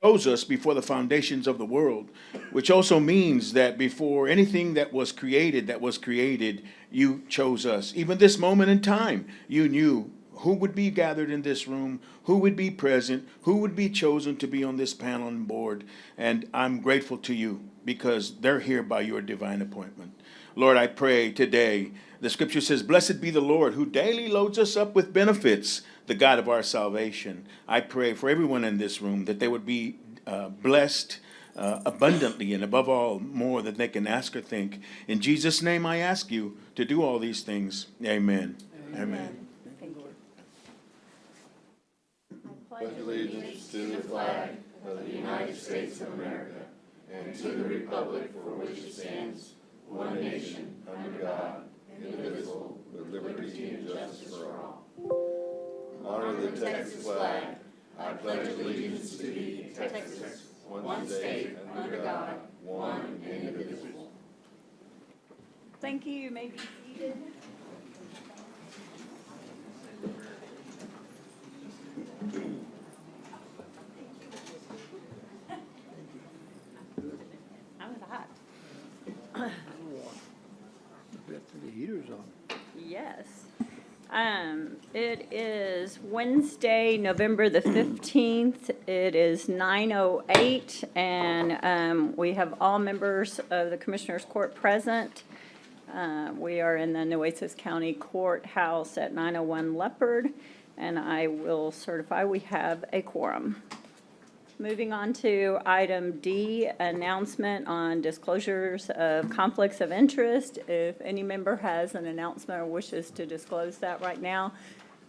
chose us before the foundations of the world, which also means that before anything that was created, you chose us. Even this moment in time, you knew who would be gathered in this room, who would be present, who would be chosen to be on this panel and board. And I'm grateful to you because they're here by your divine appointment. Lord, I pray today, the scripture says, blessed be the Lord who daily loads us up with benefits, the God of our salvation. I pray for everyone in this room that they would be blessed abundantly and above all more than they can ask or think. In Jesus' name I ask you to do all these things. Amen. Amen. Thank you. Pledge allegiance to the flag of the United States of America and to the republic for which it stands, one nation, under God, indivisible, with liberty and justice for all. Honor the Texas flag. I pledge allegiance to thee, Texas, one state, under God, one and indivisible. Thank you. You may be seated. How was that? The heater's on. Yes. It is Wednesday, November the 15th. It is 9:08, and we have all members of the Commissioners Court present. We are in the Nueces County Courthouse at 901 Leopard, and I will certify we have a quorum. Moving on to item D, announcement on disclosures of conflicts of interest. If any member has an announcement or wishes to disclose that right now,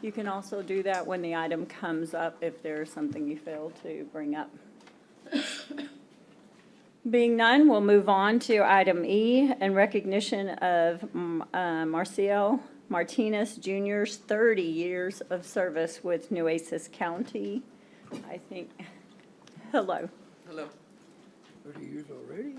you can also do that when the item comes up if there's something you fail to bring up. Being none, we'll move on to item E, in recognition of Marcial Martinez Jr.'s 30 years of service with Nueces County. I think, hello. Hello. 30 years already?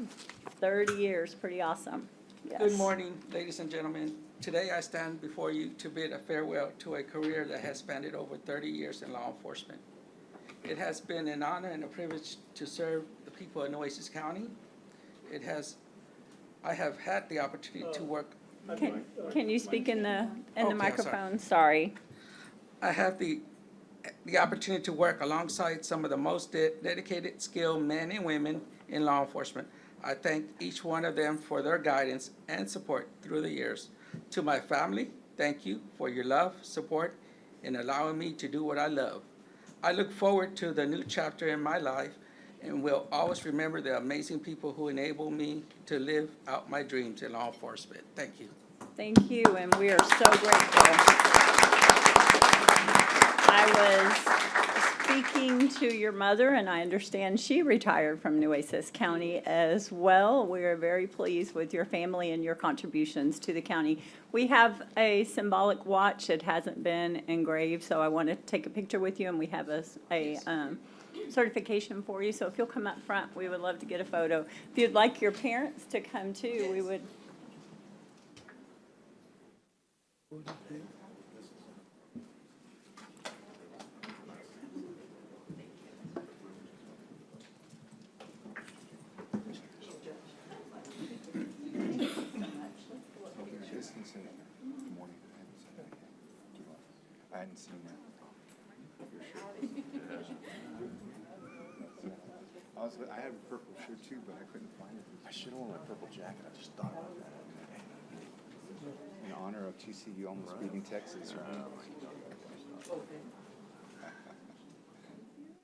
30 years, pretty awesome. Yes. Good morning, ladies and gentlemen. Today I stand before you to bid a farewell to a career that has spanned over 30 years in law enforcement. It has been an honor and a privilege to serve the people of Nueces County. I have had the opportunity to work. Can you speak in the Okay, microphone? Sorry. I have the opportunity to work alongside some of the most dedicated, skilled men and women in law enforcement. I thank each one of them for their guidance and support through the years. To my family, thank you for your love, support, and allowing me to do what I love. I look forward to the new chapter in my life and will always remember the amazing people who enable me to live out my dreams in law enforcement. Thank you. Thank you, and we are so grateful. I was speaking to your mother, and I understand she retired from Nueces County as well. We are very pleased with your family and your contributions to the county. We have a symbolic watch. It hasn't been engraved, so I want to take a picture with you, and we have a certification for you. So if you'll come up front, we would love to get a photo. If you'd like your parents to come too, we would. I hadn't seen that. I had a purple shirt too, but I couldn't find it. I should have worn my purple jacket. I just thought about that. In honor of TCU almost beating Texas, right?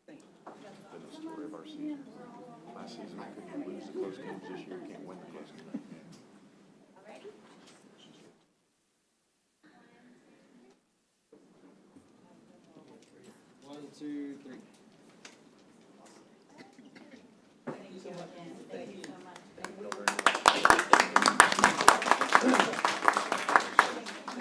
The story of our season. Last season, we couldn't lose the close games. This year, we can't win the close games. 1, 2, 3.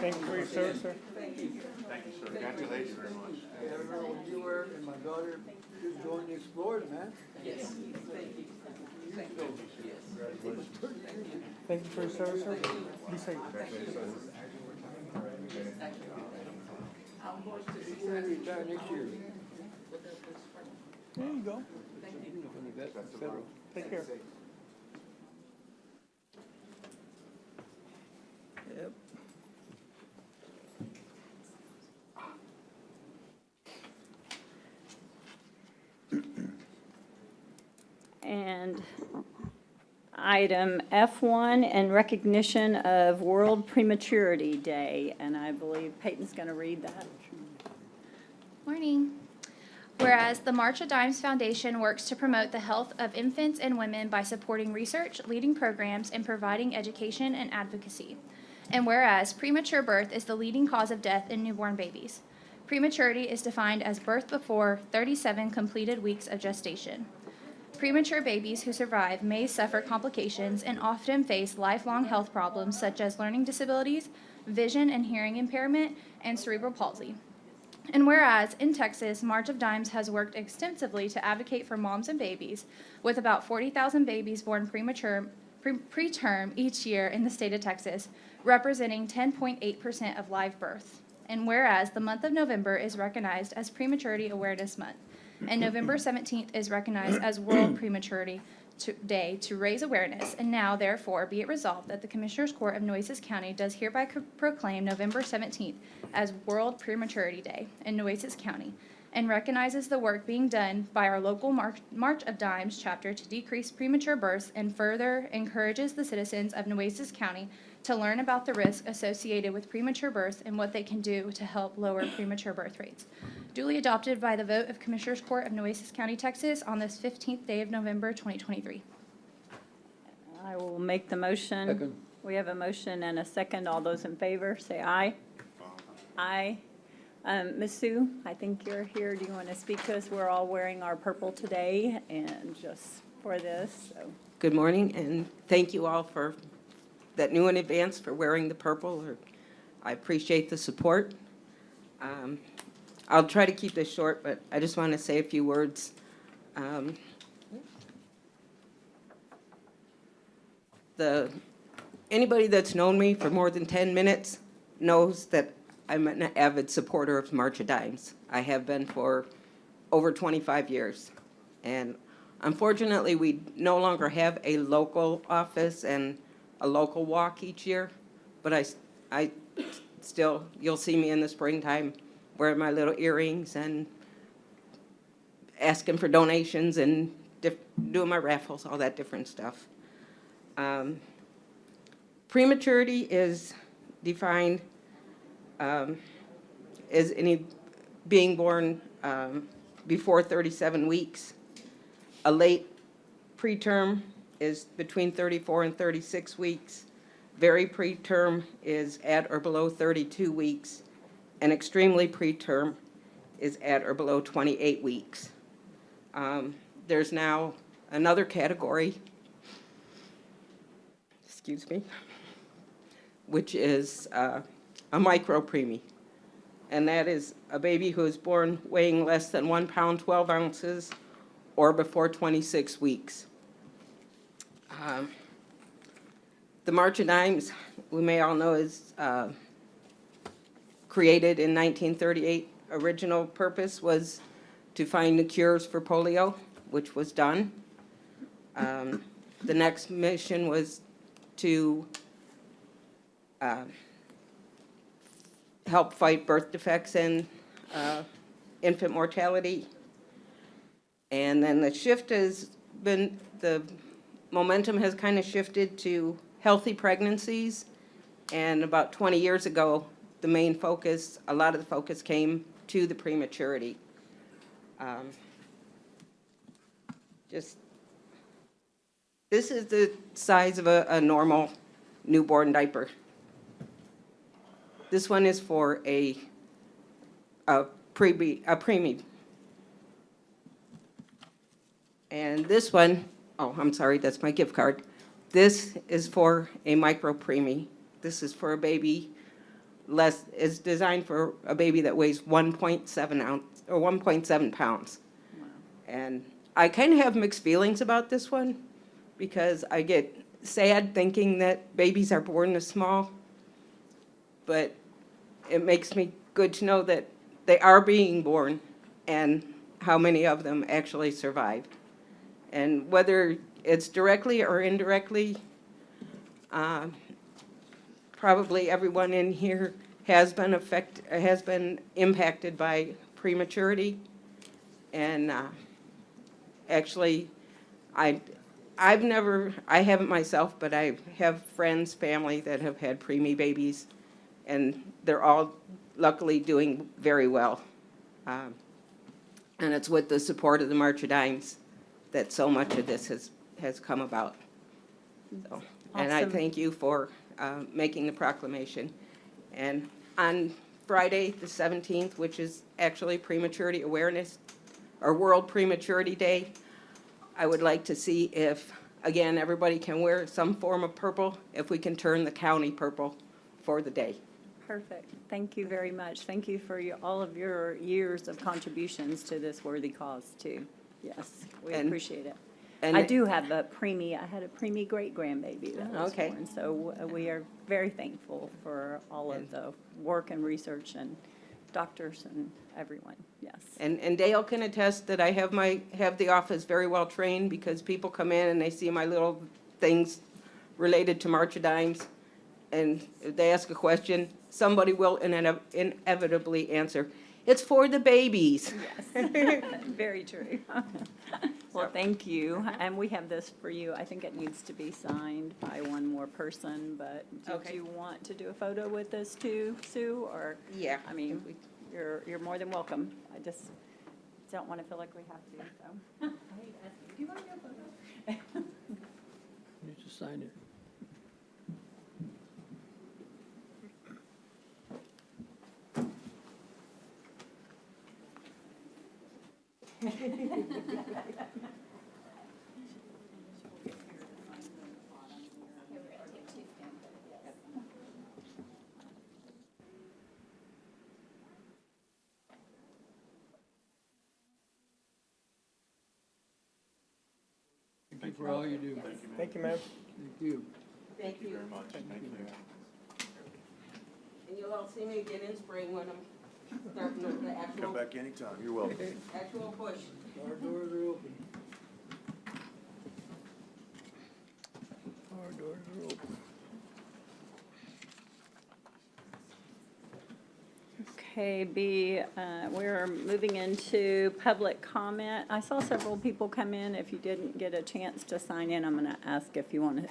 Thank you for your service, sir. Thank you, sir. Congratulations very much. I don't know when you were, and my daughter just joined the Explorers, man. Yes. Thank you. Thank you. Yes. Thank you for your service, sir. Be safe. You're gonna retire next year. There you go. Take care. Yep. And item F1, in recognition of World Prematurity Day, and I believe Peyton's going to read that. Morning. Whereas the March of Dimes Foundation works to promote the health of infants and women by supporting research, leading programs, and providing education and advocacy. And whereas premature birth is the leading cause of death in newborn babies. Prematurity is defined as birth before 37 completed weeks of gestation. Premature babies who survive may suffer complications and often face lifelong health problems such as learning disabilities, vision and hearing impairment, and cerebral palsy. And whereas in Texas, March of Dimes has worked extensively to advocate for moms and babies, with about 40,000 babies born preterm each year in the state of Texas, representing 10.8% of live births. And whereas the month of November is recognized as Prematurity Awareness Month, and November 17th is recognized as World Prematurity Day to raise awareness, and now therefore be it resolved that the Commissioners Court of Nueces County does hereby proclaim November 17th as World Prematurity Day in Nueces County, and recognizes the work being done by our local March of Dimes chapter to decrease premature births, and further encourages the citizens of Nueces County to learn about the risk associated with premature births and what they can do to help lower premature birth rates. Duly adopted by the vote of Commissioners Court of Nueces County, Texas on this 15th day of November, 2023. I will make the motion. Second. We have a motion and a second. All those in favor, say aye. Aye. Ms. Sue, I think you're here. Do you want to speak to us? We're all wearing our purple today, and just for this, so. Good morning, and thank you all for that new in advance for wearing the purple. I appreciate the support. I'll try to keep this short, but I just want to say a few words. Anybody that's known me for more than 10 minutes knows that I'm an avid supporter of March of Dimes. I have been for over 25 years. And unfortunately, we no longer have a local office and a local walk each year, but I still, you'll see me in the springtime wearing my little earrings and asking for donations and doing my raffles, all that different stuff. Prematurity is defined as any being born before 37 weeks. A late preterm is between 34 and 36 weeks. Very preterm is at or below 32 weeks. And extremely preterm is at or below 28 weeks. There's now another category, excuse me, which is a micropreemie. And that is a baby who is born weighing less than 1 pound, 12 ounces, or before 26 weeks. The March of Dimes, we may all know, is created in 1938. Original purpose was to find the cures for polio, which was done. The next mission was to help fight birth defects and infant mortality. And then the shift has been, the momentum has kind of shifted to healthy pregnancies. And about 20 years ago, the main focus, a lot of the focus came to the prematurity. This is the size of a normal newborn diaper. This one is for a preemie. And this one, oh, I'm sorry, that's my gift card. This is for a micropreemie. This is for a baby is designed for a baby that weighs 1.7 ounce or 1.7 pounds. Wow. And I kind of have mixed feelings about this one because I get sad thinking that babies are born this small, but it makes me good to know that they are being born, and how many of them actually survive. And whether it's directly or indirectly, probably everyone in here has been impacted by prematurity. And actually, I haven't myself, but I have friends, family that have had preemie babies, and they're all luckily doing very well. And it's with the support of the March of Dimes that so much of this has come about. So, and I Awesome. thank you for making the proclamation. And on Friday, the 17th, which is actually Prematurity Awareness, or World Prematurity Day, I would like to see if, again, everybody can wear some form of purple, if we can turn the county purple for the day. Perfect. Thank you very much. Thank you for all of your years of contributions to this worthy cause, too. Yes, we And- appreciate it. and I do have I had a preemie great-grandbaby that was Okay. born, so we are very thankful for all of the work and research and doctors and everyone, yes. And Dale can attest that I have the office very well trained, because people come in and they see my little things related to March of Dimes, and if they ask a question, somebody will inevitably answer, "It's for the babies." Very true. Well, thank you, and we have this for you. I think it needs to be signed by one more person, but did Okay. you want to do a photo with us too, Sue, or? Yeah. I mean, you're more than welcome. I just don't want to feel like we have to, so. I hate asking, do you want to do a photo? You just sign it. Thank you for all you do. Thank you, ma'am. Thank you. Thank you very much. Thank you. And you'll all see me again in spring when I'm starting the Come back anytime, you're welcome. actual push. Our doors are open. Our doors are open. Okay, we're moving into public comment. I saw several people come in. If you didn't get a chance to sign in, I'm going to ask if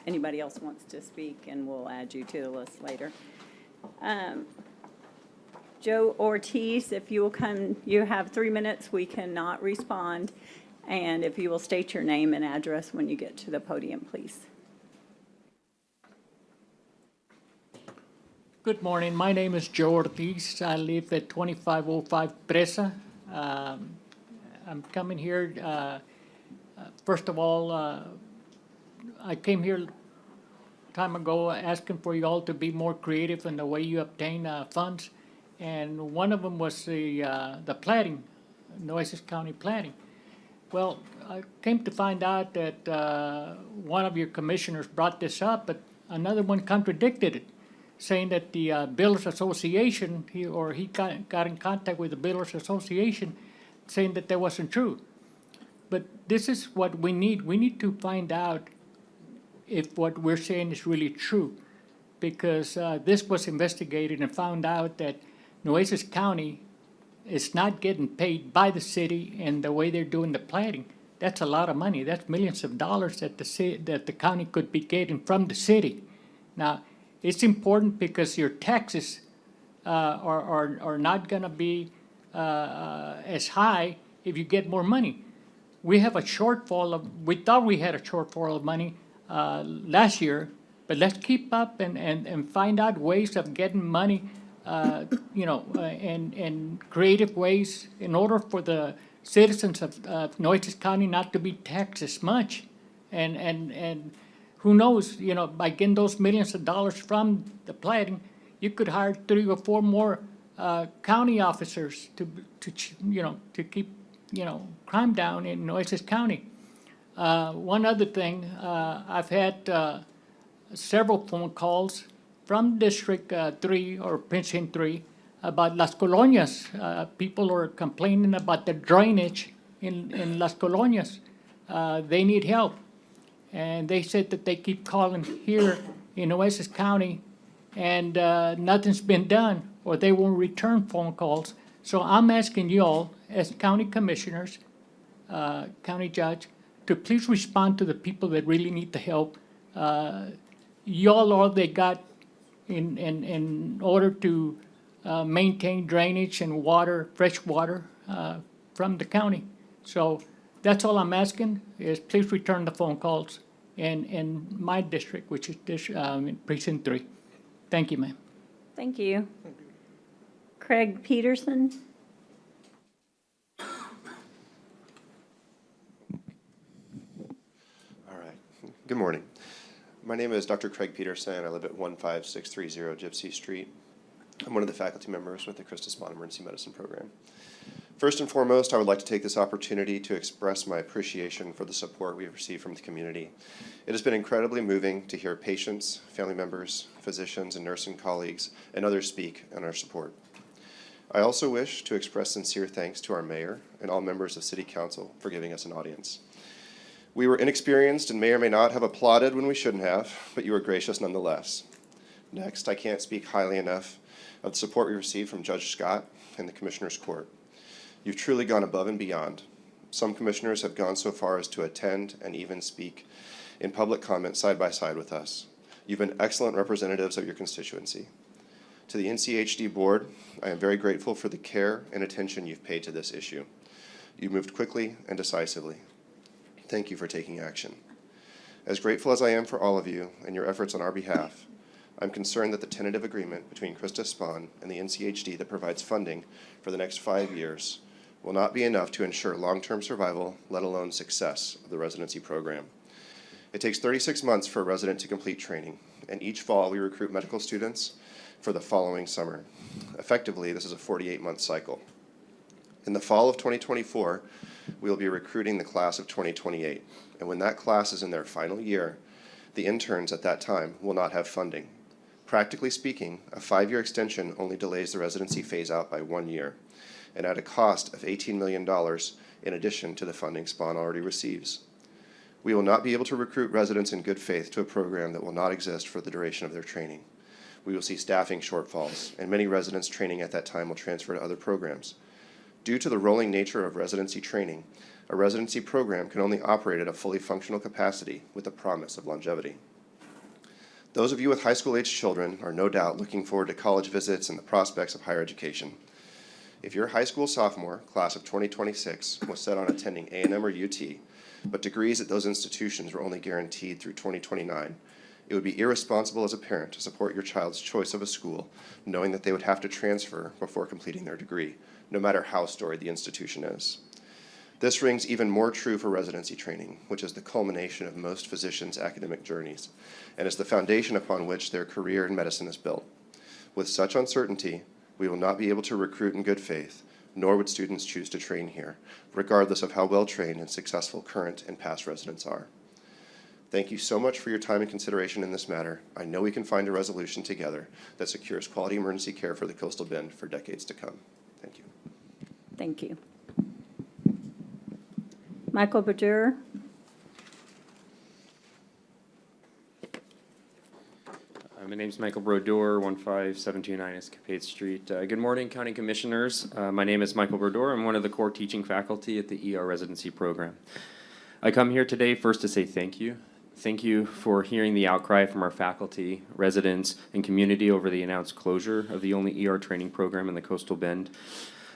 anybody else wants to speak, and we'll add you to the list later. Joe Ortiz, if you will come, you have 3 minutes. We cannot respond. And if you will state your name and address when you get to the podium, please. Good morning. My name is Joe Ortiz. I live at 2505 Presa. I'm coming here, first of all, I came here time ago asking for you all to be more creative in the way you obtain funds. And one of them was the plating, Nueces County plating. Well, I came to find out that one of your commissioners brought this up, but another one contradicted it, saying that the Builders Association, he got in contact with the Builders Association, saying that that wasn't true. But this is what we need. We need to find out if what we're saying is really true, because this was investigated and found out that Nueces County is not getting paid by the city in the way they're doing the planting. That's a lot of money. That's millions of dollars that the county could be getting from the city. Now, it's important because your taxes are not going to be as high if you get more money. We have a shortfall we thought we had a shortfall of money last year, but let's keep up and find out ways of getting money, and creative ways in order for the citizens of Nueces County not to be taxed as much. And who knows, by getting those millions of dollars from the planting, you could hire 3 or 4 more county officers to keep, crime down in Nueces County. One other thing, I've had several phone calls from District 3 or Precinct 3 about Las Colonias. People are complaining about the drainage in Las Colonias. They need help. And they said that they keep calling here in Nueces County, and nothing's been done, or they won't return phone calls. So I'm asking you all, as county commissioners, county judge, to please respond to the people that really need the help. Y'all all they got in order to maintain drainage and water, fresh water from the county. So that's all I'm asking, is please return the phone calls in my district, which is in precinct 3. Thank you, ma'am. Thank you. Craig Peterson? All right. Good morning. My name is Dr. Craig Peterson. I live at 15630 Gypsy Street. I'm one of the faculty members with the Christus Spahn Emergency Medicine Program. First and foremost, I would like to take this opportunity to express my appreciation for the support we have received from the community. It has been incredibly moving to hear patients, family members, physicians, and nursing colleagues, and others speak on our support. I also wish to express sincere thanks to our mayor and all members of City Council for giving us an audience. We were inexperienced and may or may not have applauded when we shouldn't have, but you were gracious nonetheless. Next, I can't speak highly enough of the support we received from Judge Scott and the Commissioner's Court. You've truly gone above and beyond. Some commissioners have gone so far as to attend and even speak in public comment side by side with us. You've been excellent representatives of your constituency. To the NCHD board, I am very grateful for the care and attention you've paid to this issue. You moved quickly and decisively. Thank you for taking action. As grateful as I am for all of you and your efforts on our behalf, I'm concerned that the tentative agreement between Christus Spahn and the NCHD that provides funding for the next 5 years will not be enough to ensure long-term survival, let alone success of the residency program. It takes 36 months for a resident to complete training, and each fall we recruit medical students for the following summer. Effectively, this is a 48-month cycle. In the fall of 2024, we will be recruiting the class of 2028, and when that class is in their final year, the interns at that time will not have funding. Practically speaking, a 5-year extension only delays the residency phase-out by 1 year, and at a cost of $18 million in addition to the funding Spahn already receives. We will not be able to recruit residents in good faith to a program that will not exist for the duration of their training. We will see staffing shortfalls, and many residents training at that time will transfer to other programs. Due to the rolling nature of residency training, a residency program can only operate at a fully functional capacity with the promise of longevity. Those of you with high school-aged children are no doubt looking forward to college visits and the prospects of higher education. If your high school sophomore, class of 2026, was set on attending A&M or UT, but degrees at those institutions were only guaranteed through 2029, it would be irresponsible as a parent to support your child's choice of a school, knowing that they would have to transfer before completing their degree, no matter how storied the institution is. This rings even more true for residency training, which is the culmination of most physicians' academic journeys, and is the foundation upon which their career in medicine is built. With such uncertainty, we will not be able to recruit in good faith, nor would students choose to train here, regardless of how well-trained and successful current and past residents are. Thank you so much for your time and consideration in this matter. I know we can find a resolution together that secures quality emergency care for the Coastal Bend for decades to come. Thank you. Thank you. Michael Badur? My name is Michael Brodeur, 15729 Escapade Street. Good morning, County Commissioners. My name is Michael Brodeur. I'm one of the core teaching faculty at the ER residency program. I come here today first to say thank you. Thank you for hearing the outcry from our faculty, residents, and community over the announced closure of the only ER training program in the Coastal Bend.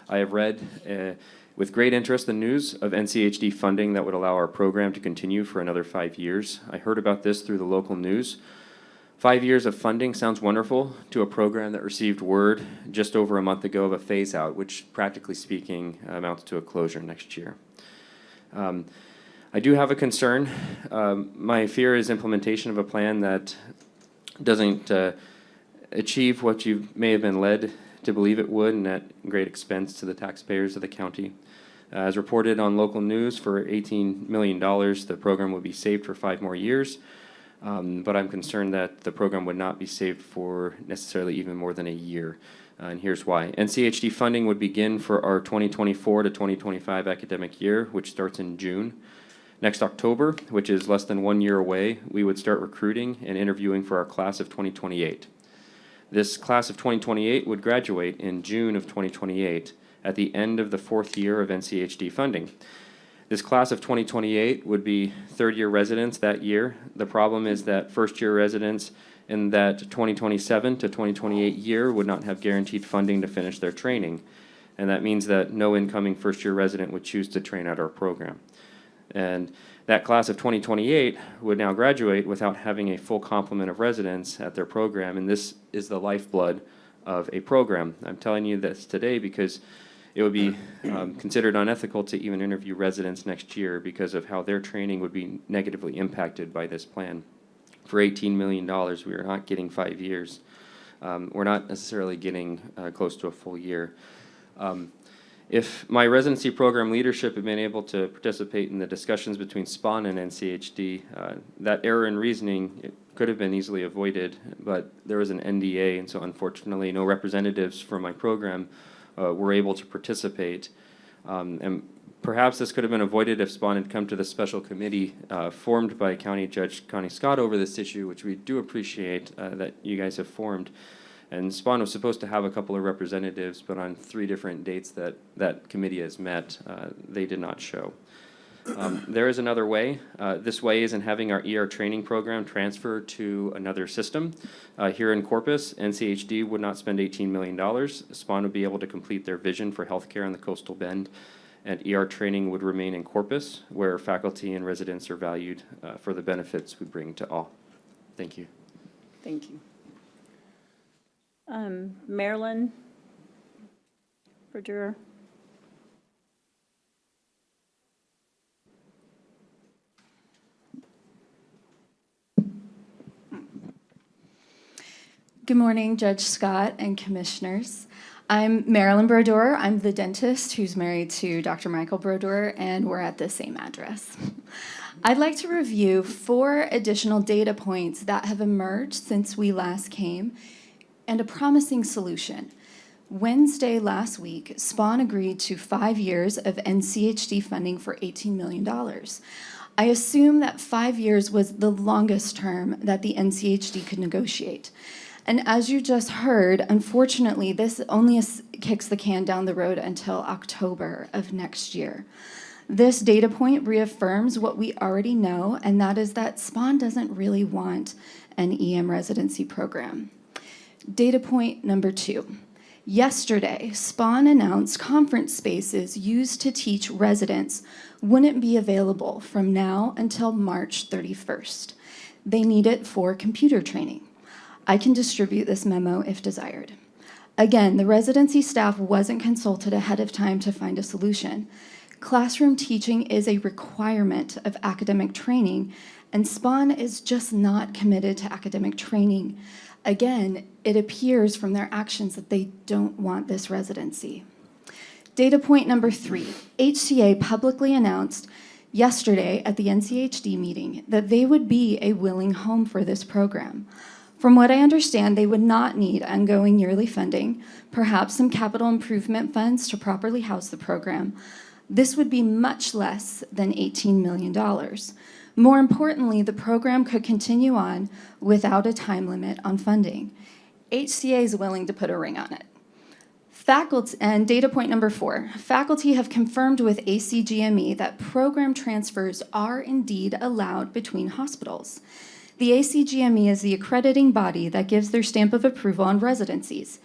I have read with great interest the news of NCHD funding that would allow our program to continue for another 5 years. I heard about this through the local news. 5 years of funding sounds wonderful to a program that received word just over a month ago of a phase-out, which practically speaking amounts to a closure next year. I do have a concern. My fear is implementation of a plan that doesn't achieve what you may have been led to believe it would, and at great expense to the taxpayers of the county. As reported on local news, for $18 million, the program would be saved for 5 more years. But I'm concerned that the program would not be saved for necessarily even more than a year. And here's why. NCHD funding would begin for our 2024 to 2025 academic year, which starts in June. Next October, which is less than 1 year away, we would start recruiting and interviewing for our class of 2028. This class of 2028 would graduate in June of 2028 at the end of the 4th year of NCHD funding. This class of 2028 would be third-year residents that year. The problem is that first-year residents in that 2027 to 2028 year would not have guaranteed funding to finish their training. And that means that no incoming first-year resident would choose to train at our program. And that class of 2028 would now graduate without having a full complement of residents at their program, and this is the lifeblood of a program. I'm telling you this today because it would be considered unethical to even interview residents next year because of how their training would be negatively impacted by this plan. For $18 million, we are not getting 5 years. We're not necessarily getting close to a full year. If my residency program leadership had been able to participate in the discussions between SPAN and NCHD, that error in reasoning it could have been easily avoided, but there was an NDA, and so unfortunately no representatives from my program were able to participate. And perhaps this could have been avoided if SPAN had come to the special committee formed by County Judge Connie Scott over this issue, which we do appreciate that you guys have formed. And SPAN was supposed to have a couple of representatives, but on 3 different dates that that committee has met, they did not show. There is another way. This way is in having our ER training program transfer to another system. Here in Corpus, NCHD would not spend $18 million. SPAN would be able to complete their vision for healthcare on the coastal bend, and ER training would remain in Corpus, where faculty and residents are valued for the benefits we bring to all. Thank you. Thank you. Marilyn Brodeur. Good morning, Judge Scott and commissioners. I'm Marilyn Brodeur. I'm the dentist who's married to Dr. Michael Brodeur, and we're at the same address. I'd like to review 4 additional data points that have emerged since we last came and a promising solution. Wednesday last week, SPAN agreed to 5 years of NCHD funding for $18 million. I assume that 5 years was the longest term that the NCHD could negotiate. And as you just heard, unfortunately, this only kicks the can down the road until October of next year. This data point reaffirms what we already know, and that is that SPAN doesn't really want an EM residency program. Data point number 2. Yesterday, SPAN announced conference spaces used to teach residents wouldn't be available from now until March 31st. They need it for computer training. I can distribute this memo if desired. Again, the residency staff wasn't consulted ahead of time to find a solution. Classroom teaching is a requirement of academic training, and SPAN is just not committed to academic training. Again, it appears from their actions that they don't want this residency. Data point number 3, HCA publicly announced yesterday at the NCHD meeting that they would be a willing home for this program. From what I understand, they would not need ongoing yearly funding, perhaps some capital improvement funds to properly house the program. This would be much less than $18 million. More importantly, the program could continue on without a time limit on funding. HCA is willing to put a ring on it. Faculty, and data point number 4, faculty have confirmed with ACGME that program transfers are indeed allowed between hospitals. The ACGME is the accrediting body that gives their stamp of approval on residencies.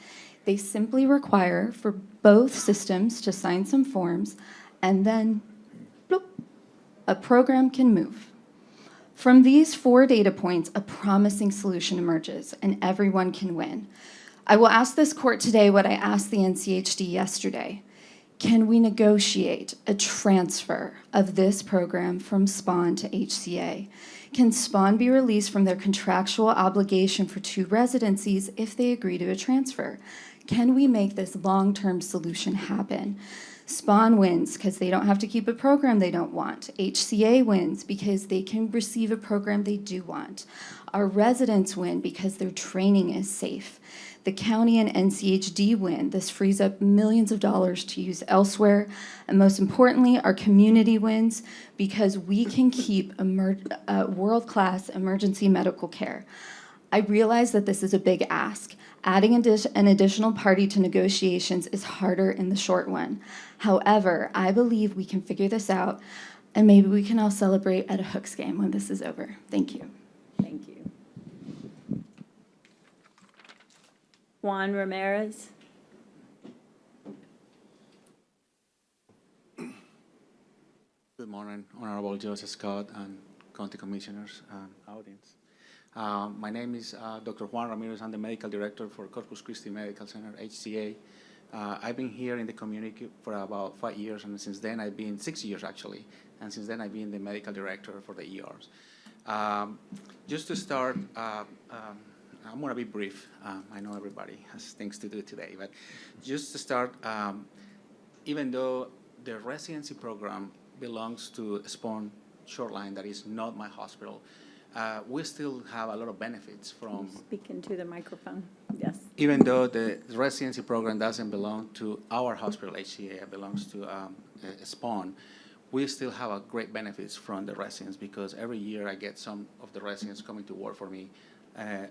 They simply require for both systems to sign some forms, and then, bloop, a program can move. From these 4 data points, a promising solution emerges, and everyone can win. I will ask this court today what I asked the NCHD yesterday. Can we negotiate a transfer of this program from SPAN to HCA? Can SPAN be released from their contractual obligation for 2 residencies if they agree to a transfer? Can we make this long-term solution happen? SPAN wins because they don't have to keep a program they don't want. HCA wins because they can receive a program they do want. Our residents win because their training is safe. The county and NCHD win. This frees up millions of dollars to use elsewhere. And most importantly, our community wins because we can keep world-class emergency medical care. I realize that this is a big ask. Adding an additional party to negotiations is harder in the short run. However, I believe we can figure this out, and maybe we can all celebrate at a Hooks game when this is over. Thank you. Thank you. Juan Ramirez. Good morning, Honorable Judge Scott and County Commissioners and audience. My name is Dr. Juan Ramirez. I'm the Medical Director for Corpus Christi Medical Center, HCA. I've been here in the community for about 5 years, and since then I've been 6 years actually, and since then I've been the Medical Director for the ERs. Just to start, I'm going to be brief. I know everybody has things to do today, but just to start, even though the residency program belongs to Spawn Shoreline, that is not my hospital, we still have a lot of benefits from. Speak into the microphone, yes. Even though the residency program doesn't belong to our hospital, HCA, it belongs to Spawn, we still have a great benefits from the residents because every year I get some of the residents coming to work for me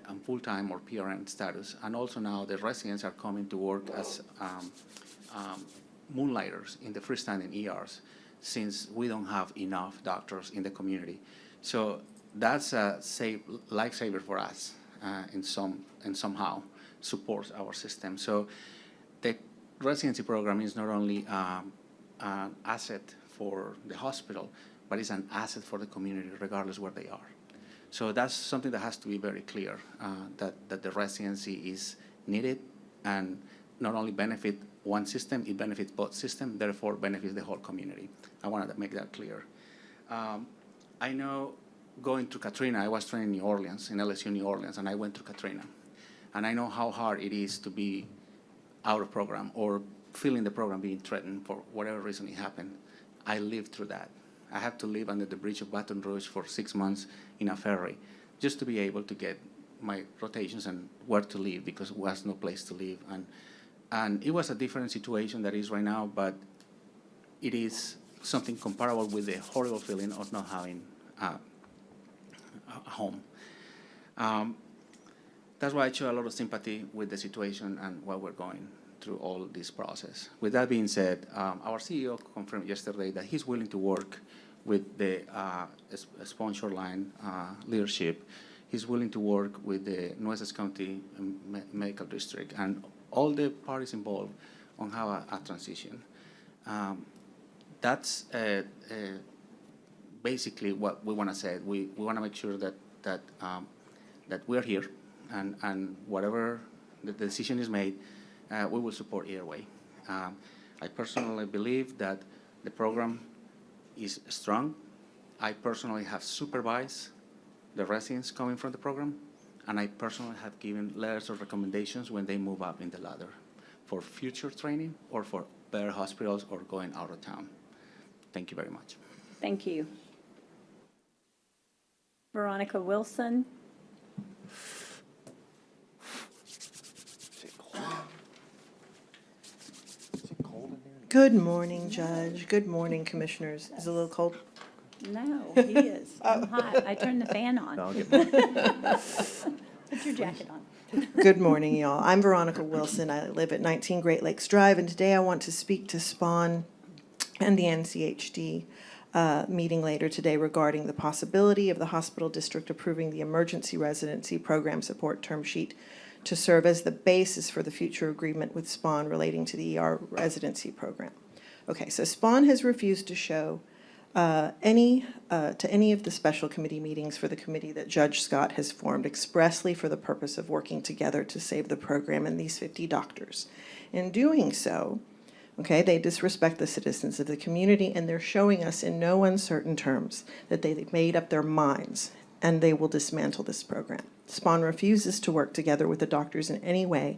on full-time or PRN status. And also now the residents are coming to work as moonlighters in the freestanding ERs since we don't have enough doctors in the community. So that's a lifesaver for us and somehow supports our system. So the residency program is not only an asset for the hospital, but it's an asset for the community regardless where they are. So that's something that has to be very clear, that the residency is needed and not only benefit one system, it benefits both systems, therefore benefits the whole community. I wanted to make that clear. I know going through Katrina, I was trained in New Orleans, in LSU New Orleans, and I went through Katrina. And I know how hard it is to be out of program or feeling the program being threatened for whatever reason it happened. I lived through that. I had to live under the bridge of Baton Rouge for 6 months in a ferry just to be able to get my rotations and where to live because there was no place to live. And it was a different situation that is right now, but it is something comparable with the horrible feeling of not having a home. That's why I show a lot of sympathy with the situation and what we're going through all this process. With that being said, our CEO confirmed yesterday that he's willing to work with the Spawn Shoreline leadership. He's willing to work with the Nueces County Medical District and all the parties involved on how a transition. That's basically what we want to say. We want to make sure that we're here, and whatever the decision is made, we will support either way. I personally believe that the program is strong. I personally have supervised the residents coming from the program, and I personally have given letters of recommendations when they move up in the ladder for future training or for better hospitals or going out of town. Thank you very much. Thank you. Veronica Wilson. Good morning, Judge. Good morning, Commissioners. Is it a little cold? No, he is. I'm hot. I turned the fan on. I'll get mine. Put your jacket on. Good morning, y'all. I'm Veronica Wilson. I live at 19 Great Lakes Drive, and today I want to speak to Spawn and the NCHD meeting later today regarding the possibility of the hospital district approving the emergency residency program support term sheet to serve as the basis for the future agreement with Spawn relating to the ER residency program. Okay, so Spawn has refused to show any of the special committee meetings for the committee that Judge Scott has formed expressly for the purpose of working together to save the program and these 50 doctors. In doing so, okay, they disrespect the citizens of the community, and they're showing us in no uncertain terms that they've made up their minds and they will dismantle this program. Spawn refuses to work together with the doctors in any way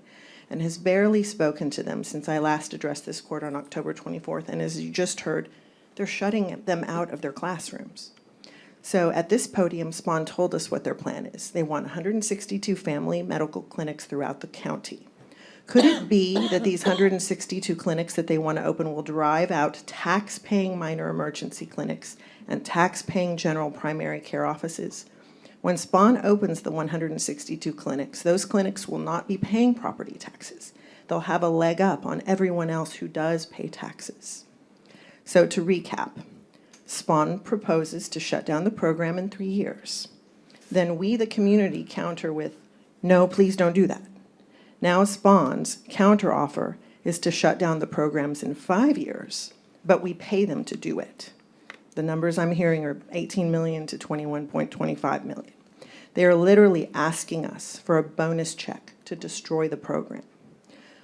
and has barely spoken to them since I last addressed this court on October 24th, and as you just heard, they're shutting them out of their classrooms. So at this podium, Spawn told us what their plan is. They want 162 family medical clinics throughout the county. Could it be that these 162 clinics that they want to open will drive out tax-paying minor emergency clinics and tax-paying general primary care offices? When SPAWN opens the 162 clinics, those clinics will not be paying property taxes. They'll have a leg up on everyone else who does pay taxes. So to recap, SPAWN proposes to shut down the program in 3 years. Then we, the community, counter with, no, please don't do that. Now SPAWN's counteroffer is to shut down the programs in 5 years, but we pay them to do it. The numbers I'm hearing are 18 million to 21.25 million. They are literally asking us for a bonus check to destroy the program.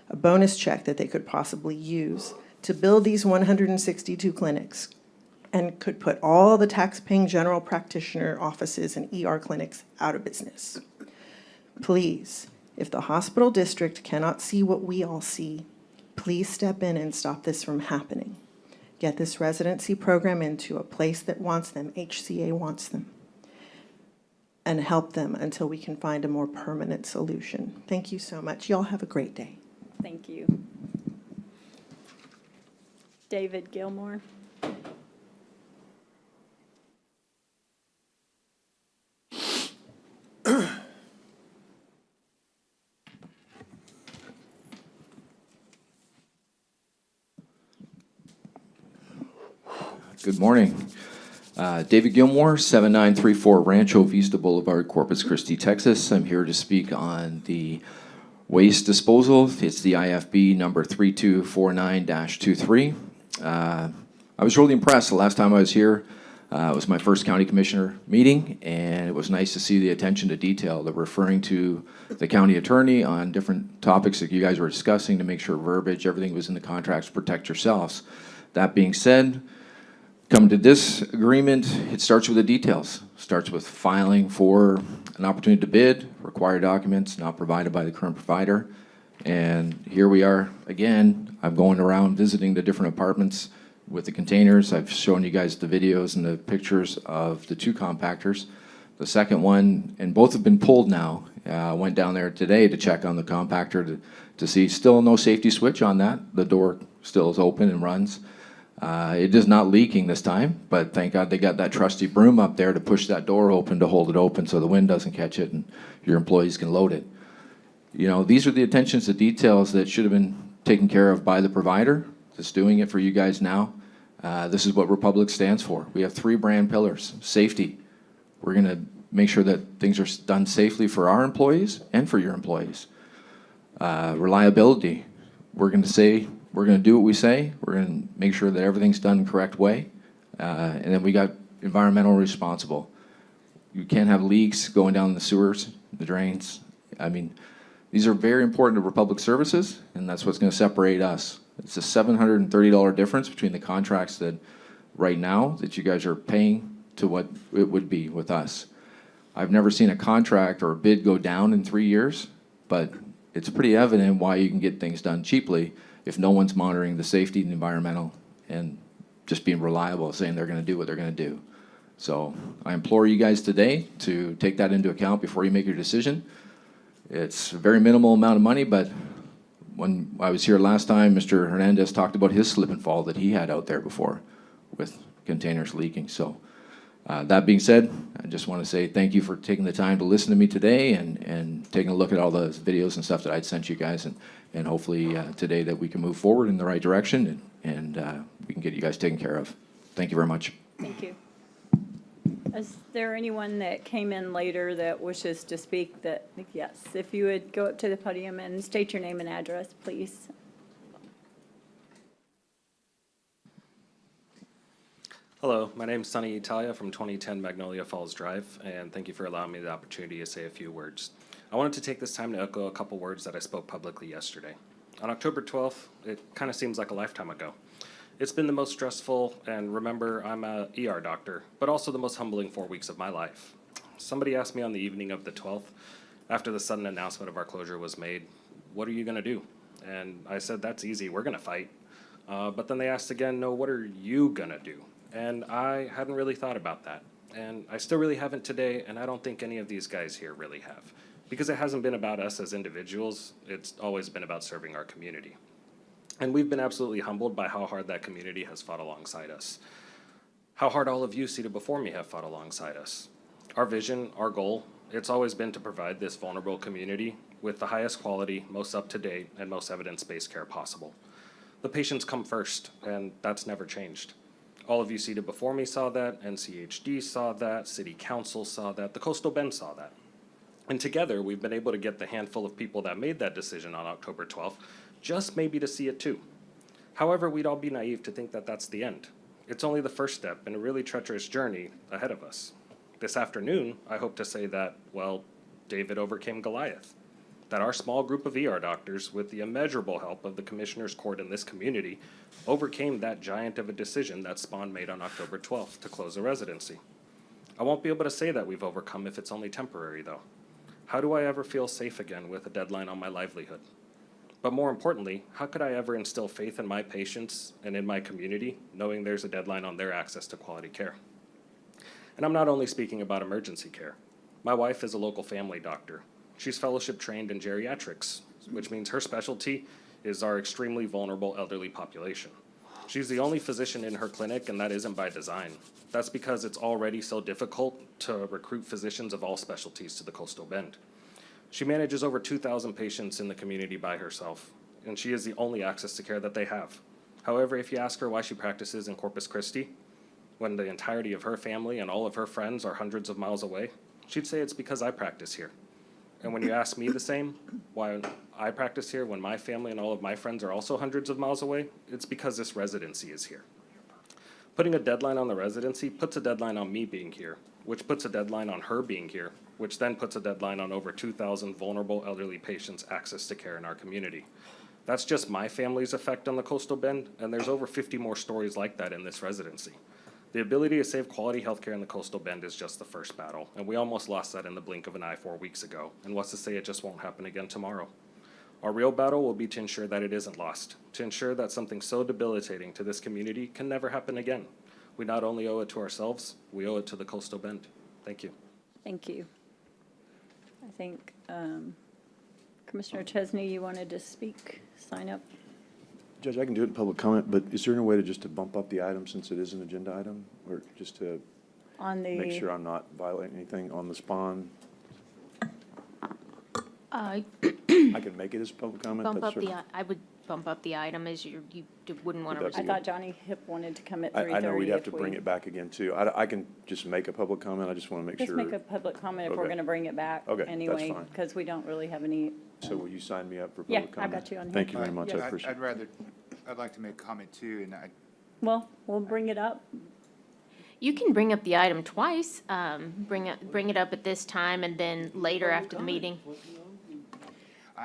A bonus check that they could possibly use to build these 162 clinics and could put all the tax-paying general practitioner offices and ER clinics out of business. Please, if the hospital district cannot see what we all see, please step in and stop this from happening. Get this residency program into a place that wants them, HCA wants them, and help them until we can find a more permanent solution. Thank you so much. Y'all have a great day. Thank you. David Gilmore. Good morning. David Gilmore, 7934 Rancho Vista Boulevard, Corpus Christi, Texas. I'm here to speak on the waste disposal. It's the IFB number 3249-23. I was really impressed the last time I was here. It was my first county commissioner meeting, and it was nice to see the attention to detail, the referring to the county attorney on different topics that you guys were discussing to make sure verbiage, everything was in the contracts to protect yourselves. That being said, come to this agreement, it starts with the details. Starts with filing for an opportunity to bid, required documents not provided by the current provider. And here we are again. I'm going around visiting the different apartments with the containers. I've shown you guys the videos and the pictures of the 2 compactors. The second one, and both have been pulled now. Went down there today to check on the compactor to see still no safety switch on that. The door still is open and runs. It is not leaking this time, but thank God they got that trusty broom up there to push that door open to hold it open so the wind doesn't catch it and your employees can load it. You know, these are the attentions to details that should have been taken care of by the provider that's doing it for you guys now. This is what Republic stands for. We have 3 brand pillars. Safety. We're going to make sure that things are done safely for our employees and for your employees. Reliability. We're going to say, we're going to do what we say. We're going to make sure that everything's done the correct way. And then we got environmental responsible. You can't have leaks going down the sewers, the drains. I mean, these are very important to Republic Services, and that's what's going to separate us. It's a $730 difference between the contracts that right now that you guys are paying to what it would be with us. I've never seen a contract or a bid go down in 3 years, but it's pretty evident why you can get things done cheaply if no one's monitoring the safety and the environmental and just being reliable, saying they're going to do what they're going to do. So I implore you guys today to take that into account before you make your decision. It's a very minimal amount of money, but when I was here last time, Mr. Hernandez talked about his slip and fall that he had out there before with containers leaking. So that being said, I just want to say thank you for taking the time to listen to me today and taking a look at all the videos and stuff that I'd sent you guys, and hopefully today that we can move forward in the right direction and we can get you guys taken care of. Thank you very much. Thank you. Is there anyone that came in later that wishes to speak? That, yes, if you would go up to the podium and state your name and address, please. Hello, my name is Sunny Italia from 2010 Magnolia Falls Drive, and thank you for allowing me the opportunity to say a few words. I wanted to take this time to echo a couple words that I spoke publicly yesterday. On October 12th, it kind of seems like a lifetime ago. It's been the most stressful, and remember, I'm a ER doctor, but also the most humbling 4 weeks of my life. Somebody asked me on the evening of the 12th, after the sudden announcement of our closure was made, what are you going to do? And I said, that's easy, we're going to fight. But then they asked again, no, what are you going to do? And I hadn't really thought about that. And I still really haven't today, and I don't think any of these guys here really have. because it hasn't been about us as individuals, it's always been about serving our community. And we've been absolutely humbled by how hard that community has fought alongside us. How hard all of you seated before me have fought alongside us. Our vision, our goal, it's always been to provide this vulnerable community with the highest quality, most up-to-date, and most evidence-based care possible. The patients come first, and that's never changed. All of you seated before me saw that, NCHD saw that, City Council saw that, the Coastal Bend saw that. And together, we've been able to get the handful of people that made that decision on October 12th, just maybe to see it too. However, we'd all be naive to think that that's the end. It's only the first step in a really treacherous journey ahead of us. This afternoon, I hope to say that, well, David overcame Goliath. That our small group of ER doctors, with the immeasurable help of the Commissioner's Court in this community, overcame that giant of a decision that Spawn made on October 12th to close a residency. I won't be able to say that we've overcome if it's only temporary, though. How do I ever feel safe again with a deadline on my livelihood? But more importantly, how could I ever instill faith in my patients and in my community, knowing there's a deadline on their access to quality care? And I'm not only speaking about emergency care. My wife is a local family doctor. She's fellowship trained in geriatrics, which means her specialty is our extremely vulnerable elderly population. She's the only physician in her clinic, and that isn't by design. That's because it's already so difficult to recruit physicians of all specialties to the Coastal Bend. She manages over 2,000 patients in the community by herself, and she is the only access to care that they have. However, if you ask her why she practices in Corpus Christi, when the entirety of her family and all of her friends are hundreds of miles away, she'd say it's because I practice here. And when you ask me the same, why I practice here when my family and all of my friends are also hundreds of miles away, it's because this residency is here. Putting a deadline on the residency puts a deadline on me being here, which puts a deadline on her being here, which then puts a deadline on over 2,000 vulnerable elderly patients' access to care in our community. That's just my family's effect on the Coastal Bend, and there's over 50 more stories like that in this residency. The ability to save quality healthcare in the Coastal Bend is just the first battle, and we almost lost that in the blink of an eye 4 weeks ago, and what's to say it just won't happen again tomorrow? Our real battle will be to ensure that it isn't lost, to ensure that something so debilitating to this community can never happen again. We not only owe it to ourselves, we owe it to the Coastal Bend. Thank you. Thank you. I think Commissioner Chesney, you wanted to speak, sign up? Judge, I can do it in public comment, but is there any way to bump up the item since it is an agenda item? Or just to On the make sure I'm not violating anything on the spawn? I can make it as public comment? I would bump up the item as you wouldn't want to. I thought Johnny Hip wanted to come at 3:30. I know we'd have to bring it back again too. I can just make a public comment. I just want to make Just sure. make a public comment if we're Okay. going to bring it back Okay, that's anyway, fine. because we don't really have any. So will you sign me up for Yeah, public comment? I've got you on here. Thank you very much. Yeah. I appreciate it. I'd like to make a comment too, and Well, we'll bring it up. You can bring up the item twice. Bring it up at this time and then later after the meeting.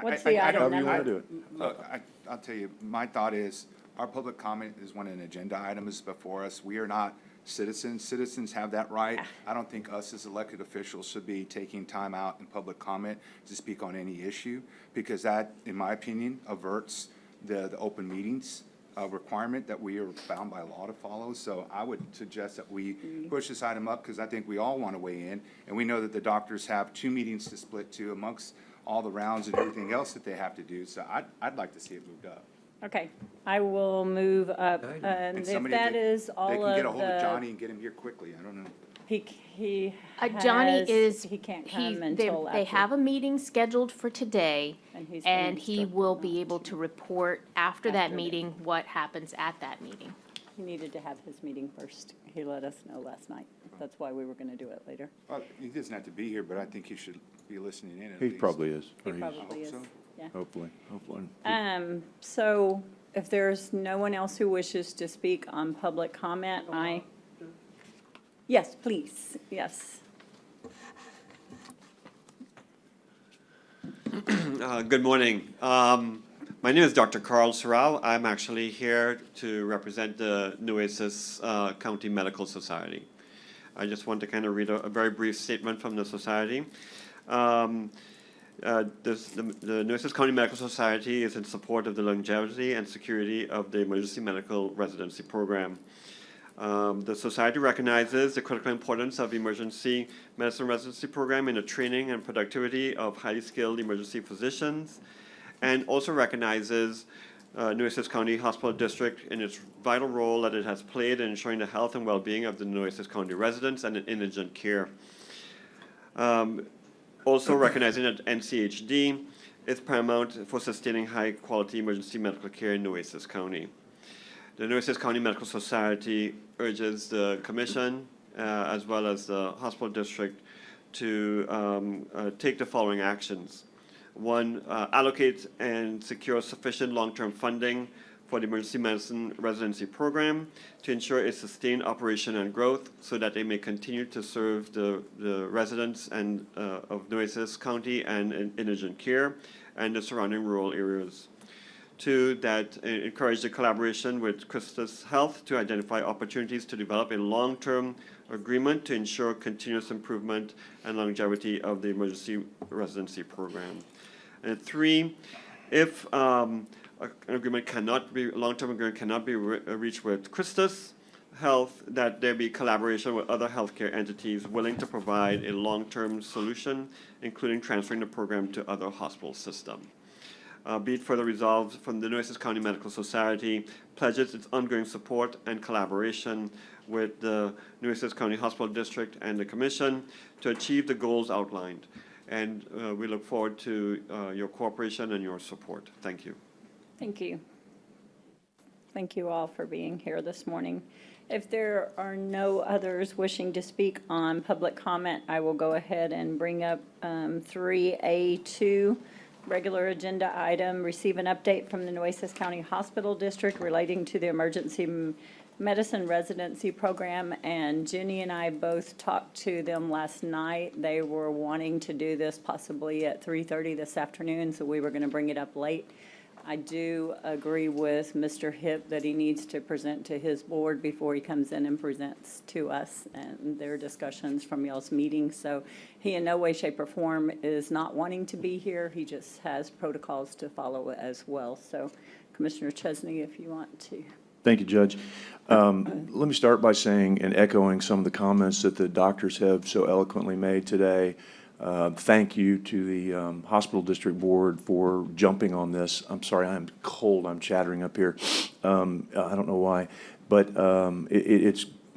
What's the item However you number? want to do it. Look, I'll tell you, my thought is, our public comment is when an agenda item is before us. We are not citizens. Citizens have that right. I don't think us as elected officials should be taking time out in public comment to speak on any issue, because that, in my opinion, averts the open meetings requirement that we are bound by law to follow. So I would suggest that we push this item up, because I think we all want to weigh in. And we know that the doctors have 2 meetings to split to amongst all the rounds and everything else that they have to do. So I'd like to see it moved up. Okay, I will move up, and if somebody that is all of They can get a hold of the, Johnny and get him here quickly. I don't know. he Johnny has- he can't come until They after. have a meeting scheduled for today, And he's and been he will be able to report after that meeting what happens at that meeting. He needed to have his meeting first. He let us know last night. That's why we were going to do it later. Well, he doesn't have to be here, but I think he should be listening in at He least. probably is. He Or he's- probably is, so. yeah. Hopefully. So if there's no one else who wishes to speak on public comment, yes, please, yes. Good morning. My name is Dr. Carl Sorrell. I'm actually here to represent the Nueces County Medical Society. I just want to kind of read a very brief statement from the society. The Nueces County Medical Society is in support of the longevity and security of the emergency medical residency program. The society recognizes the critical importance of emergency medicine residency program in the training and productivity of highly skilled emergency physicians, and also recognizes Nueces County Hospital District in its vital role that it has played in ensuring the health and well-being of the Nueces County residents and in indigent care. Also recognizing that NCHD is paramount for sustaining high-quality emergency medical care in Nueces County. The Nueces County Medical Society urges the Commission, as well as the hospital district, to take the following actions. One, allocate and secure sufficient long-term funding for the emergency medicine residency program to ensure its sustained operation and growth so that they may continue to serve the residents and of Nueces County and in indigent care and the surrounding rural areas. Two, that encourage the collaboration with Christus Health to identify opportunities to develop a long-term agreement to ensure continuous improvement and longevity of the emergency residency program. And three, if an agreement cannot be, long-term agreement cannot be reached with Christus Health, that there be collaboration with other healthcare entities willing to provide a long-term solution, including transferring the program to other hospital systems. Be it further resolved from the Nueces County Medical Society pledges its ongoing support and collaboration with the Nueces County Hospital District and the Commission to achieve the goals outlined. And we look forward to your cooperation and your support. Thank you. Thank you. Thank you all for being here this morning. If there are no others wishing to speak on public comment, I will go ahead and bring up 3A2, regular agenda item, receive an update from the Nueces County Hospital District relating to the emergency medicine residency program, and Jenny and I both talked to them last night. They were wanting to do this possibly at 3:30 this afternoon, so we were going to bring it up late. I do agree with Mr. Hipp that he needs to present to his board before he comes in and presents to us and their discussions from y'all's meetings. So he in no way, shape, or form is not wanting to be here. He just has protocols to follow as well. So Commissioner Chesney, if you want to. Thank you, Judge. Let me start by saying and echoing some of the comments that the doctors have so eloquently made today. Thank you to the Hospital District Board for jumping on this. I'm sorry, I am cold. I'm chattering up here. I don't know why. But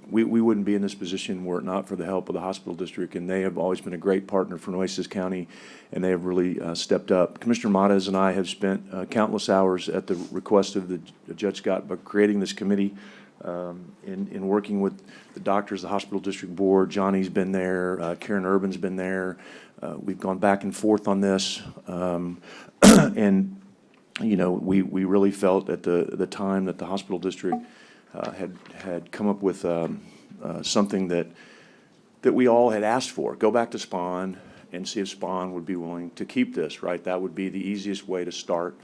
we wouldn't be in this position were it not for the help of the Hospital District, and they have always been a great partner for Nueces County, and they have really stepped up. Commissioner Matas and I have spent countless hours at the request of the Judge Scott by creating this committee in working with the doctors, the Hospital District Board. Johnny's been there. Karen Urban's been there. We've gone back and forth on this. And, you know, we really felt at the time that the Hospital District had come up with something that we all had asked for. Go back to SPAWN and see if SPAWN would be willing to keep this, right? That would be the easiest way to start.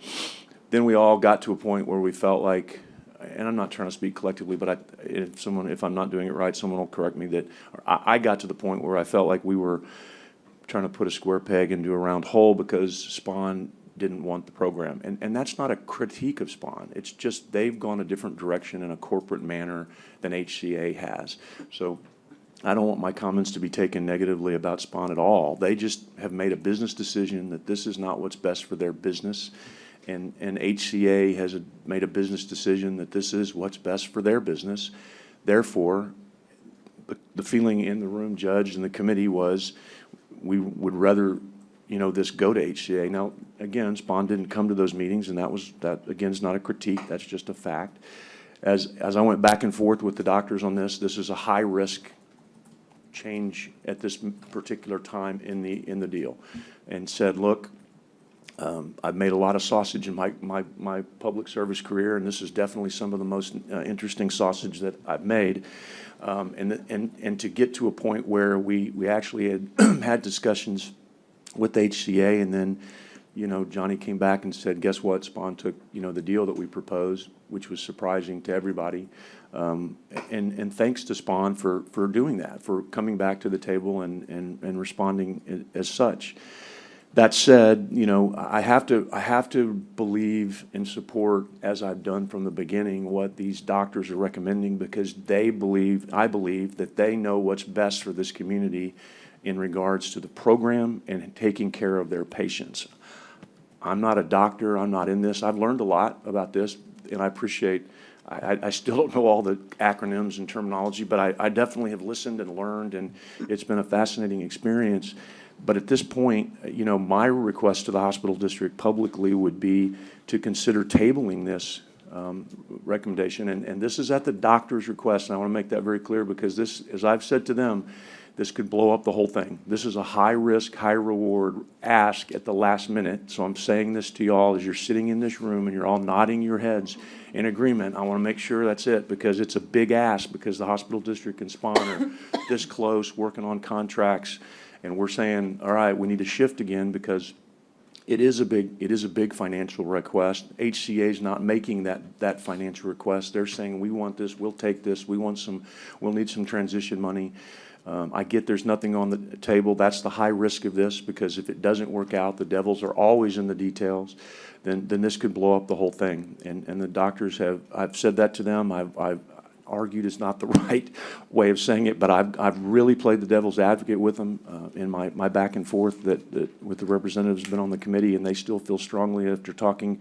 Then we all got to a point where we felt like, and I'm not trying to speak collectively, but if I'm not doing it right, someone will correct me, that I got to the point where I felt like we were trying to put a square peg into a round hole because SPAWN didn't want the program. And that's not a critique of SPAWN. It's just they've gone a different direction in a corporate manner than HCA has. So I don't want my comments to be taken negatively about SPAWN at all. They just have made a business decision that this is not what's best for their business. And HCA has made a business decision that this is what's best for their business. Therefore, the feeling in the room, Judge, and the committee was we would rather, you know, this go to HCA. Now, again, SPAWN didn't come to those meetings, and that again is not a critique. That's just a fact. As I went back and forth with the doctors on this is a high risk change at this particular time in the deal, and said, look, I've made a lot of sausage in my public service career, and this is definitely some of the most interesting sausage that I've made. And to get to a point where we actually had had discussions with HCA, and then, you know, Johnny came back and said, guess what? SPAWN took, you know, the deal that we proposed, which was surprising to everybody. And thanks to SPAWN for doing that, for coming back to the table and responding as such. That said, you know, I have to believe and support, as I've done from the beginning, what these doctors are recommending, because I believe that they know what's best for this community in regards to the program and taking care of their patients. I'm not a doctor, I'm not in this. I've learned a lot about this, and I appreciate, I still don't know all the acronyms and terminology, but I definitely have listened and learned, and it's been a fascinating experience. But at this point, you know, my request to the hospital district publicly would be to consider tabling this recommendation. And this is at the doctor's request, and I want to make that very clear, because this, as I've said to them, this could blow up the whole thing. This is a high-risk, high-reward ask at the last minute. So I'm saying this to y'all as you're sitting in this room and you're all nodding your heads in agreement. I want to make sure that's it, because it's a big ask, because the hospital district and SPON are this close, working on contracts. And we're saying, all right, we need to shift again, because it is a big financial request. HCA is not making that financial request. They're saying, we want this, we'll take this, we'll need some transition money. I get there's nothing on the table. That's the high risk of this, because if it doesn't work out, the devils are always in the details, then this could blow up the whole thing. And the doctors I've said that to them. I've argued is not the right way of saying it, but I've really played the devil's advocate with them in my back and forth that with the representatives who've been on the committee, and they still feel strongly after talking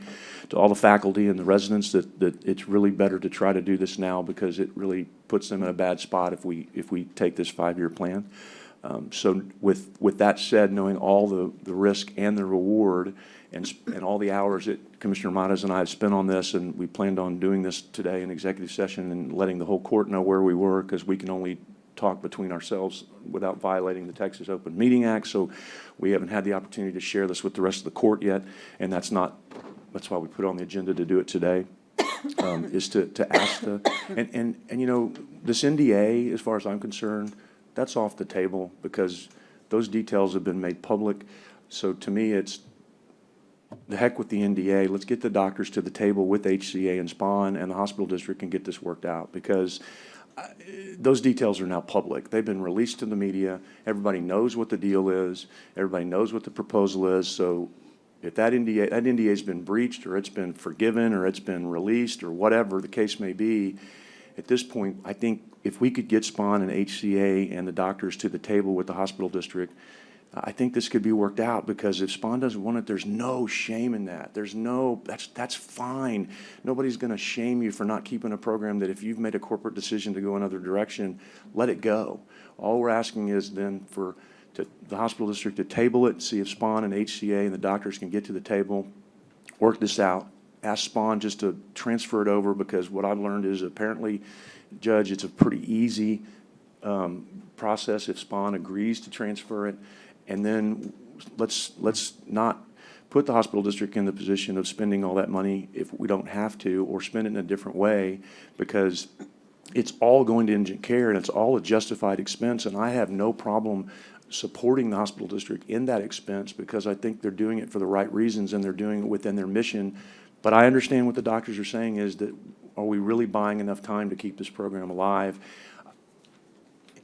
to all the faculty and the residents that it's really better to try to do this now, because it really puts them in a bad spot if we take this 5-year plan. So with that said, knowing all the risk and the reward and all the hours that Commissioner Matas and I have spent on this, and we planned on doing this today in executive session and letting the whole court know where we were, because we can only talk between ourselves without violating the Texas Open Meeting Act. So we haven't had the opportunity to share this with the rest of the court yet, and that's why we put it on the agenda to do it today. Is to ask and you know, this NDA, as far as I'm concerned, that's off the table, because those details have been made public. So to me, it's the heck with the NDA. Let's get the doctors to the table with HCA and SPON and the hospital district and get this worked out, because those details are now public. They've been released to the media. Everybody knows what the deal is. Everybody knows what the proposal is. So if that NDA has been breached, or it's been forgiven, or it's been released, or whatever the case may be, at this point, I think if we could get SPON and HCA and the doctors to the table with the hospital district, I think this could be worked out, because if SPON doesn't want it, there's no shame in that. That's fine. Nobody's going to shame you for not keeping a program that, if you've made a corporate decision to go another direction, let it go. All we're asking is then for the hospital district to table it, see if SPON and HCA and the doctors can get to the table, work this out. Ask SPON just to transfer it over, because what I've learned is, apparently, Judge, it's a pretty easy process if SPON agrees to transfer it. And then let's not put the hospital district in the position of spending all that money if we don't have to, or spend it in a different way, because it's all going to indigent care, and it's all a justified expense. And I have no problem supporting the hospital district in that expense, because I think they're doing it for the right reasons, and they're doing it within their mission. But I understand what the doctors are saying is that, are we really buying enough time to keep this program alive?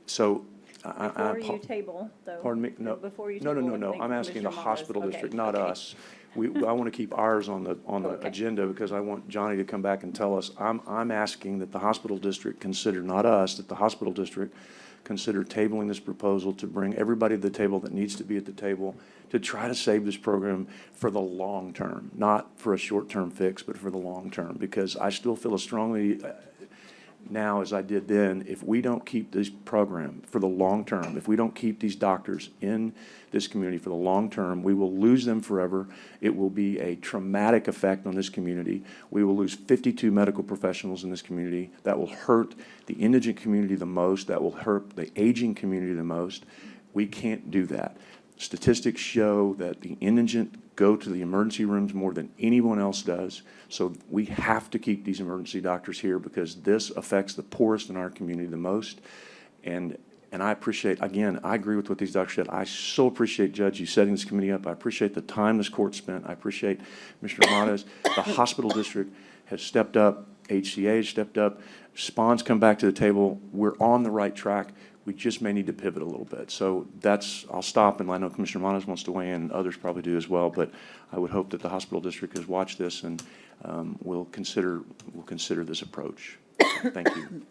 So Before you table, though. Pardon me? No. Before you No. table, I think I'm asking the Commissioner Matas- hospital okay, district, not okay. us. I want to keep ours on the Okay. agenda, because I want Johnny to come back and tell us. I'm asking that the hospital district consider, not us, that the hospital district consider tabling this proposal to bring everybody to the table that needs to be at the table, to try to save this program for the long term, not for a short-term fix, but for the long term. Because I still feel as strongly now as I did then, if we don't keep this program for the long term, if we don't keep these doctors in this community for the long term, we will lose them forever. It will be a traumatic effect on this community. We will lose 52 medical professionals in this community. That will hurt the indigent community the most. That will hurt the aging community the most. We can't do that. Statistics show that the indigent go to the emergency rooms more than anyone else does. So we have to keep these emergency doctors here, because this affects the poorest in our community the most. And I appreciate, again, I agree with what these doctors said. I so appreciate, Judge, you setting this committee up. I appreciate the time this court spent. I appreciate Mr. Matas. The hospital district has stepped up. HCA has stepped up. SPON's come back to the table. We're on the right track. we just may need to pivot a little bit. So that's, I'll stop, and I know Commissioner Monas wants to weigh in, others probably do as well, but I would hope that the hospital district has watched this and will consider this approach. Thank you.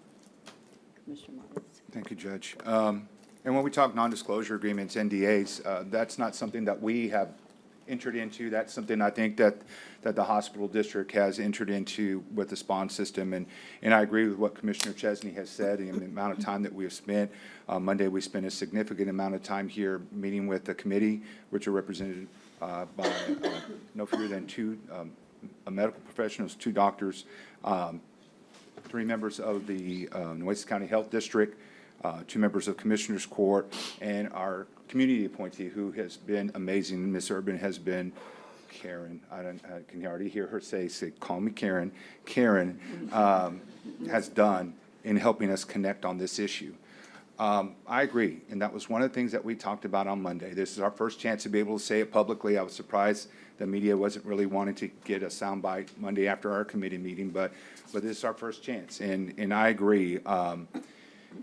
Commissioner Morris. Thank you, Judge. And when we talk non-disclosure agreements, NDAs, that's not something that we have entered into. That's something I think that the hospital district has entered into with the SPON system. And I agree with what Commissioner Chesney has said and the amount of time that we have spent. Monday, we spent a significant amount of time here meeting with the committee, which are represented by no fewer than two medical professionals, 2 doctors, 3 members of the Nueces County Health District, 2 members of Commissioners Court, and our community appointee, who has been amazing. Ms. Urban has been Karen. I can already hear her say, call me Karen. Karen has done in helping us connect on this issue. I agree, and that was one of the things that we talked about on Monday. This is our first chance to be able to say it publicly. I was surprised the media wasn't really wanting to get a soundbite Monday after our committee meeting, but this is our first chance, and I agree.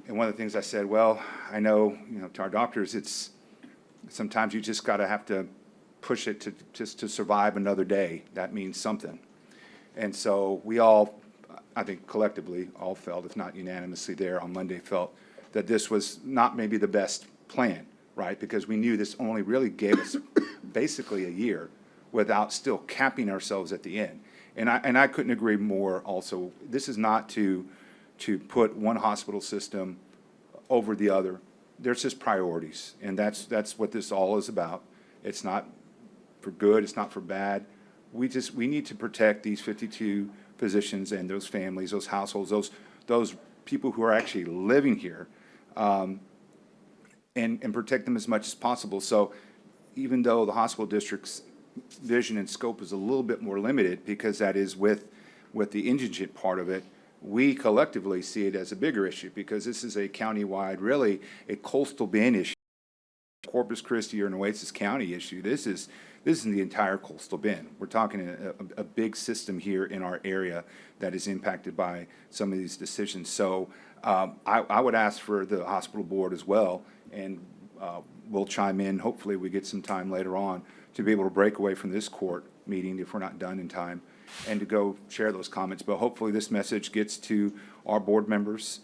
And one of the things I said, well, I know, to our doctors, it's sometimes you just have to push it to survive another day. That means something. And so we all, I think collectively, all felt, if not unanimously there on Monday, felt that this was not maybe the best plan, right? Because we knew this only really gave us basically a year without still capping ourselves at the end. And I couldn't agree more also. This is not to put one hospital system over the other. There's just priorities, and that's what this all is about. It's not for good, it's not for bad. We need to protect these 52 physicians and those families, those households, those people who are actually living here, and protect them as much as possible. So even though the hospital district's vision and scope is a little bit more limited, because that is with the indigent part of it, we collectively see it as a bigger issue, because this is a countywide, really a coastal Bend issue, Corpus Christi or Nueces County issue. This is the entire coastal Bend. We're talking a big system here in our area that is impacted by some of these decisions. So I would ask for the hospital board as well, and we'll chime in. Hopefully we get some time later on to be able to break away from this court meeting if we're not done in time, and to go share those comments. But hopefully this message gets to our board members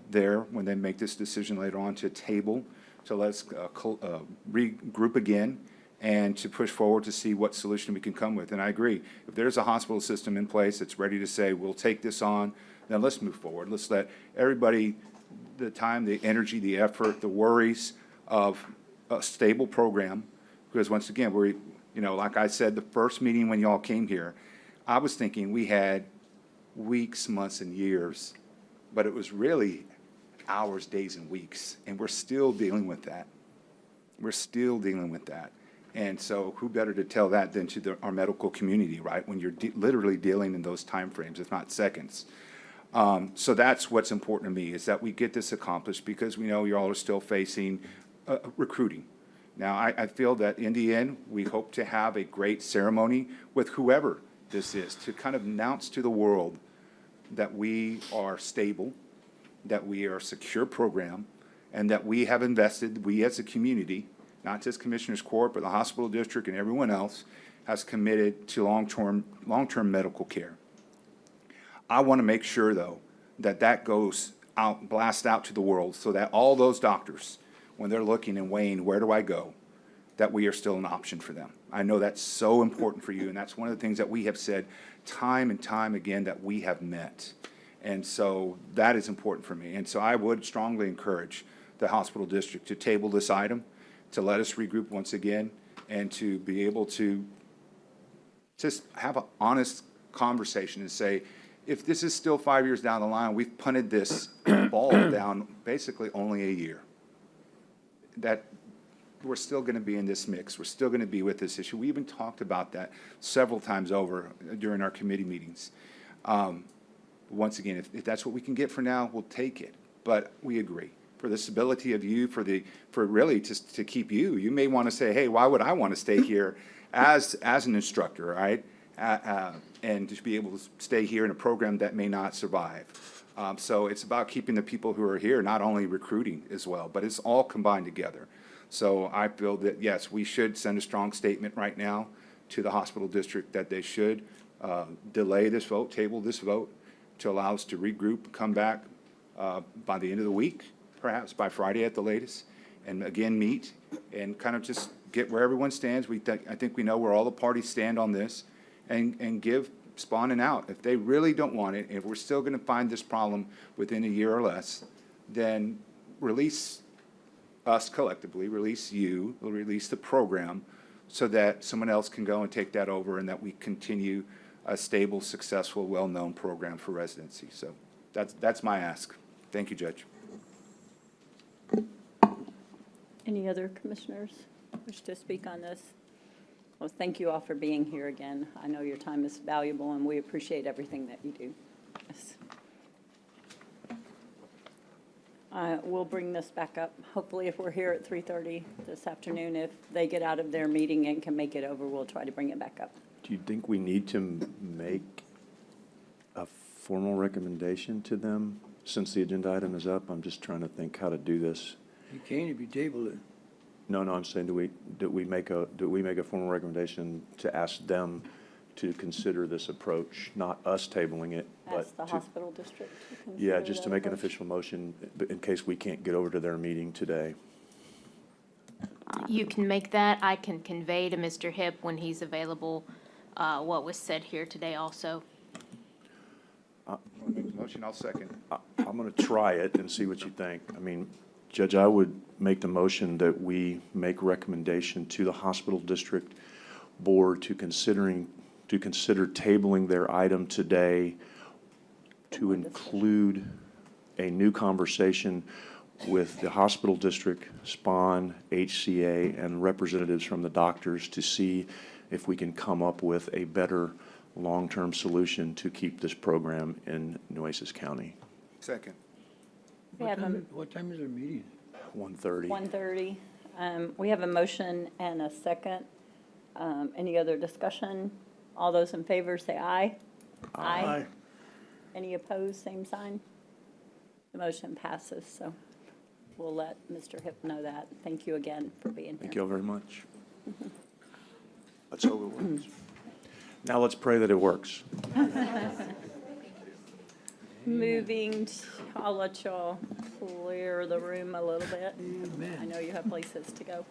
there when they make this decision later on to table, to let's regroup again and to push forward to see what solution we can come with. And I agree, if there's a hospital system in place that's ready to say, we'll take this on, then let's move forward. Let's let everybody the time, the energy, the effort, the worries of a stable program. Because once again, like I said, the first meeting when y'all came here, I was thinking we had weeks, months, and years, but it was really hours, days, and weeks, and we're still dealing with that. We're still dealing with that. And so who better to tell that than to our medical community, right, when you're literally dealing in those time frames, if not seconds. So that's what's important to me, is that we get this accomplished, because we know you all are still facing recruiting. Now, I feel that in the end, we hope to have a great ceremony with whoever this is, to kind of announce to the world that we are stable, that we are a secure program, and that we have invested, we as a community, not just Commissioners Court, but the hospital district and everyone else, has committed to long-term medical care. I want to make sure, though, that goes out, blast out to the world, so that all those doctors, when they're looking and weighing, where do I go, that we are still an option for them. I know that's so important for you, and that's one of the things that we have said time and time again that we have met. And so that is important for me. And so I would strongly encourage the hospital district to table this item, to let us regroup once again, and to be able to just have an honest conversation and say, if this is still 5 years down the line, we've punted this ball down basically only a year. That we're still going to be in this mix. We're still going to be with this issue. We even talked about that several times over during our committee meetings. Once again, if that's what we can get for now, we'll take it. But we agree. For the stability of you, for really just to keep you, you may want to say, hey, why would I want to stay here as an instructor, right? And to be able to stay here in a program that may not survive. So it's about keeping the people who are here, not only recruiting as well, but it's all combined together. So I feel that, yes, we should send a strong statement right now to the hospital district that they should delay this vote, table this vote, to allow us to regroup, come back by the end of the week, perhaps by Friday at the latest, and again, meet and kind of just get where everyone stands. I think we know where all the parties stand on this, and give spawn an out. If they really don't want it, if we're still going to find this problem within a year or less, then release us collectively, release you, release the program, so that someone else can go and take that over, and that we continue a stable, successful, well-known program for residency. So that's my ask. Thank you, Judge. Any other commissioners wish to speak on this? Well, thank you all for being here again. I know your time is valuable, and we appreciate everything that you do. Yes. We'll bring this back up. Hopefully, if we're here at 3:30 this afternoon, if they get out of their meeting and can make it over, we'll try to bring it back up. Do you think we need to make a formal recommendation to them since the agenda item is up? I'm just trying to think how to do this. You can if you table it. No, I'm saying, do we make a formal recommendation to ask them to consider this approach, not us tabling it, but Ask the hospital district to consider yeah, just to that make an approach. official motion in case we can't get over to their meeting today. You can make that. I can convey to Mr. Hipp when he's available what was said here today also. Motion, I'll second. I'm going to try it and see what you think. I mean, Judge, I would make the motion that we make recommendation to the hospital district board to consider tabling their item today to include a new conversation with the hospital district, SPON, HCA, and representatives from the doctors to see if we can come up with a better long-term solution to keep this program in Nueces County. Second. What time is our meeting? 1:30. 1:30. We have a motion and a second. Any other discussion? All those in favor say aye. Aye. Any opposed, same sign? The motion passes, so we'll let Mr. Hipp know that. Thank you again for being here. Thank you all very much. Let's hope it works. Now let's pray that it works. Moving, I'll let y'all clear the room a little bit. I know you have places to go.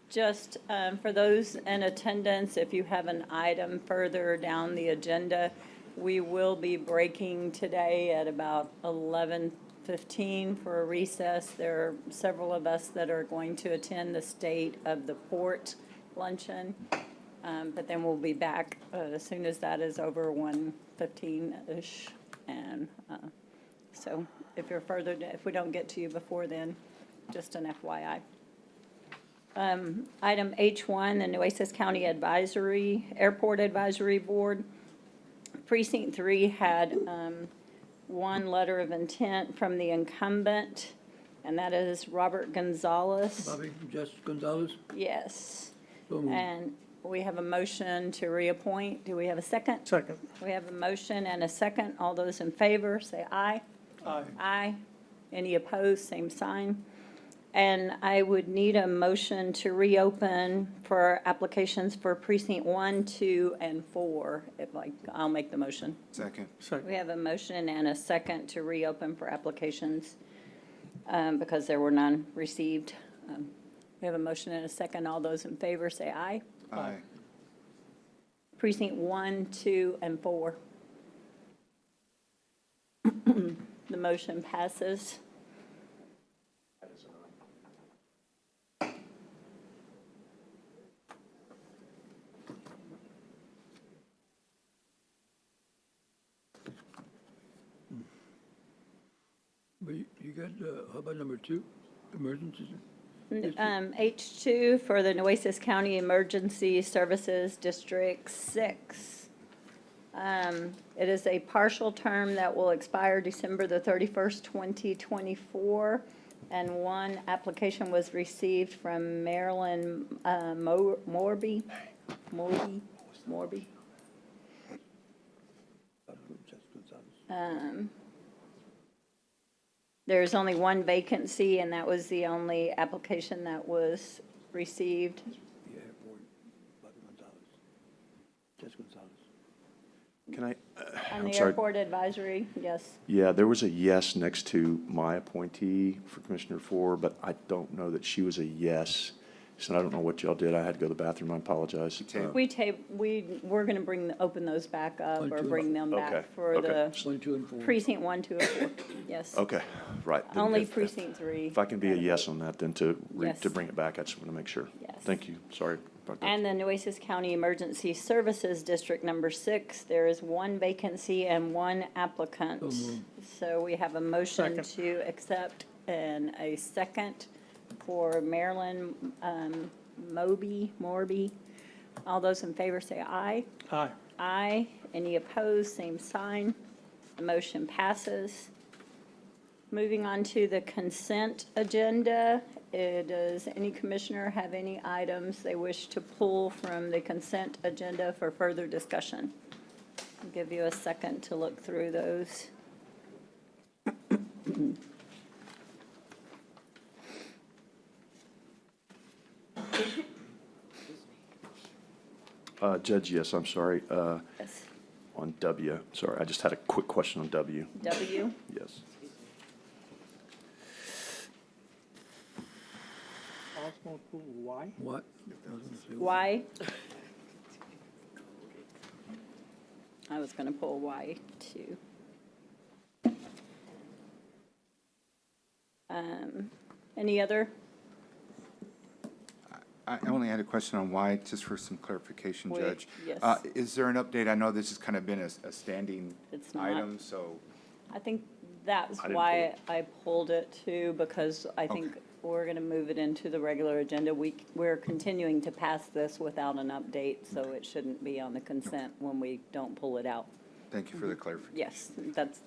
Just for those in attendance, if you have an item further down the agenda, we will be breaking today at about 11:15 for a recess. There are several of us that are going to attend the State of the Port luncheon. But then we'll be back as soon as that is over, 1:15-ish. And so if you're if we don't get to you before then, just an FYI. Item H1, the Nueces County Airport Advisory Board. Precinct 3 had one letter of intent from the incumbent, and that is Robert Gonzalez. Bobby, Jess Gonzalez? Yes. So moved. And we have a motion to reappoint. Do we have a second? Second. We have a motion and a second. All those in favor, say aye. Aye. Aye. Any opposed, same sign. And I would need a motion to reopen for applications for precinct 1, 2, and 4. I'll make the motion. Second. We have a motion and a second to reopen for applications because there were none received. We have a motion and a second. All those in favor say aye. Aye. Precinct 1, 2, and 4. The motion passes. But you got, how about number 2, emergencies? H2 for the Nueces County Emergency Services District 6. It is a partial term that will expire December the 31st, 2024. And one application was received from Marilyn Morby. Morby. There's only one vacancy, and that was the only application that was received. Can I, On I'm the sorry. airport advisory, yes. Yeah, there was a yes next to my appointee for Commissioner 4, but I don't know that she was a yes. So I don't know what y'all did. I had to go to the bathroom. I apologize. We're gonna open those back up One, or two, bring them Okay, back for okay. the 1, 2, and 4. precinct 1, 2, and 4, yes. Okay, right. Then Only if- precinct 3. If I can be a yes on that, then to Yes. bring it back, I just want to make sure. Yes. Thank you. Sorry about that. And the Nueces County Emergency Services District Number 6, there is one vacancy and one applicant. So we have a motion to accept and a second for Marilyn Morby. All those in favor say aye. Aye. Aye. Any opposed, same sign. The motion passes. Moving on to the consent agenda. Does any commissioner have any items they wish to pull from the consent agenda for further discussion? I'll give you a second to look through those. Judge, yes, I'm sorry. Yes. On W, sorry, I just had a quick question on W. W? Yes. Why? What? Y? I was gonna pull Y too. Any other? I only had a question on why, just for some clarification, Wait, Judge. yes. Is there an update? I know this has kind of been a standing It's not. item, so. I think that's I didn't why I pulled it too, because I think Okay. we're gonna move it into the regular agenda. We're continuing to pass this without an update, so it shouldn't be on the consent when we don't pull it out. Thank you for the clarification. Yes,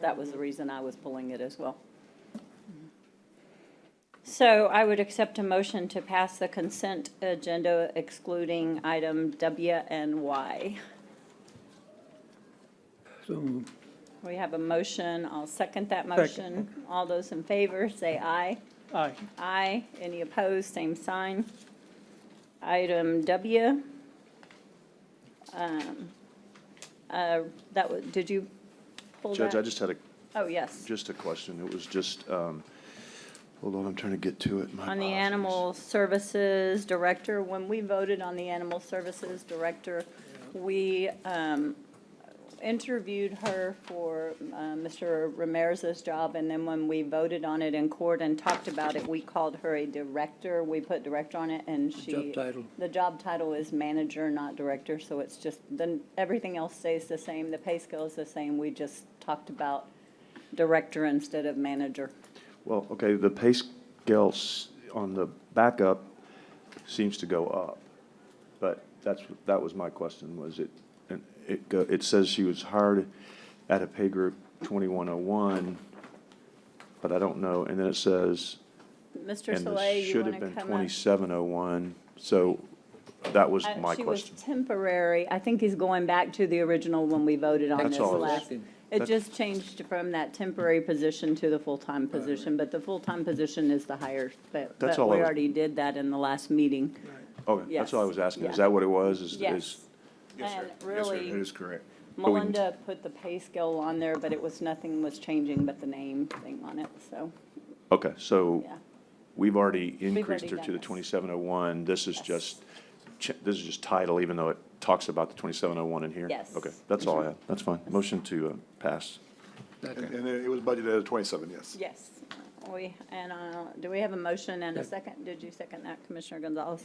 that was the reason I was pulling it as well. So I would accept a motion to pass the consent agenda excluding item W and Y. So moved. We have a motion. I'll second that motion. All those in favor, say aye. Aye. Aye. Any opposed, same sign. Item W. Did you pull that? Judge, I just had Oh, yes. just a question. It was just, hold on, I'm trying to get to it. My On the apologies. Animal Services Director, when we voted on the Animal Services Director, we interviewed her for Mr. Ramirez's job, and then when we voted on it in court and talked about it, we called her a director. We put director on it, and Job title. the job title is manager, not director, so it's just, then everything else stays the same. The pay scale is the same. We just talked about director instead of manager. Well, okay, the pay scale on the backup seems to go up, but that was my question, was it says she was hired at a pay group 2101, but I don't know, and then it says, Mr. and Soleil, it you should want have to been come up? 2701, so that was my She question. was temporary. I think he's going back to the original when we voted on That's this all I was last. asking. It That- just changed from that temporary position to the full-time position, but the full-time position is the higher. But That's all I we was- already did that in the last meeting. Okay, that's all I was asking, Yes, is that what it was? Yes. And really, correct. But we- Melinda put the pay scale on there, but it was, nothing was changing but the name thing on it, so, Okay, so yeah. we've already already increased her done to the this. 2701. This is just title, even though it talks about the 2701 in here? Yes. Okay, that's all I had. That's fine. Motion to pass. And it was budgeted at 27, yes. Yes. Do we have a motion and a second? Did you second that, Commissioner Gonzalez?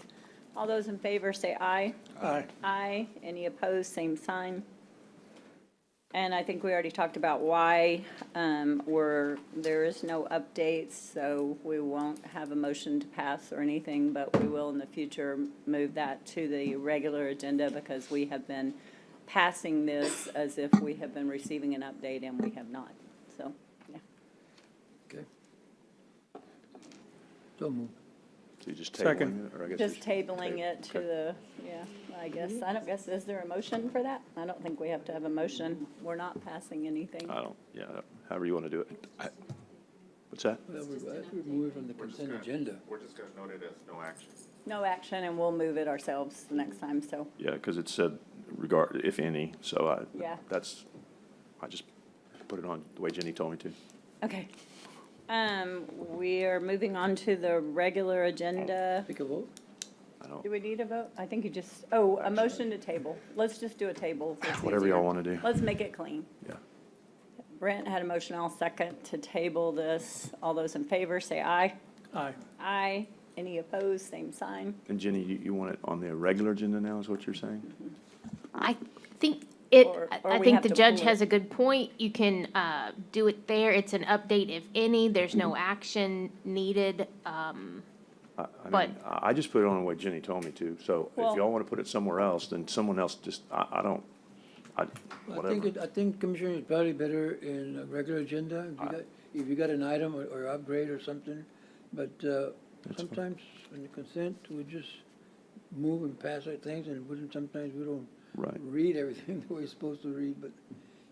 All those in favor say aye. Aye. Aye. Any opposed, same sign. And I think we already talked about why there is no updates, so we won't have a motion to pass or anything, but we will in the future move that to the regular agenda because we have been passing this as if we have been receiving an update and we have not. So, yeah. Okay. So moved. To just Second. tabling it, or I guess. Just we should tabling it to Okay. the, yeah, I guess. I don't guess, is there a motion for that? I don't think we have to have a motion. We're not passing anything. I don't, yeah, however you want to do it. What's that? Well, we're moving from the consent agenda. We're just gonna note it as no action. No action, and we'll move it ourselves the next time, so, Yeah, because it said regard, if any, so Yeah. I just put it on the way Jenny told me to. okay. We are moving on to the regular agenda. Take a vote? I don't, Do we need a vote? I think you just, oh, a motion to table. Let's just do a table. so it's whatever y'all easier. want to do. Let's make it clean. Yeah. Brent had a motion, I'll second to table this. All those in favor, say aye. Aye. Aye. Any opposed, same sign. And Jenny, you want it on the regular agenda now, is what you're saying? I think it, Or I we think have the to judge pull has it. a good point. You can do it there. It's an update if any. There's no action needed. I But- mean, I just put it on the way Jenny told me to, so Well- if y'all want to put it somewhere else, then someone else just, I whatever. think Commissioner is probably better in a regular agenda, if you got an item or upgrade or something. But, fine. sometimes in the consent, we just move and pass our things, and sometimes we don't Right. read everything the way we're supposed to read,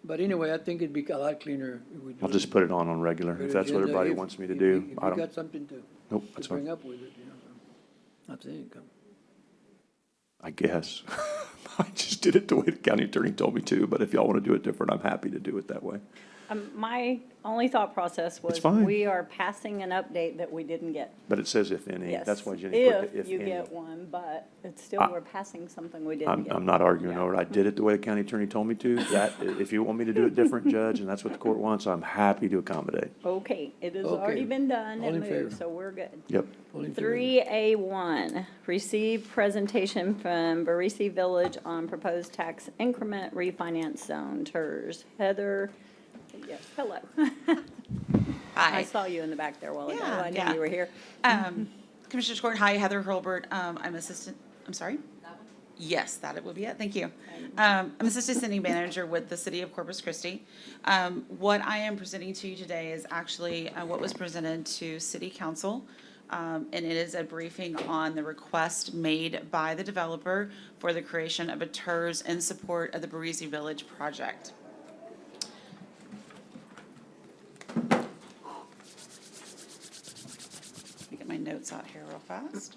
but anyway, I think it'd be a lot cleaner if we do. I'll just put it on regular, if that's what agenda. everybody If- wants me to if do. you- I If you don't, got something to nope, that's bring fine, up with it, I think. I guess. I just did it the way the county attorney told me to, but if y'all want to do it different, I'm happy to do it that way. My only thought process was, fine. we are passing an update that we didn't get. But it says if any, Yes. that's why Jenny put the If if you any. get one, but it's still, I- we're passing something we didn't get. I'm not arguing Yeah. over it. I did it the way the county attorney told me to. That, if you want me to do it different, Judge, and that's what the court wants, I'm happy to accommodate. Okay, it has Okay. already been done All and in favor? moved, so we're good. Yep. All in favor? 3A1, receive presentation from Barisi Village on proposed tax increment refinance zone, TERS. Heather, yes, hello. I Hi. saw you in the back there a while ago. Yeah, I knew yeah. you were here. Commissioner Court, hi, Heather Hurlbert. I'm assistant, I'm sorry? Yes, that it would be it, thank you. I'm Assistant City Manager with the City of Corpus Christi. What I am presenting to you today is actually what was presented to City Council. And it is a briefing on the request made by the developer for the creation of a TERS in support of the Barisi Village project. Let me get my notes out here real fast.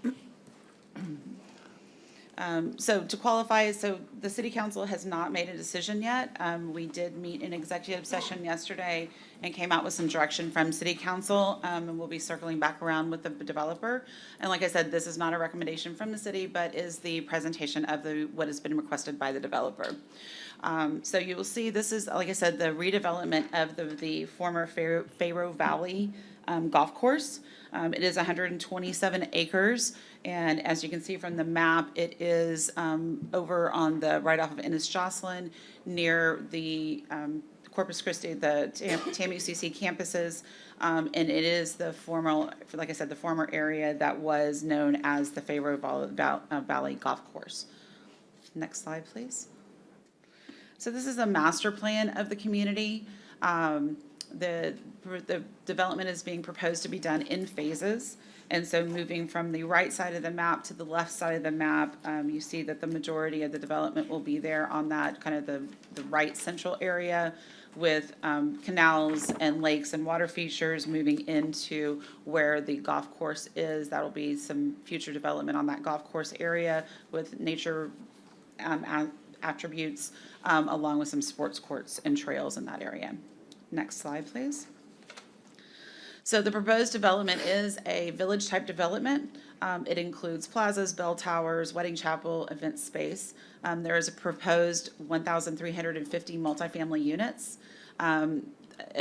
So to qualify, so the city council has not made a decision yet. We did meet in executive session yesterday and came out with some direction from city council, and we'll be circling back around with the developer. And like I said, this is not a recommendation from the city, but is the presentation of what has been requested by the developer. So you will see, this is, like I said, the redevelopment of the former Faro Valley golf course. It is 127 acres, and as you can see from the map, it is over on the, right off of Ennis Jocelyn, near the Corpus Christi, the TAMUCC campuses, and it is the former, like I said, the former area that was known as the Faro Valley Golf Course. Next slide, please. So this is a master plan of the community. The development is being proposed to be done in phases. And so moving from the right side of the map to the left side of the map, you see that the majority of the development will be there on that kind of the right central area with canals and lakes and water features moving into where the golf course is. That'll be some future development on that golf course area with nature attributes, along with some sports courts and trails in that area. Next slide, please. So the proposed development is a village-type development. It includes plazas, bell towers, wedding chapel, event space. There is a proposed 1,350 multifamily units, a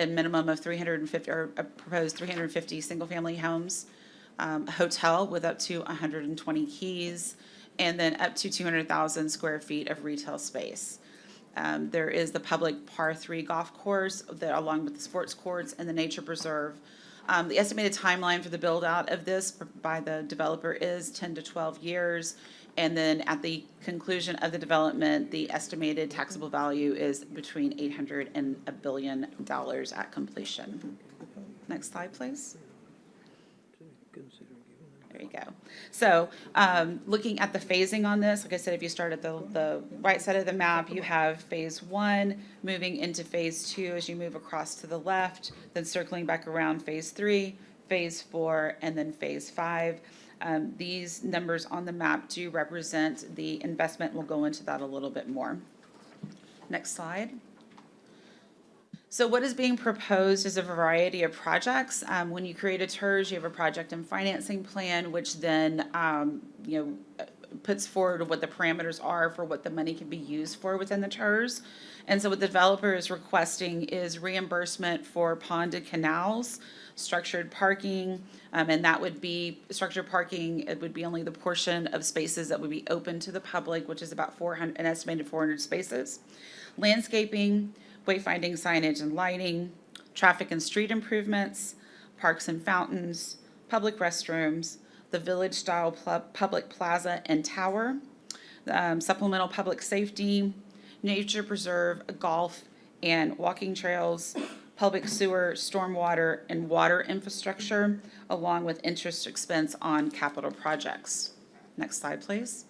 minimum of 350, or a proposed 350 single-family homes, a hotel with up to 120 keys, and then up to 200,000 square feet of retail space. There is the public par 3 golf course that, along with the sports courts and the nature preserve. The estimated timeline for the build out of this by the developer is 10 to 12 years. And then at the conclusion of the development, the estimated taxable value is between $800 and $1 billion at completion. Next slide, please. There we go. So, looking at the phasing on this, like I said, if you start at the right side of the map, you have phase 1, moving into phase 2 as you move across to the left, then circling back around phase 3, phase 4, and then phase 5. These numbers on the map do represent the investment. We'll go into that a little bit more. Next slide. So what is being proposed is a variety of projects. When you create a TERS, you have a project and financing plan, which then puts forward what the parameters are for what the money can be used for within the TERS. And so what the developer is requesting is reimbursement for ponded canals, structured parking, and that would be structured parking. It would be only the portion of spaces that would be open to the public, which is about an estimated 400 spaces. Landscaping, wayfinding signage and lighting, traffic and street improvements, parks and fountains, public restrooms, the village-style public plaza and tower, supplemental public safety, nature preserve, golf and walking trails, public sewer, stormwater, and water infrastructure, along with interest expense on capital projects. Next slide, please.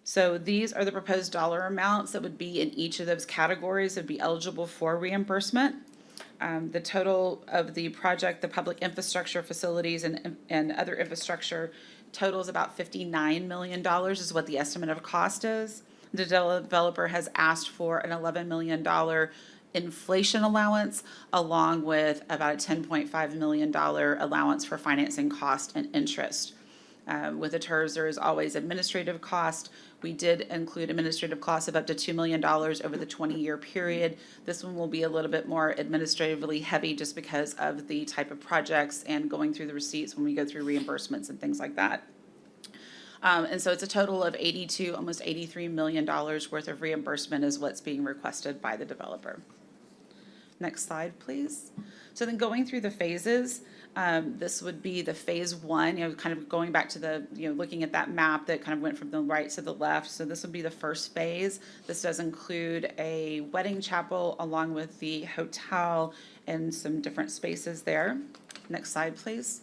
So these are the proposed dollar amounts that would be in each of those categories that would be eligible for reimbursement. The total of the project, the public infrastructure facilities and other infrastructure totals about $59 million is what the estimate of cost is. The developer has asked for an $11 million inflation allowance, along with about a $10.5 million allowance for financing cost and interest. With the TERS, there is always administrative cost. We did include administrative costs of up to $2 million over the 20-year period. This one will be a little bit more administratively heavy just because of the type of projects and going through the receipts when we go through reimbursements and things like that. And so it's a total of almost $83 million worth of reimbursement is what's being requested by the developer. Next slide, please. So then going through the phases, this would be the phase 1, kind of going back to the, looking at that map that kind of went from the right to the left. So this would be the first phase. This does include a wedding chapel along with the hotel and some different spaces there. Next slide, please.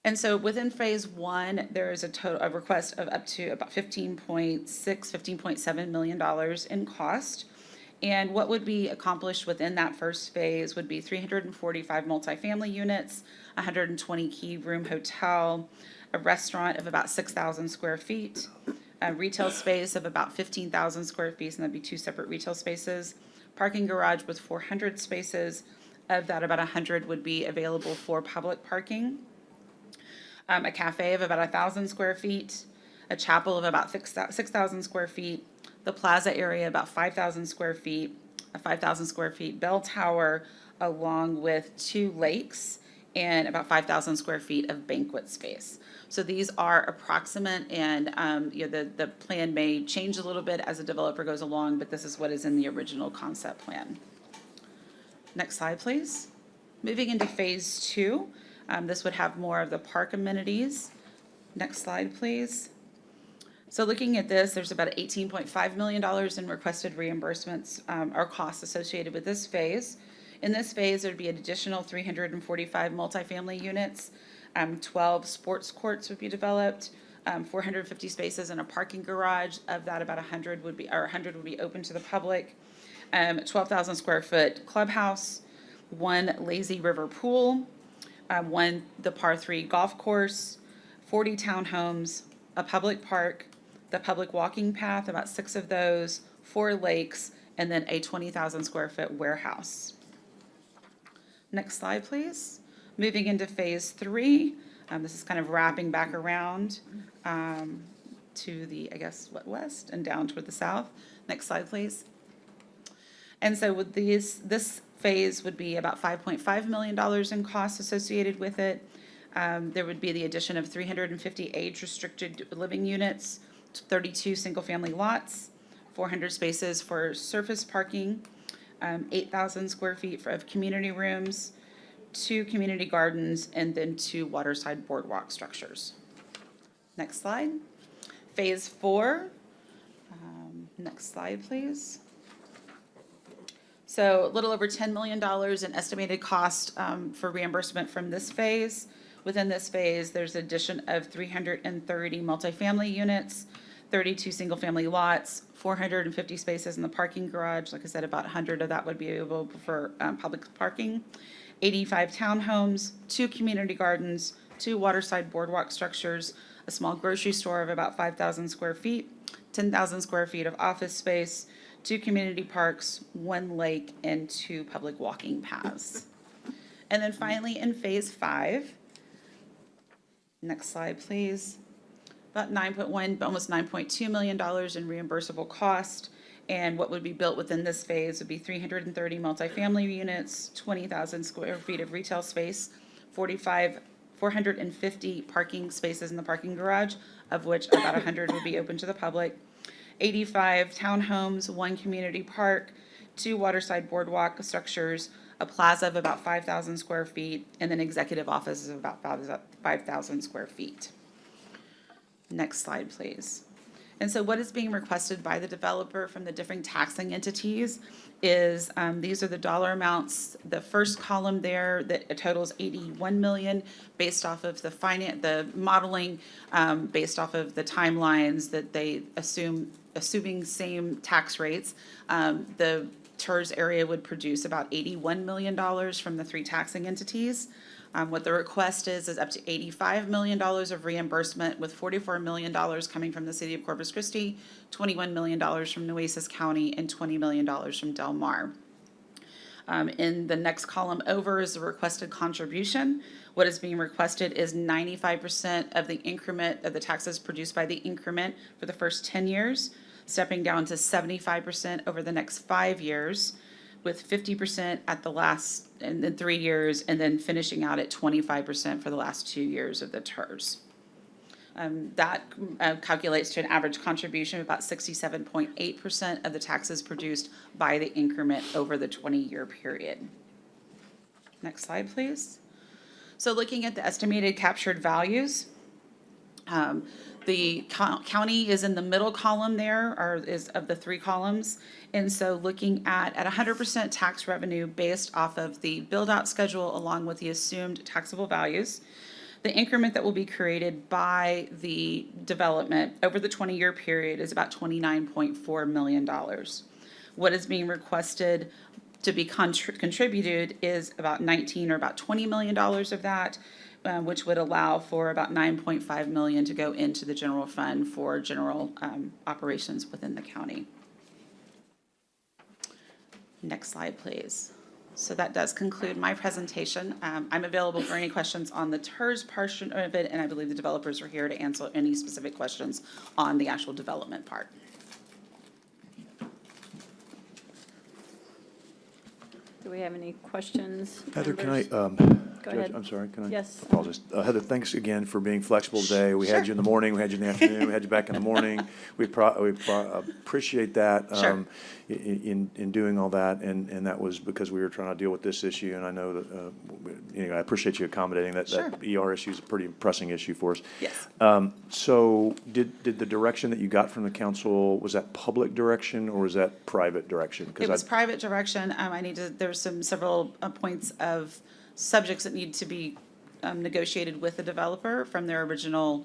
And so within phase 1, there is a request of up to about $15.7 million in cost. And what would be accomplished within that first phase would be 345 multifamily units, 120 key room hotel, a restaurant of about 6,000 square feet, a retail space of about 15,000 square feet, and that'd be 2 separate retail spaces, parking garage with 400 spaces. Of that, about 100 would be available for public parking, a cafe of about 1,000 square feet, a chapel of about 6,000 square feet, the plaza area about 5,000 square feet, a 5,000 square feet bell tower, along with 2 lakes and about 5,000 square feet of banquet space. So these are approximate, and the plan may change a little bit as the developer goes along, but this is what is in the original concept plan. Next slide, please. Moving into phase 2, this would have more of the park amenities. Next slide, please. So looking at this, there's about $18.5 million in requested reimbursements or costs associated with this phase. In this phase, there'd be an additional 345 multifamily units, 12 sports courts would be developed, 450 spaces in a parking garage. Of that, about 100 would be open to the public. 12,000 square foot clubhouse, 1 lazy river pool, the par 3 golf course, 40 townhomes, a public park, the public walking path, about 6 of those, 4 lakes, and then a 20,000 square foot warehouse. Next slide, please. Moving into phase 3, this is kind of wrapping back around to the, west and down toward the south. Next slide, please. And so with this phase would be about $5.5 million in costs associated with it. There would be the addition of 350 age-restricted living units, 32 single-family lots, 400 spaces for surface parking, 8,000 square feet of community rooms, 2 community gardens, and then 2 waterside boardwalk structures. Next slide. Phase 4. Next slide, please. So a little over $10 million in estimated cost for reimbursement from this phase. Within this phase, there's addition of 330 multifamily units, 32 single-family lots, 450 spaces in the parking garage. Like I said, about 100 of that would be available for public parking. 85 townhomes, 2 community gardens, 2 waterside boardwalk structures, a small grocery store of about 5,000 square feet, 10,000 square feet of office space, 2 community parks, 1 lake, and 2 public walking paths. And then finally, in phase 5, next slide, please. About 9.1, almost $9.2 million in reimbursable cost. And what would be built within this phase would be 330 multifamily units, 20,000 square feet of retail space, 450 parking spaces in the parking garage, of which about 100 would be open to the public, 85 townhomes, 1 community park, 2 waterside boardwalk structures, a plaza of about 5,000 square feet, and then executive offices of about 5,000 square feet. Next slide, please. And so what is being requested by the developer from the different taxing entities is, these are the dollar amounts. The first column there, that totals 81 million based off of the modeling, based off of the timelines that they assuming same tax rates. The TERS area would produce about $81 million from the 3 taxing entities. What the request is up to $85 million of reimbursement, with $44 million coming from the city of Corpus Christi, $21 million from Nueces County, and $20 million from Del Mar. In the next column over is the requested contribution. What is being requested is 95% of the increment of the taxes produced by the increment for the first 10 years, stepping down to 75% over the next 5 years, with 50% at the last, and then 3 years, and then finishing out at 25% for the last 2 years of the TERS. That calculates to an average contribution of about 67.8% of the taxes produced by the increment over the 20-year period. Next slide, please. So looking at the estimated captured values, the county is in the middle column there, or is of the 3 columns. And so looking at 100% tax revenue based off of the build-out schedule along with the assumed taxable values, the increment that will be created by the development over the 20-year period is about $29.4 million. What is being requested to be contributed is about 19 or about $20 million of that, which would allow for about $9.5 million to go into the general fund for general operations within the county. Next slide, please. So that does conclude my presentation. I'm available for any questions on the TERS portion of it, and I believe the developers are here to answer any specific questions on the actual development part. Do we have any questions? Heather, can I, members? Go Judge, ahead. I'm sorry, can I? Yes. Apologize. Heather, thanks again for being flexible today. We had you in the morning, we had you in the afternoon, we had you back in the morning. We appreciate that. Sure. In doing all that, and that was because we were trying to deal with this issue, and I know that, anyway, I appreciate you accommodating that. Sure. That ER issue is a pretty pressing issue for us. Yes. So did the direction that you got from the council, was that public direction or was that private direction? 'Cause It was private direction. There's several points of subjects that need to be negotiated with the developer from their original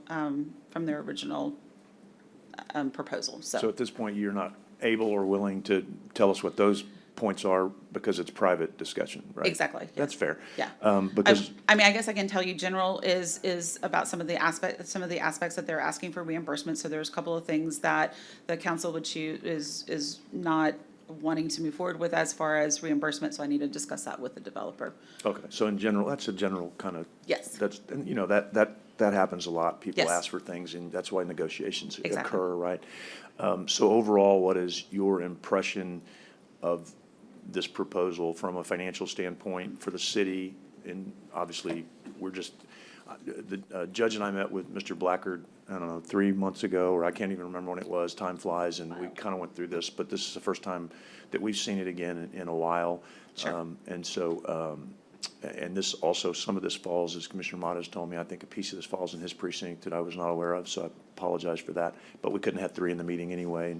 proposal. So at this point, you're not able or willing to tell us what those points are because it's private discussion, right? Exactly. Yes. That's fair. Yeah. Because I mean, I guess I can tell you general is about some of the aspects that they're asking for reimbursement. So there's a couple of things that the council would choose is not wanting to move forward with as far as reimbursement. So I need to discuss that with the developer. okay, so in general, that's a general kind of. Yes. That's, and you know, that happens a lot. People Yes. ask for things, and that's why negotiations Exactly. occur, right? So overall, what is your impression of this proposal from a financial standpoint for the city? And obviously, we're just, the judge and I met with Mr. Blackard, I don't know, 3 months ago, or I can't even remember when it was. Time flies, and we kind of went through this, but this is the first time that we've seen it again in a while. Sure. And so, and this also, some of this falls, as Commissioner Mata's told me, I think a piece of this falls in his precinct that I was not aware of, so I apologize for that. But we couldn't have 3 in the meeting anyway.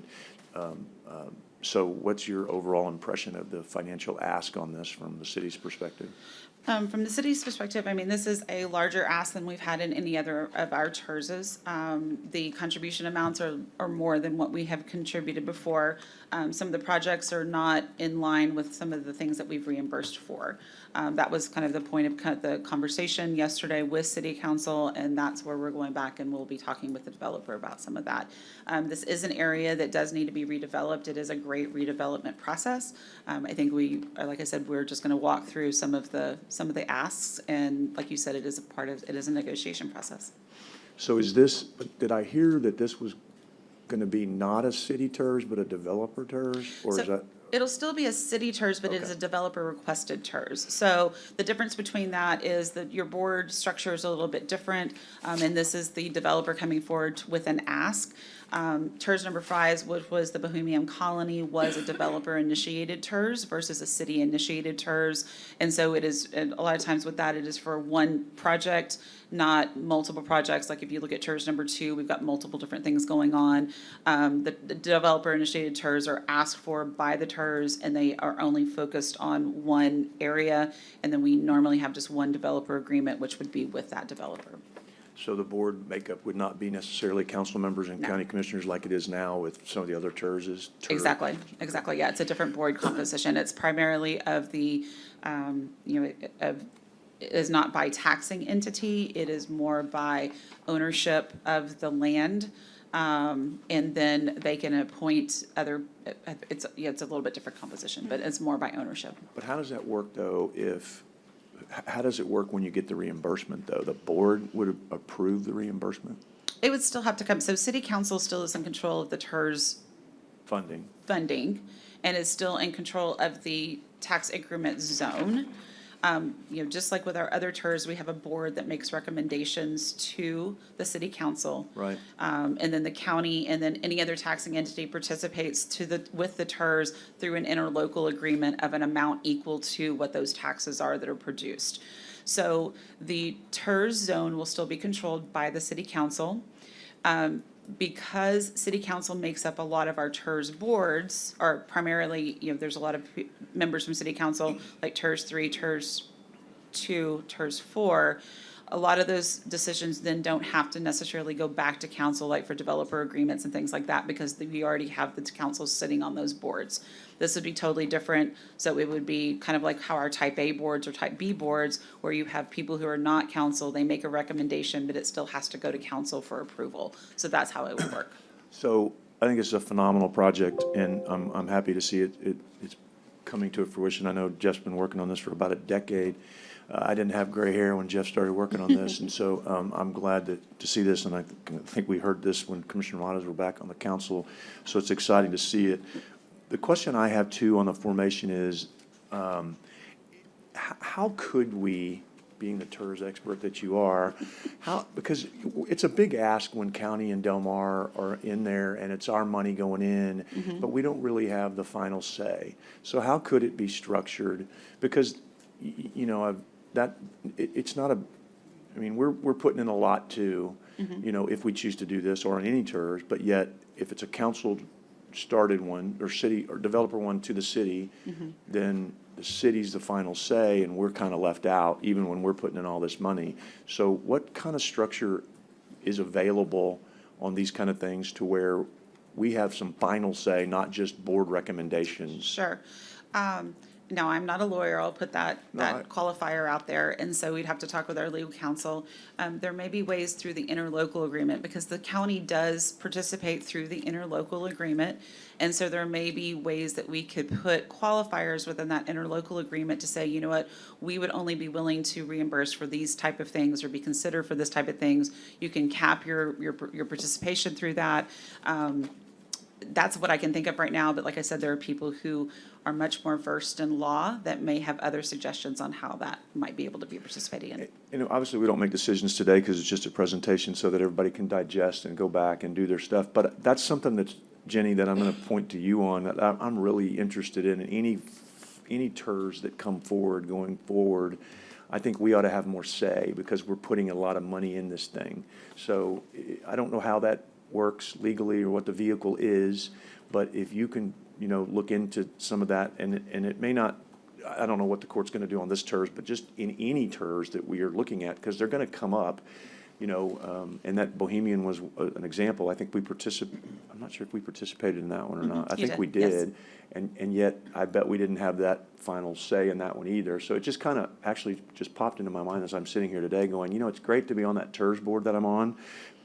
And, So what's your overall impression of the financial ask on this from the city's perspective? From the city's perspective, I mean, this is a larger ask than we've had in any other of our TERSs. The contribution amounts are more than what we have contributed before. Some of the projects are not in line with some of the things that we've reimbursed for. That was kind of the point of the conversation yesterday with City Council, and that's where we're going back and we'll be talking with the developer about some of that. This is an area that does need to be redeveloped. It is a great redevelopment process. I think like I said, we're just gonna walk through some of the asks, and like you said, it is a negotiation process. So is this, did I hear that this was gonna be not a city TERS, but a developer TERS, or is that? It'll still be a city TERS, but it is a developer requested TERS. So the difference between that is that your board structure is a little bit different, and this is the developer coming forward with an ask. TERS number 5, which was the Bohemian Colony, was a developer-initiated TERS versus a city-initiated TERS. And so it is, and a lot of times with that, it is for one project, not multiple projects. Like if you look at TERS number 2, we've got multiple different things going on. The developer-initiated TERS are asked for by the TERS, and they are only focused on one area. And then we normally have just one developer agreement, which would be with that developer. So the board makeup would not be necessarily council members and county commissioners like it is now with some of the other TERSs? Exactly, yeah, it's a different board composition. It's primarily of the, it is not by taxing entity, it is more by ownership of the land. And then they can appoint other, it's a little bit different composition, but it's more by ownership. But how does that work, though, how does it work when you get the reimbursement, though? The board would approve the reimbursement? It would still have to come, so city council still is in control of the TERS funding, and is still in control of the tax increment zone. Just like with our other TERS, we have a board that makes recommendations to the city council. Right. And then the county, and then any other taxing entity participates with the TERS through an interlocal agreement of an amount equal to what those taxes are that are produced. So the TERS zone will still be controlled by the city council. Because city council makes up a lot of our TERS boards, or primarily, there's a lot of members from city council, like TERS 3, TERS 2, TERS 4. A lot of those decisions then don't have to necessarily go back to council, like for developer agreements and things like that, because we already have the council sitting on those boards. This would be totally different. So it would be kind of like how our type A boards or type B boards, where you have people who are not council, they make a recommendation, but it still has to go to council for approval. So that's how it would work. So I think it's a phenomenal project, and I'm happy to see it's coming to fruition. I know Jeff's been working on this for about a decade. I didn't have gray hair when Jeff started working on this, and so I'm glad to see this, and I think we heard this when Commissioner Waters were back on the council, so it's exciting to see it. The question I have, too, on the formation is, how could we, being the TERS expert that you are, because it's a big ask when County and Del Mar are in there, and it's our money going in, but we don't really have the final say. So how could it be structured? Because, it's not we're putting in a lot too, if we choose to do this or on any TERS, but yet if it's a council started one or city or developer one to the city, then the city's the final say, and we're kind of left out even when we're putting in all this money. So what kind of structure is available on these kind of things to where we have some final say, not just board recommendations? Sure. No, I'm not a lawyer. I'll put that qualifier out there. And so we'd have to talk with our legal counsel. There may be ways through the interlocal agreement, because the county does participate through the interlocal agreement. And so there may be ways that we could put qualifiers within that interlocal agreement to say, you know what, we would only be willing to reimburse for these type of things or be considered for this type of things. You can cap your participation through that. That's what I can think of right now, but like I said, there are people who are much more versed in law that may have other suggestions on how that might be able to be participating in. Obviously, we don't make decisions today because it's just a presentation so that everybody can digest and go back and do their stuff. But that's something that's, Jenny, that I'm going to point to you on, that I'm really interested in. Any TERS that come forward going forward, I think we ought to have more say, because we're putting a lot of money in this thing. So I don't know how that works legally or what the vehicle is, But if you can, look into some of that, and it may not, I don't know what the court's going to do on this TERS, but just in any TERS that we are looking at, because they're going to come up, and that Bohemian was an example. I think I'm not sure if we participated in that one or not. I You think we did, yes. did. And yet, I bet we didn't have that final say in that one either. So it just kind of actually just popped into my mind as I'm sitting here today going, it's great to be on that TERS board that I'm on,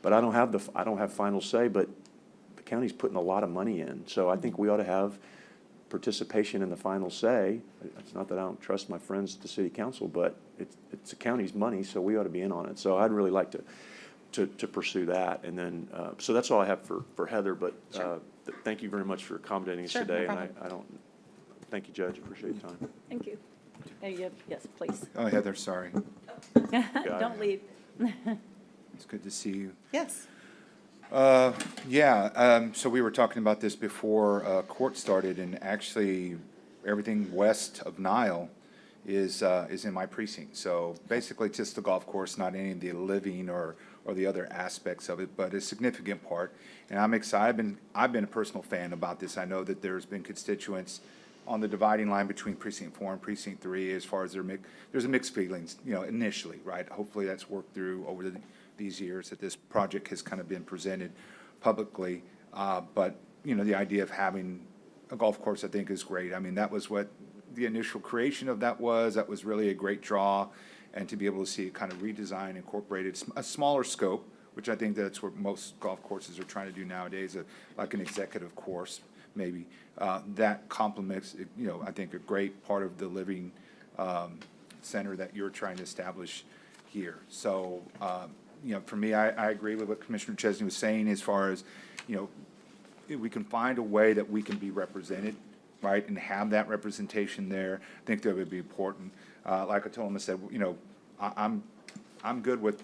but I don't have final say, but the county's putting a lot of money in. So I think we ought to have participation in the final say. It's not that I don't trust my friends at the city council, but it's the county's money, so we ought to be in on it. So I'd really like to pursue that. And then, so that's all I have for Heather, but thank you very much for accommodating us Sure, no today. problem. And thank you, Judge, appreciate your time. Thank you. Yes, please. Oh, Heather, sorry. Don't leave. It's good to see you. Yes. So we were talking about this before court started, and actually, everything west of Nile is in my precinct. So basically, just the golf course, not any of the living or the other aspects of it, but a significant part. And I'm excited. I've been a personal fan about this. I know that there's been constituents on the dividing line between precinct 4 and precinct 3 as far as there's a mixed feelings, initially, right? Hopefully that's worked through over these years that this project has kind of been presented publicly. But the idea of having a golf course, I think, is great. I mean, that was what the initial creation of that was. That was really a great draw. And to be able to see it kind of redesigned, incorporated, a smaller scope, which I think that's what most golf courses are trying to do nowadays, like an executive course, maybe. That complements, I think, a great part of the living center that you're trying to establish here. So, for me, I agree with what Commissioner Chesney was saying as far as, if we can find a way that we can be represented, right, and have that representation there, I think that would be important. Like I told him, I said, I'm good with,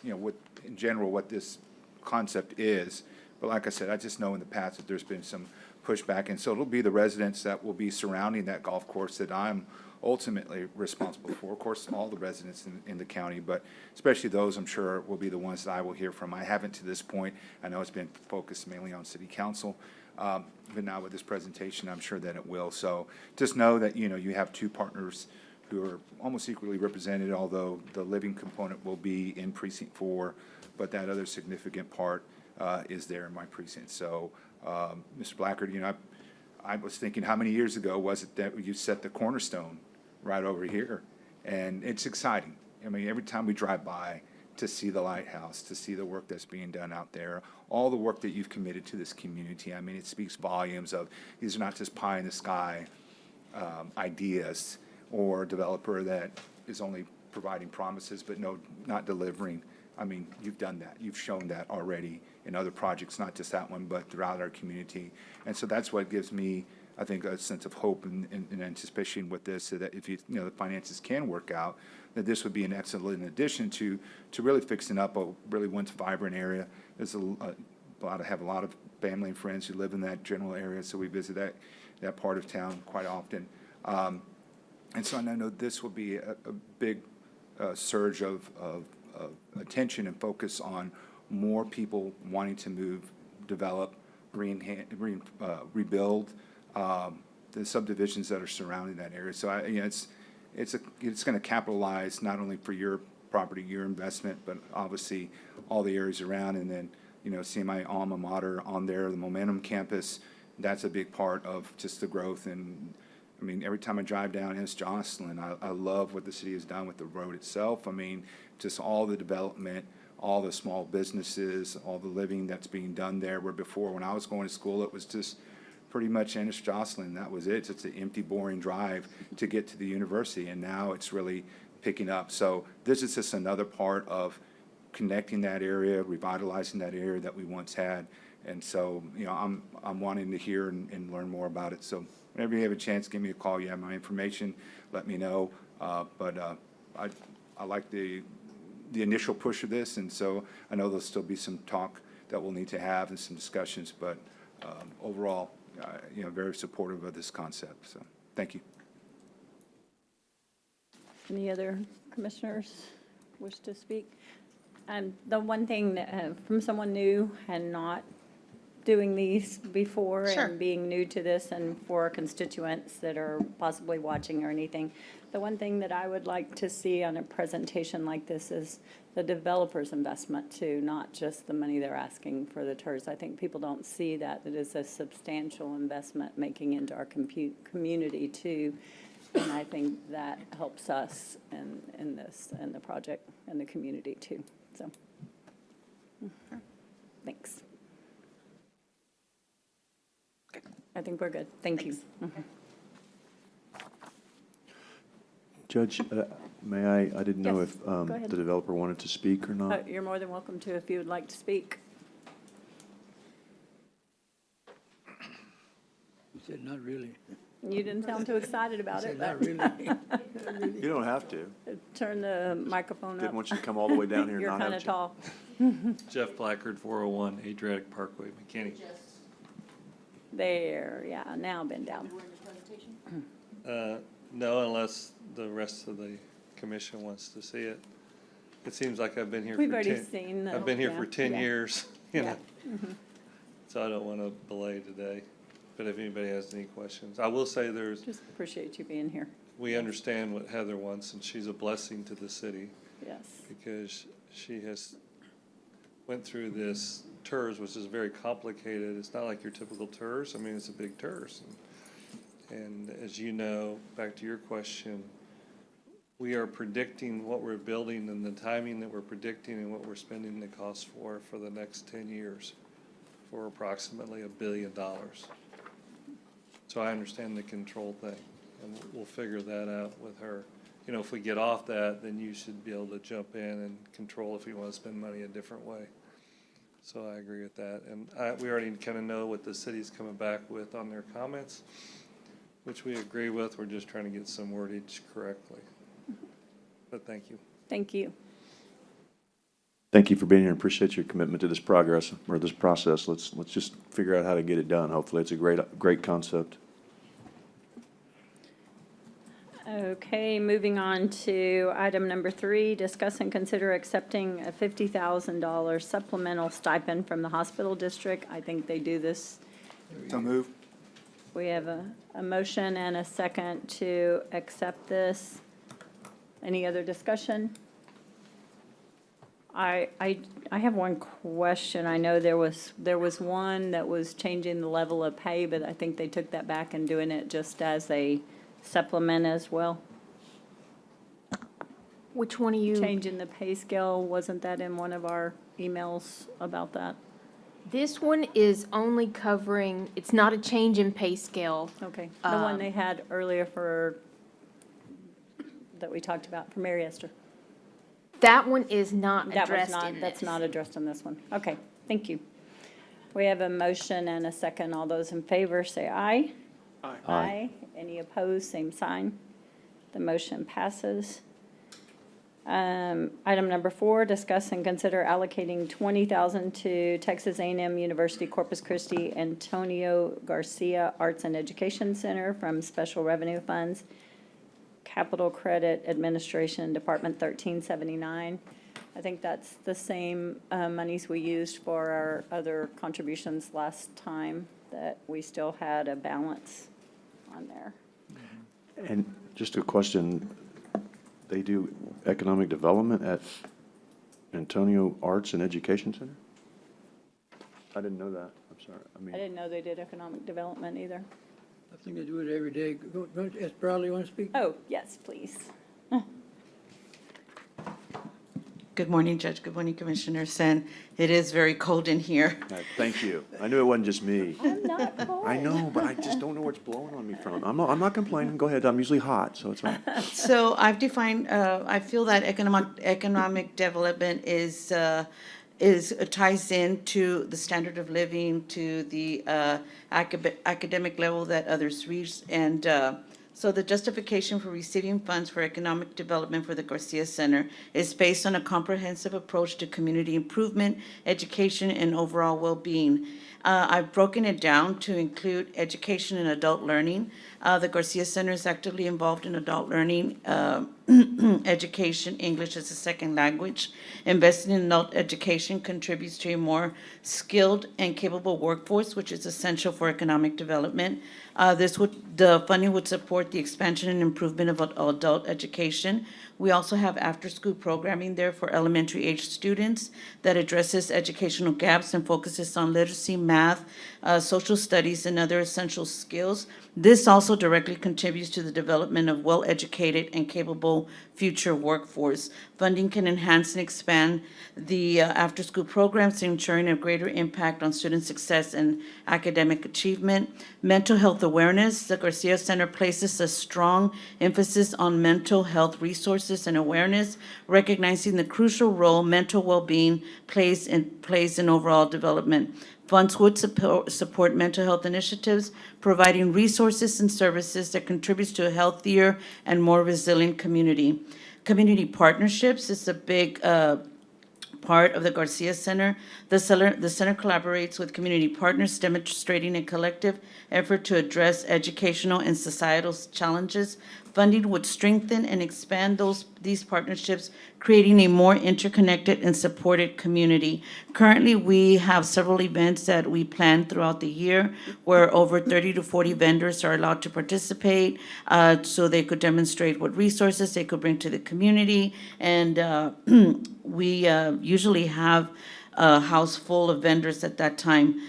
with in general what this concept is, but like I said, I just know in the past that there's been some pushback, and so it'll be the residents that will be surrounding that golf course that I'm ultimately responsible for. Of course, all the residents in the county, but especially those, I'm sure, will be the ones that I will hear from. I haven't to this point. I know it's been focused mainly on city council, but now with this presentation, I'm sure that it will. So just know that, you have two partners who are almost equally represented, although the living component will be in precinct 4, but that other significant part is there in my precinct. So, Mr. Blackard, I was thinking, how many years ago was it that you set the cornerstone right over here? And it's exciting. I mean, every time we drive by to see the lighthouse, to see the work that's being done out there, all the work that you've committed to this community, I mean, it speaks volumes of these are not just pie in the sky ideas or a developer that is only providing promises but not delivering. I mean, you've done that. You've shown that already in other projects, not just that one, but throughout our community. And so that's what gives me, I think, a sense of hope and anticipation with this, so that if the finances can work out, that this would be an excellent addition to really fixing up a really once vibrant area. There's have a lot of family and friends who live in that general area, so we visit that part of town quite often. And so I know this will be a big surge of attention and focus on more people wanting to move, develop, rebuild the subdivisions that are surrounding that area. So it's going to capitalize not only for your property, your investment, but obviously all the areas around. And then seeing my alma mater on there, the Momentum campus, that's a big part of just the growth. And I mean, every time I drive down East Jocelyn, I love what the city has done with the road itself. I mean, just all the development, all the small businesses, all the living that's being done there, where before, when I was going to school, it was just pretty much Ennis Jocelyn. That was it. It's an empty, boring drive to get to the university, and now it's really picking up. So this is just another part of connecting that area, revitalizing that area that we once had. And so, I'm wanting to hear and learn more about it. So whenever you have a chance, give me a call. You have my information. Let me know. But I like the initial push of this, and so I know there'll still be some talk that we'll need to have and some discussions. But overall, very supportive of this concept. So thank you. Any other commissioners wish to speak? The one thing that, from someone new and not doing these before Sure. and being new to this, and for constituents that are possibly watching or anything. The one thing that I would like to see on a presentation like this is the developer's investment too, not just the money they're asking for the TERS. I think people don't see that it is a substantial investment making into our community too. And I think that helps us in this, and the project, and the community too, so. Thanks. I think we're good. Thank you. Mhm. Judge, may I didn't know Yes, if go ahead. the developer wanted to speak or not. You're more than welcome to if you would like to speak. He said, not really. You didn't sound too excited about He it. said, but- not really. You don't have to. Turn the microphone up. Didn't want you to come all the way down here and You're not have kind of you. tall. Jeff Blackard, 401 Adriatic Parkway, McKinney. There, yeah, now bend down. No, unless the rest of the commission wants to see it. It seems like I've been here for We've 10. already seen the- I've been here yeah, for 10 yeah. years, you Yeah. know. Mhm. So I don't want to belay today. But if anybody has any questions, I will say there's, Just appreciate you being here. we understand what Heather wants, and she's a blessing to the city. Yes. Because she has went through this TERS, which is very complicated. It's not like your typical TERS. I mean, it's a big TERS. And as you know, back to your question, we are predicting what we're building and the timing that we're predicting and what we're spending the cost for the next 10 years for approximately $1 billion. So I understand the control thing, and we'll figure that out with her. You know, if we get off that, then you should be able to jump in and control if we want to spend money a different way. So I agree with that. And we already kind of know what the city's coming back with on their comments, which we agree with. We're just trying to get some wordage correctly. But thank you. Thank you. Thank you for being here and appreciate your commitment to this progress or this process. Let's just figure out how to get it done. Hopefully, it's a great concept. Okay, moving on to item number 3, discuss and consider accepting a $50,000 supplemental stipend from the hospital district. I think they do this. So move. We have a motion and a second to accept this. Any other discussion? I have one question. I know there was one that was changing the level of pay, but I think they took that back and doing it just as a supplement as well. Which one are you? Changing the pay scale, wasn't that in one of our emails about that? This one is only covering, it's not a change in pay scale. Okay, the one they had earlier that we talked about for Mary Esther. That one is not That was addressed not, in that's this. not addressed in this one. Okay, thank you. We have a motion and a second. All those in favor say aye. Aye. Aye. Any opposed, same sign. The motion passes. Item number 4, discuss and consider allocating $20,000 to Texas A&M University Corpus Christi Antonio Garcia Arts and Education Center from special revenue funds, Capital Credit Administration, Department 1379. I think that's the same monies we used for our other contributions last time, that we still had a balance on there. And just a question, they do economic development at Antonio Arts and Education Center? I didn't know that. I'm sorry. I didn't know they did economic development either. I think they do it every day. Esparza, you want to speak? Oh, yes, please. Good morning, Judge. Good morning, Commissioners. And it is very cold in here. Thank you. I knew it wasn't just me. I'm not cold. I know, but I just don't know where it's blowing on me from. I'm not complaining. Go ahead. I'm usually hot, so it's fine. So I've defined, I feel that economic development is ties into the standard of living, to the academic level that others reach. And so the justification for receiving funds for economic development for the Garcia Center is based on a comprehensive approach to community improvement, education, and overall well-being. I've broken it down to include education and adult learning, The Garcia Center is actively involved in adult learning, education, English as a second language. Investing in adult education contributes to a more skilled and capable workforce, which is essential for economic development. The funding would support the expansion and improvement of adult education. We also have after-school programming there for elementary-age students that addresses educational gaps and focuses on literacy, math, social studies, and other essential skills. This also directly contributes to the development of well-educated and capable future workforce. Funding can enhance and expand the after-school programs, ensuring a greater impact on student success and academic achievement. Mental health awareness. The Garcia Center places a strong emphasis on mental health resources and awareness, recognizing the crucial role mental well-being plays in overall development. Funds would support mental health initiatives, providing resources and services that contributes to a healthier and more resilient community. Community partnerships is a big part of the Garcia Center. The center collaborates with community partners, demonstrating a collective effort to address educational and societal challenges. Funding would strengthen and expand these partnerships, creating a more interconnected and supported community. Currently, we have several events that we plan throughout the year where over 30 to 40 vendors are allowed to participate, so they could demonstrate what resources they could bring to the community. And we usually have a house full of vendors at that time.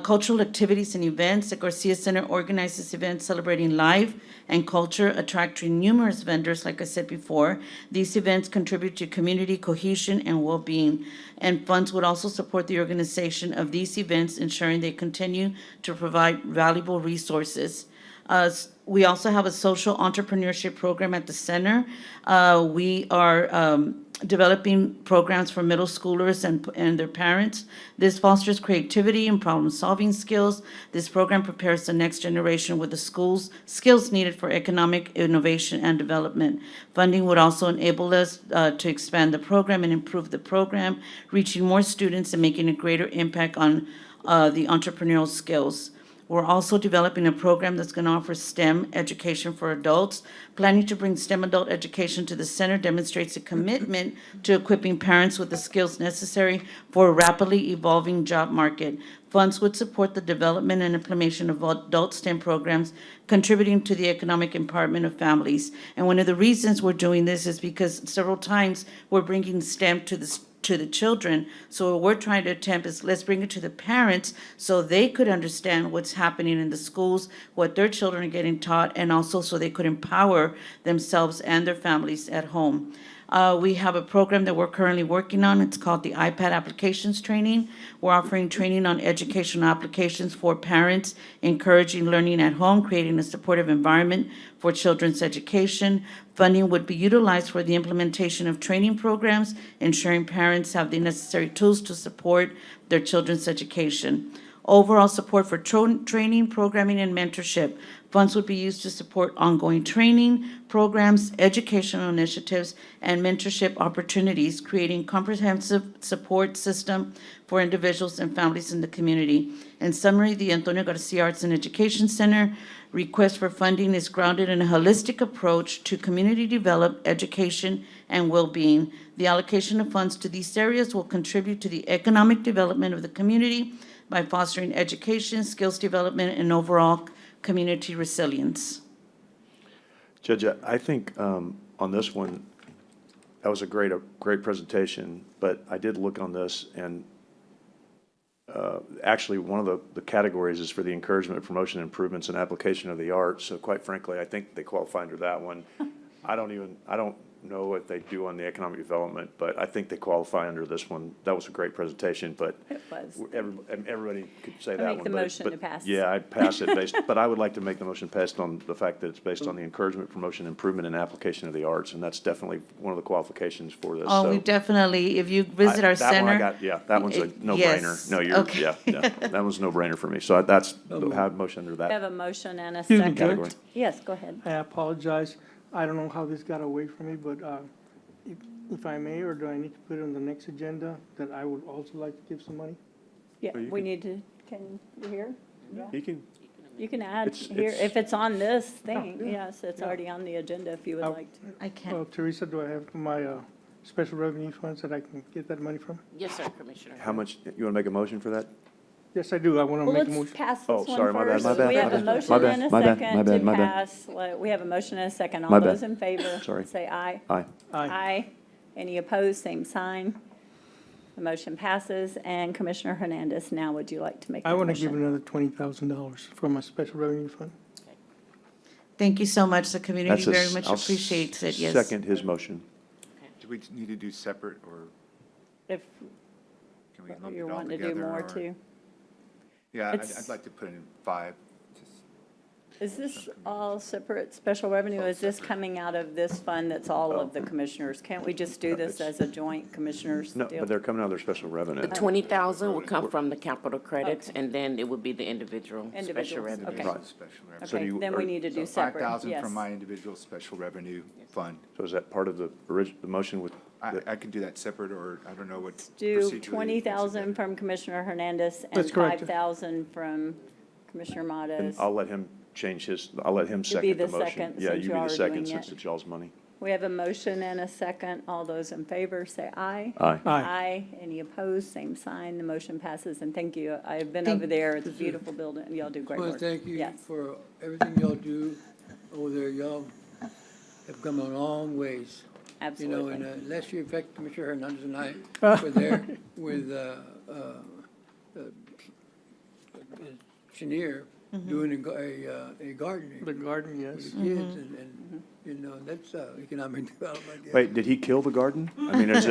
Cultural activities and events. The Garcia Center organizes events celebrating life and culture, attracting numerous vendors, like I said before. These events contribute to community cohesion and well-being, and funds would also support the organization of these events, ensuring they continue to provide valuable resources. We also have a social entrepreneurship program at the center. We are developing programs for middle schoolers and their parents. This fosters creativity and problem-solving skills. This program prepares the next generation with the skills needed for economic innovation and development. Funding would also enable us to expand the program and improve the program, reaching more students and making a greater impact on the entrepreneurial skills. We're also developing a program that's going to offer STEM education for adults. Planning to bring STEM adult education to the center demonstrates a commitment to equipping parents with the skills necessary for a rapidly evolving job market. Funds would support the development and implementation of adult STEM programs, contributing to the economic empowerment of families. And one of the reasons we're doing this is because several times we're bringing STEM to the children. So what we're trying to attempt is let's bring it to the parents so they could understand what's happening in the schools, what their children are getting taught, and also so they could empower themselves and their families at home. We have a program that we're currently working on. It's called the iPad Applications Training. We're offering training on educational applications for parents, encouraging learning at home, creating a supportive environment for children's education. Funding would be utilized for the implementation of training programs, ensuring parents have the necessary tools to support their children's education. Overall support for training, programming, and mentorship. Funds would be used to support ongoing training, programs, educational initiatives, and mentorship opportunities, creating comprehensive support system for individuals and families in the community. In summary, the Antonio Garcia Arts and Education Center request for funding is grounded in a holistic approach to community development, education, and well-being. The allocation of funds to these areas will contribute to the economic development of the community by fostering education, skills development, and overall community resilience. Judge, I think on this one, that was a great presentation, but I did look on this, and actually one of the categories is for the encouragement, promotion, improvements, and application of the arts. So quite frankly, I think they qualify under that one. I don't know what they do on the economic development, but I think they qualify under this one. That was a great presentation, but It was. everybody could say I that make one. the but- motion but to pass. Yeah, I'd pass it based, but I would like to make the motion passed on the fact that it's based on the encouragement, promotion, improvement, and application of the arts, and that's definitely one of the qualifications for this. Oh, so- we definitely, if you visit our That one I center. got, yeah, that one's a Yes. no-brainer. No, you're, Okay. yeah, that was a no-brainer for me. So that's, have motion under We that. have a motion and a Excuse me, second. Category. Yes, go ahead. I apologize. I don't know how this got away from me, but if I may, or do I need to put it on the next agenda, that I would also like to give some money? Yeah, Well, you we can- need to, can you hear? Yeah. You can, You can add It's- here, it's- if it's on this thing, yeah. yes, it's Yeah. already on the agenda if you would I- like to. I can't. Well, Teresa, do I have my special revenue funds that I can get that money from? Yes, sir, Commissioner. How much, you want to make a motion for that? Yes, I do. I want to Well, make a let's motion. pass Oh, this one sorry, my bad, first. my bad, We my have a bad, motion my bad, and a my bad, second my bad, to my bad. pass. We have a motion and a second. My All bad. those in favor? Sorry. Say aye. Aye. Aye. Any opposed, same sign. The motion passes. And Commissioner Hernandez, now would you like to make the I motion? want to give another $20,000 from my special revenue fund. Thank you so much. The community That's a very s- much I'll appreciates it, yes. Second his motion. Do we need to do separate, or If can we lump it you're all wanting to do together? more or- too. Yeah, I'd It's- like to put in 5. just- Is this all separate special revenue? Is this coming out of this fund that's all of the commissioners? Can't we just do this as a joint commissioners No, deal? but they're coming out of their special revenue. The 20,000 would come from the capital credits, and then it would be the individual special Individuals, revenue. okay. Individual special revenue. So do Okay, you- then are- we need to do So separate, 5,000 yes. from my individual special revenue fund. So is that part of the the motion with? I can do that separate, or I don't know what. Do procedurally 20,000 from Commissioner Hernandez and That's correct. 5,000 from Commissioner And Mottas. I'll let him change his, I'll let him You'll be second the the motion. second Yeah, since you you be are the second doing since it. it's y'all's money. We have a motion and a second. All those in favor, say aye. Aye. Aye. Aye. Any opposed, same sign. The motion passes, and thank you. I've been Thank- over there. It's a beautiful building. Y'all do great Well, work. thank you Yes. for everything y'all do over there. Y'all have come a long ways. You know, Absolutely. and last year, in fact, Commissioner Hernandez and I were there with Chenier doing a gardening. The garden, With yes. the kids, and, you know, that's economic development. yeah. Wait, did he kill the garden? I mean, is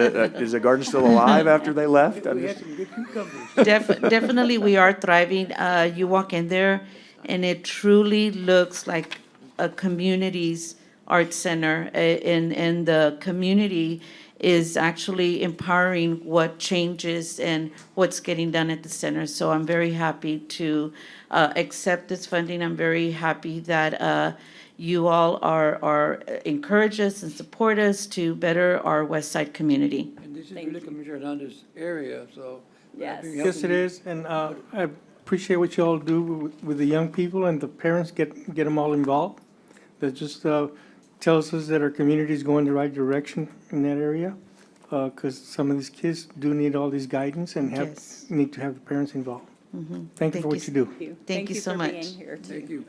the garden still alive after they left? I'm We had just- some good cucumbers. Definitely, we are thriving. You walk in there, and it truly looks like a community's art center, and the community is actually empowering what changes and what's getting done at the center. So I'm very happy to accept this funding. I'm very happy that you all are encourage us and support us to better our West Side community. And this is Thank really you. Commissioner Hernandez's area, so. Yes. I think Yes, it helping- is, and I appreciate what you all do with the young people, and the parents get them all involved. That just tells us that our community is going the right direction in that area, because some of these kids do need all this guidance and Yes. need to have the parents involved. Thank you for what you do. Thank you. Thank you so for much. being here, too. Thank you.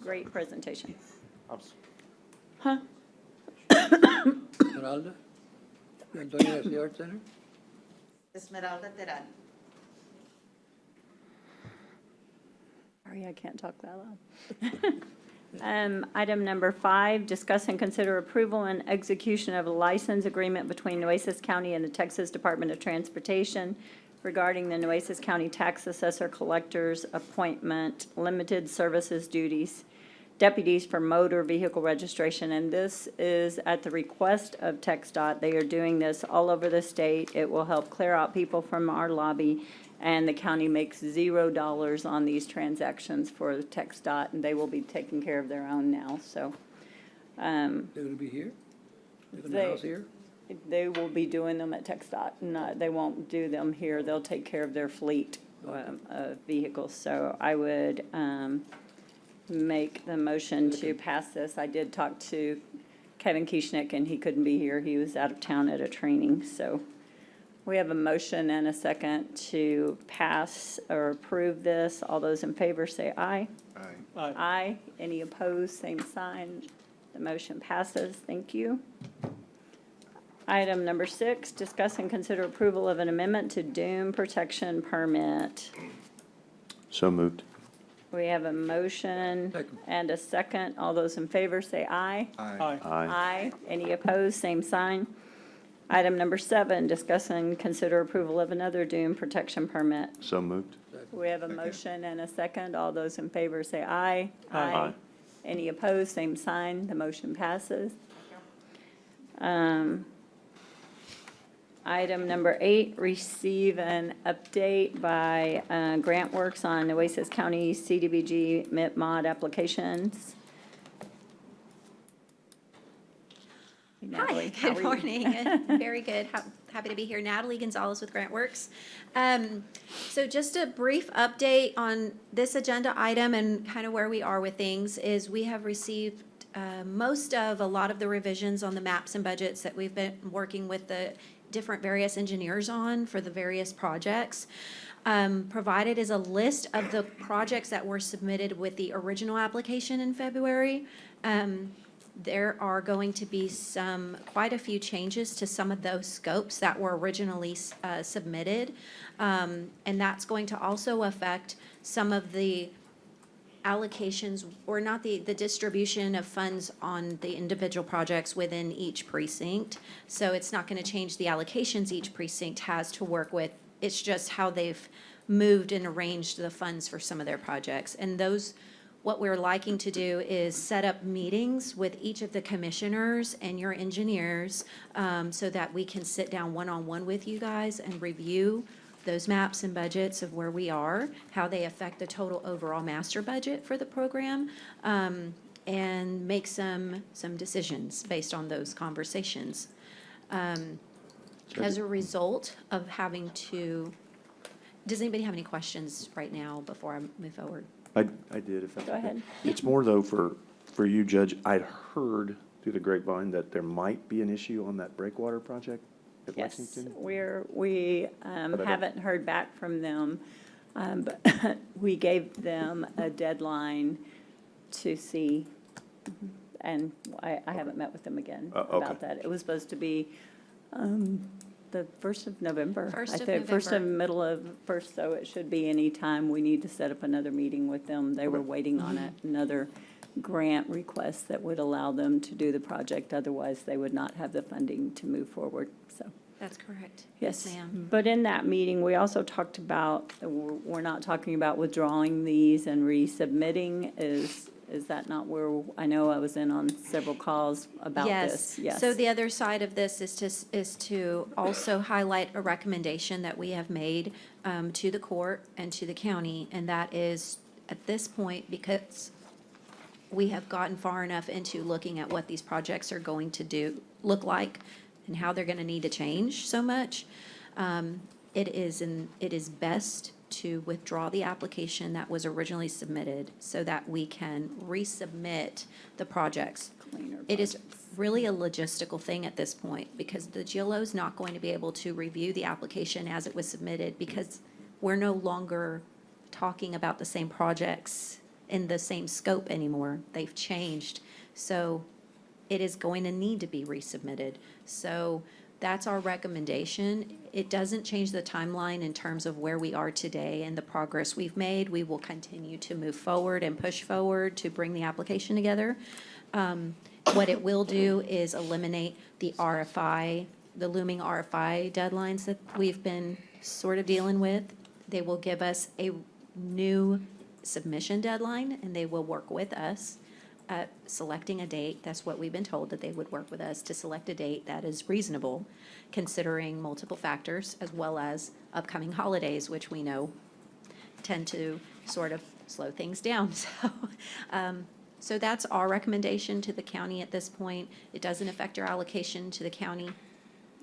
Great presentation. Huh? Esmeralda? Antonio, that's the Art Center? Esmeralda Terán. Sorry, I can't talk that loud. Item number 5, discuss and consider approval and execution of a license agreement between Nueces County and the Texas Department of Transportation regarding the Nueces County Tax Assessor Collector's Appointment, Limited Services Duties, deputies for motor vehicle registration, and this is at the request of TxDOT. They are doing this all over the state. It will help clear out people from our lobby, and the county makes $0 on these transactions for TxDOT, and they will be taking care of their own now, so. They're gonna be here? They're gonna They- house here? They will be doing them at TxDOT, they won't do them here, they'll take care of their fleet of vehicles. So I would make the motion to pass this. I did talk to Kevin Kieschnick, and he couldn't be here, he was out of town at a training, so. We have a motion and a second to pass or approve this. All those in favor say aye. Aye. Aye. Aye. Any opposed, same sign. The motion passes. Thank you. Item number 6, discuss and consider approval of an amendment to dune protection permit. So moved. We have a motion Second. and a second. All those in favor say aye. Aye. Aye. Aye. Any opposed, same sign. Item number 7, discuss and consider approval of another dune protection permit. So moved. We have a motion and a second. All those in favor say aye. Aye. Any opposed, same sign. The motion passes. Item number 8, receive an update by Grant Works on Nueces County CDBG MIP mod applications. Hi, Natalie, how are good you? morning. Very good. Happy to be here. Natalie Gonzalez with GrantWorks. So just a brief update on this agenda item and kind of where we are with things is we have received most of a lot of the revisions on the maps and budgets that we've been working with the different various engineers on for the various projects. Provided is a list of the projects that were submitted with the original application in February. There are going to be quite a few changes to some of those scopes that were originally submitted. And that's going to also affect some of the allocations, or not the distribution of funds on the individual projects within each precinct. So it's not going to change the allocations each precinct has to work with. It's just how they've moved and arranged the funds for some of their projects. And those, what we're liking to do is set up meetings with each of the commissioners and your engineers so that we can sit down one-on-one with you guys and review those maps and budgets of where we are, how they affect the total overall master budget for the program, and make some decisions based on those conversations. As a result of having to, does anybody have any questions right now before I move forward? I did, if that's Go okay. ahead. It's more though for you, Judge, I'd heard through the grapevine that there might be an issue on that breakwater project at Yes, Lexington. we I don't- haven't heard back from them, but we gave them a deadline to see, and I haven't met with them again Okay. about that. It was supposed to be the 1st of November. First I of think first of November. middle of first, so it should be any time we need to set up another meeting with them. They were waiting on another grant request that would allow them to do the project. Otherwise, they would not have the funding to move forward, so. That's correct. Yes, ma'am. but in that meeting, we also talked about, we're not talking about withdrawing these and resubmitting. Is that not where, I know I was in on several calls about this. Yes. So the other side of this is to also highlight a recommendation that we have made to the court and to the county, and that is, at this point, because we have gotten far enough into looking at what these projects are going to look like, and how they're going to need to change so much, it is best to withdraw the application that was originally submitted so that we can resubmit the projects. It is really a logistical thing at this point because the GLO is not going to be able to review the application as it was submitted because we're no longer talking about the same projects in the same scope anymore. They've changed. So it is going to need to be resubmitted. So that's our recommendation. It doesn't change the timeline in terms of where we are today and the progress we've made. We will continue to move forward and push forward to bring the application together. What it will do is eliminate the RFI, the looming RFI deadlines that we've been sort of dealing with. They will give us a new submission deadline, and they will work with us at selecting a date. That's what we've been told, that they would work with us to select a date that is reasonable, considering multiple factors, as well as upcoming holidays, which we know tend to sort of slow things down. So that's our recommendation to the county at this point. It doesn't affect your allocation to the county.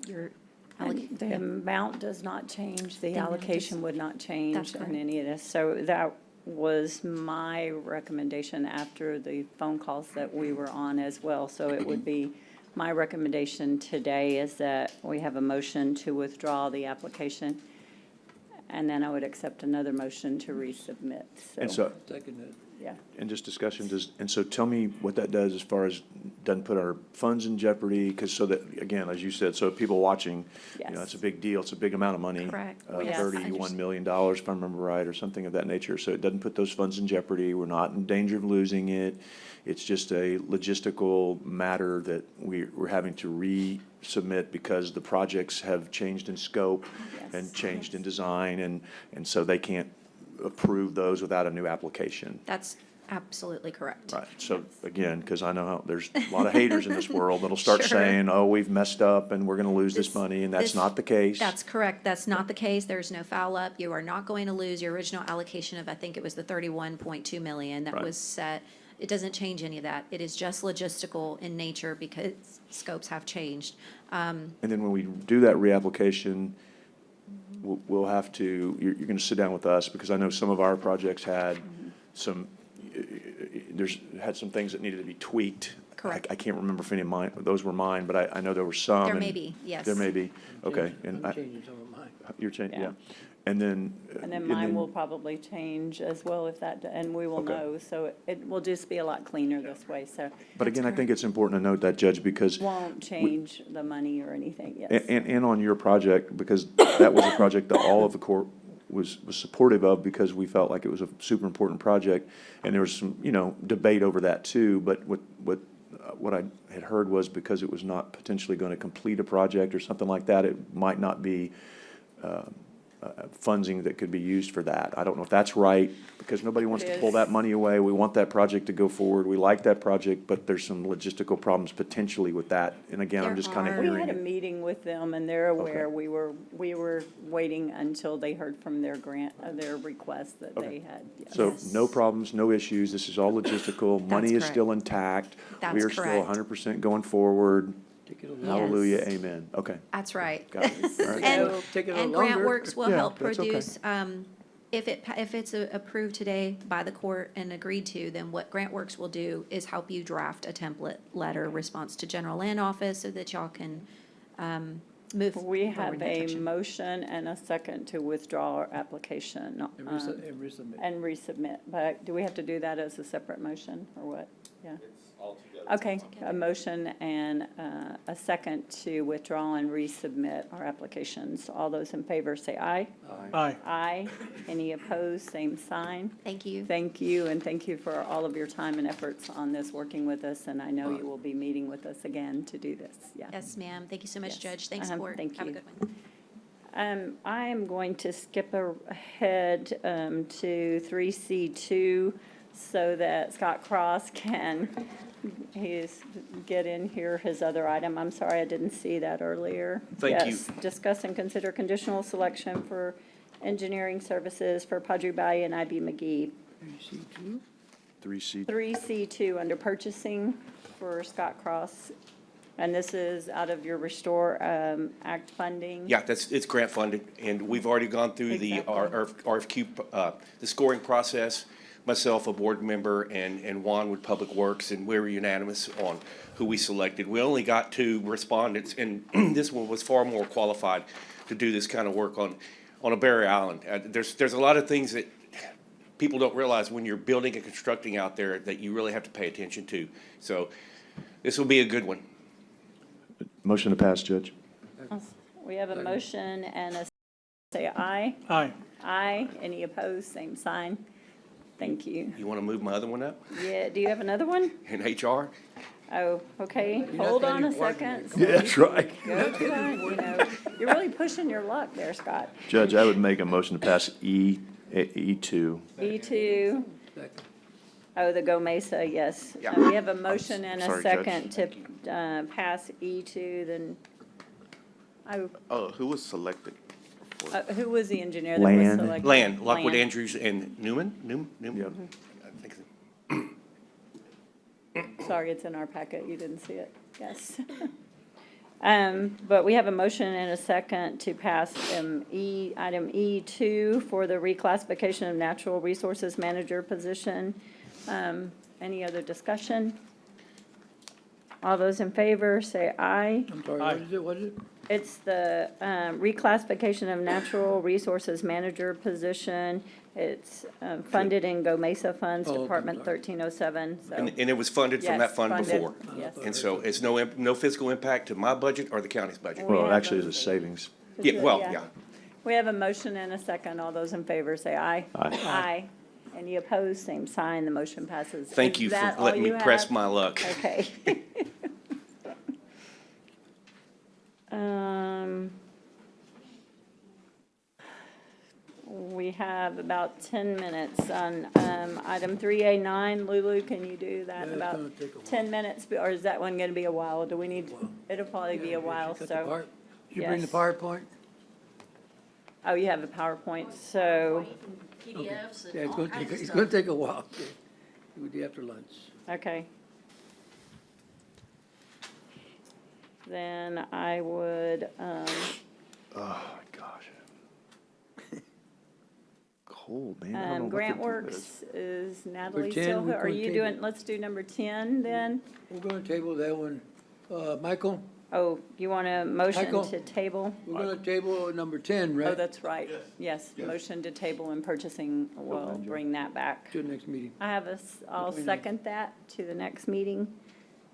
Your And the amount does not change, the The amount allocation is- would not change That's on correct. any of this. So that was my recommendation after the phone calls that we were on as well. So it would be, my recommendation today is that we have a motion to withdraw the application, and then I would accept another motion to resubmit. And so, Second it. Yeah. and just discussion, and so tell me what that does as far as, doesn't put our funds in jeopardy, because so that, again, as you said, so people watching, you know, it's a big deal, it's a big amount of money. Correct. Yes. $31 million, if I remember right, or something of that nature, so it doesn't put those funds in jeopardy, we're not in danger of losing it. It's just a logistical matter that we're having to resubmit because the projects have changed in scope and changed in design, and so they can't approve those without a new application. That's absolutely correct. Right, so again, because I know how, there's a lot of haters in this world that'll start Sure. saying, oh, we've messed up and we're gonna lose this money, and that's this- not the case. That's correct. That's not the case. There's no foul up. You are not going to lose your original allocation of, I think it was the 31.2 million that Right. was set It doesn't change any of that. It is just logistical in nature because scopes have changed. And then when we do that reapplication, we'll have to, you're going to sit down with us, because I know some of our projects had some, had some things that needed to be tweaked. Correct. I can't remember if any of mine, those were mine, but I know there were some. There may and- be, yes. There may be, okay. And I'm changing some of mine. You're changing, Yeah. yeah. And then. And then mine will probably change as well if that, and we will Okay. know. So it will just be a lot cleaner this way, so But again, I think it's important to note that, Judge, because. won't change the money or anything, yes. And on your project, because that was a project that all of the court was supportive of, because we felt like it was a super important project. And there was some, debate over that too. But what I had heard was, because it was not potentially going to complete a project or something like that, it might not be funding that could be used for that. I don't know if that's right, because nobody wants to pull that money away. We want that project to go forward. We like that project, but there's some logistical problems potentially with that. And again, I'm just kind of We hearing had a it. meeting with them, and they're aware. We were waiting until they heard from their their request that they had. Yes. So no problems, no issues. This is all logistical. Money is correct. still intact. That's We are still correct. 100% going forward. Take it a little, Hallelujah, amen. Okay. That's right. Got it. All right. And, take it a and little longer. GrantWorks will Yeah, help that's okay. produce, if it's approved today by the court and agreed to, then what GrantWorks will do is help you draft a template letter response to General Land Office so that y'all can, move We forward have in that a direction. motion and a second to withdraw our application. And resubmit. And resubmit, but do we have to do that as a separate motion, or what? Yeah. Okay, a motion and a second to withdraw and resubmit our applications. All those in favor say aye. Aye. Aye. Any opposed, same sign. Thank you. Thank you, and thank you for all of your time and efforts on this, working with us, and I know you will be meeting with us again to do this, yeah. Yes, ma'am. Thank you so much, Yes. Judge. Thanks, court. Thank Have a you. good one. I am going to skip ahead to 3C2 so that Scott Cross can, get in here his other item. I'm sorry, I didn't see that earlier. Thank you. Yes, discuss and consider conditional selection for engineering services for Padre Valley and IB McGee. 3C. 3C2 under purchasing for Scott Cross. And this is out of your Restore Act funding. Yeah, it's grant funded, and we've already gone through the RFQ, the scoring process. Myself, a board member, and Juan with Public Works, and we were unanimous on who we selected. We only got 2 respondents, and this one was far more qualified to do this kind of work on a barrier island. There's a lot of things that people don't realize when you're building and constructing out there that you really have to pay attention to. So this will be a good one. Motion to pass, Judge. We have a motion and a, say aye. Aye. Aye. Any opposed, same sign. Thank you. You want to move my other one up Yeah, do you have another one? in HR? Oh, okay, not hold that on a important. second. Yeah, that's right. Go to that, you're really pushing your luck there, Scott. Judge, I would make a motion to pass E2. E2, Second. oh, the Go Mesa, yes. Yeah. We have a motion and a sorry, Judge. second to pass E2, then, Who was selected? who was the engineer that was Land. selected? Land, Lockwood Land. Andrews and Newman? Yep. I think so. Sorry, it's in our packet, you didn't see it, yes. But we have a motion and a second to pass item E2 for the reclassification of natural resources manager position. Any other discussion? All those in favor, say aye. I'm sorry, what is it, what is it? It's the reclassification of natural resources manager position. It's funded in Go Mesa Funds, Oh, okay, Department sorry. 1307, so. And it was funded from Yes, that fund funded, before. yes. And so it's no physical impact to my budget or the county's budget. We Well, have actually, a- it's a savings. Yeah, well, Yeah. yeah. We have a motion and a second. All those in favor say aye. Aye. Aye. Any opposed, same sign. The motion passes. Thank Is you that for all letting me you press have? my luck. Okay. We have about 10 minutes on item 3A9. Lulu, can you do that in Yeah, it's about gonna take a while. 10 minutes? Or is that one going to be a while? Do we need, it'll probably be a while, Got the so. power- Did you bring the yes. PowerPoint? Oh, you have a PowerPoint, so. Yeah, it's gonna take a while. It would be after lunch. Okay. Then I would, Oh, my gosh. Cold, man. I don't know what Grant to do. Works is Natalie 10, still, we're are gonna you table. doing, let's do number 10 then? We're gonna table that one. Michael, Oh, you want a motion Michael? to table? we're gonna table number 10, right? Oh, that's right. Yes, motion to table and purchasing, we'll bring that back. To the next meeting. I have I'll second that to the next meeting.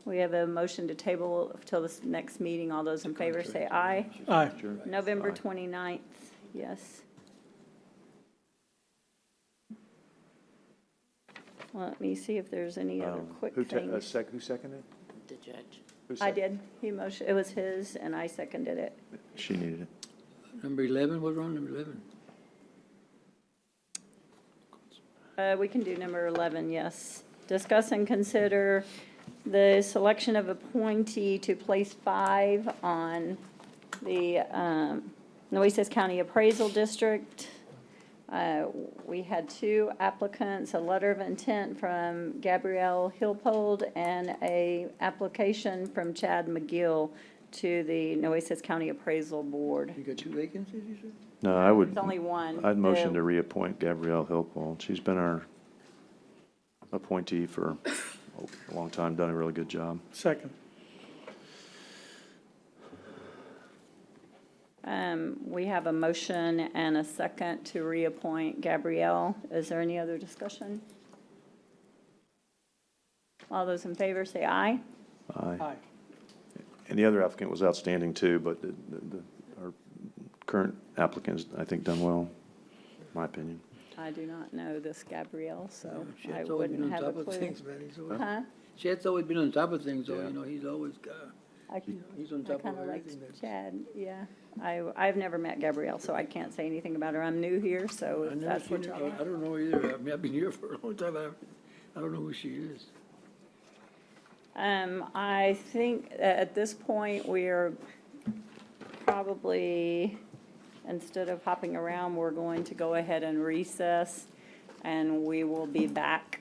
We have a motion to table till this next meeting. All those in favor say aye. Aye. November 29th, yes. Let me see if there's any other quick Who things. who seconded? The judge. Who I sec- did. It was his and I seconded it. She needed it. Number 11, what's wrong, number 11? We can do number 11, yes. Discuss and consider the selection of appointee to place 5 on the Nueces County Appraisal District. We had 2 applicants, a letter of intent from Gabrielle Hillpold and a application from Chad McGill to the Nueces County Appraisal Board. You got 2 vacancies, you said? No, I would. There's only one. I'd motion The- to reappoint Gabrielle Hillpold. She's been our appointee for a long time, done a really good job. Second. We have a motion and a second to reappoint Gabrielle. Is there any other discussion? All those in favor say aye. Aye. And the other applicant was outstanding too, but our current applicant's, I think, done well, in my opinion. I do not know this Gabrielle, so I Chad's always been wouldn't on have a top of clue. things, man. He's always, Huh? Chad's always been on top of things, though, Yeah. you know, he's always got, I he's on I top of kind of like everything. that's- Chad, yeah. I've never met Gabrielle, so I can't say anything about her. I'm new here, so I've if never that's seen what her, y'all. I don't know either. I mean, I've been here for a long time, I don't know who she is. I think at this point, we're probably, instead of hopping around, we're going to go ahead and recess, and we will be back.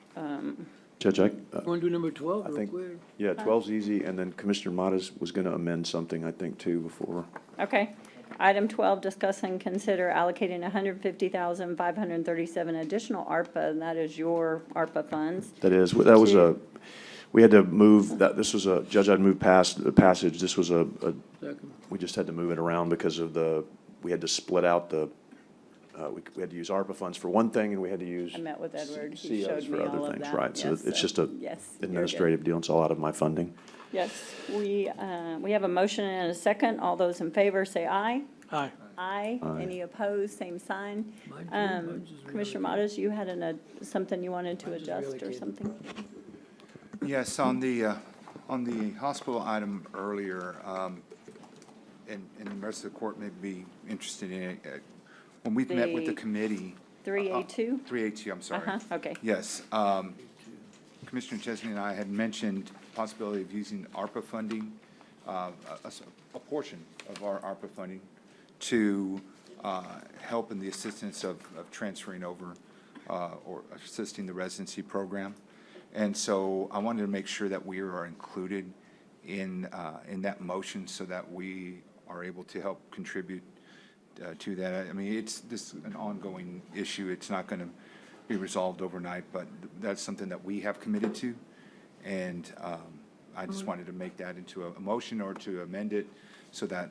Judge, Want to do number 12 I real think, quick? yeah, 12's easy, and then Commissioner Modas was going to amend something, I think, too, before. Okay. Item 12, discuss and consider allocating $150,537 additional ARPA, and that is your ARPA funds. That was we had to move, this was a, Judge, I'd move past the passage, this was Second. we just had to move it around because of we had to split out we had to use ARPA funds for one thing, and we had to use I met with Edward. He COs showed for me other all of things, that. right? So Yes, it's just a yes, you're good. administrative deal, it's all out of my funding. Yes, we have a motion and a second. All those in favor say aye. Aye. Aye. Aye. Any opposed, same sign. Mine too, mine's just Commissioner Modas, you had something you wanted to Mine's just adjust or reallocated. something? Yes, on the hospital item earlier, and the rest of the court may be interested in it, when we've met with the The committee. 3A2? 3A2, I'm sorry. Okay. Yes, Commissioner Chesney and I had mentioned possibility of using ARPA funding, a portion of our ARPA funding to help in the assistance of transferring over or assisting the residency program. And so I wanted to make sure that we are included in that motion so that we are able to help contribute to that. I mean, it's an ongoing issue. It's not going to be resolved overnight, but that's something that we have committed to. And I just wanted to make that into a motion or to amend it so that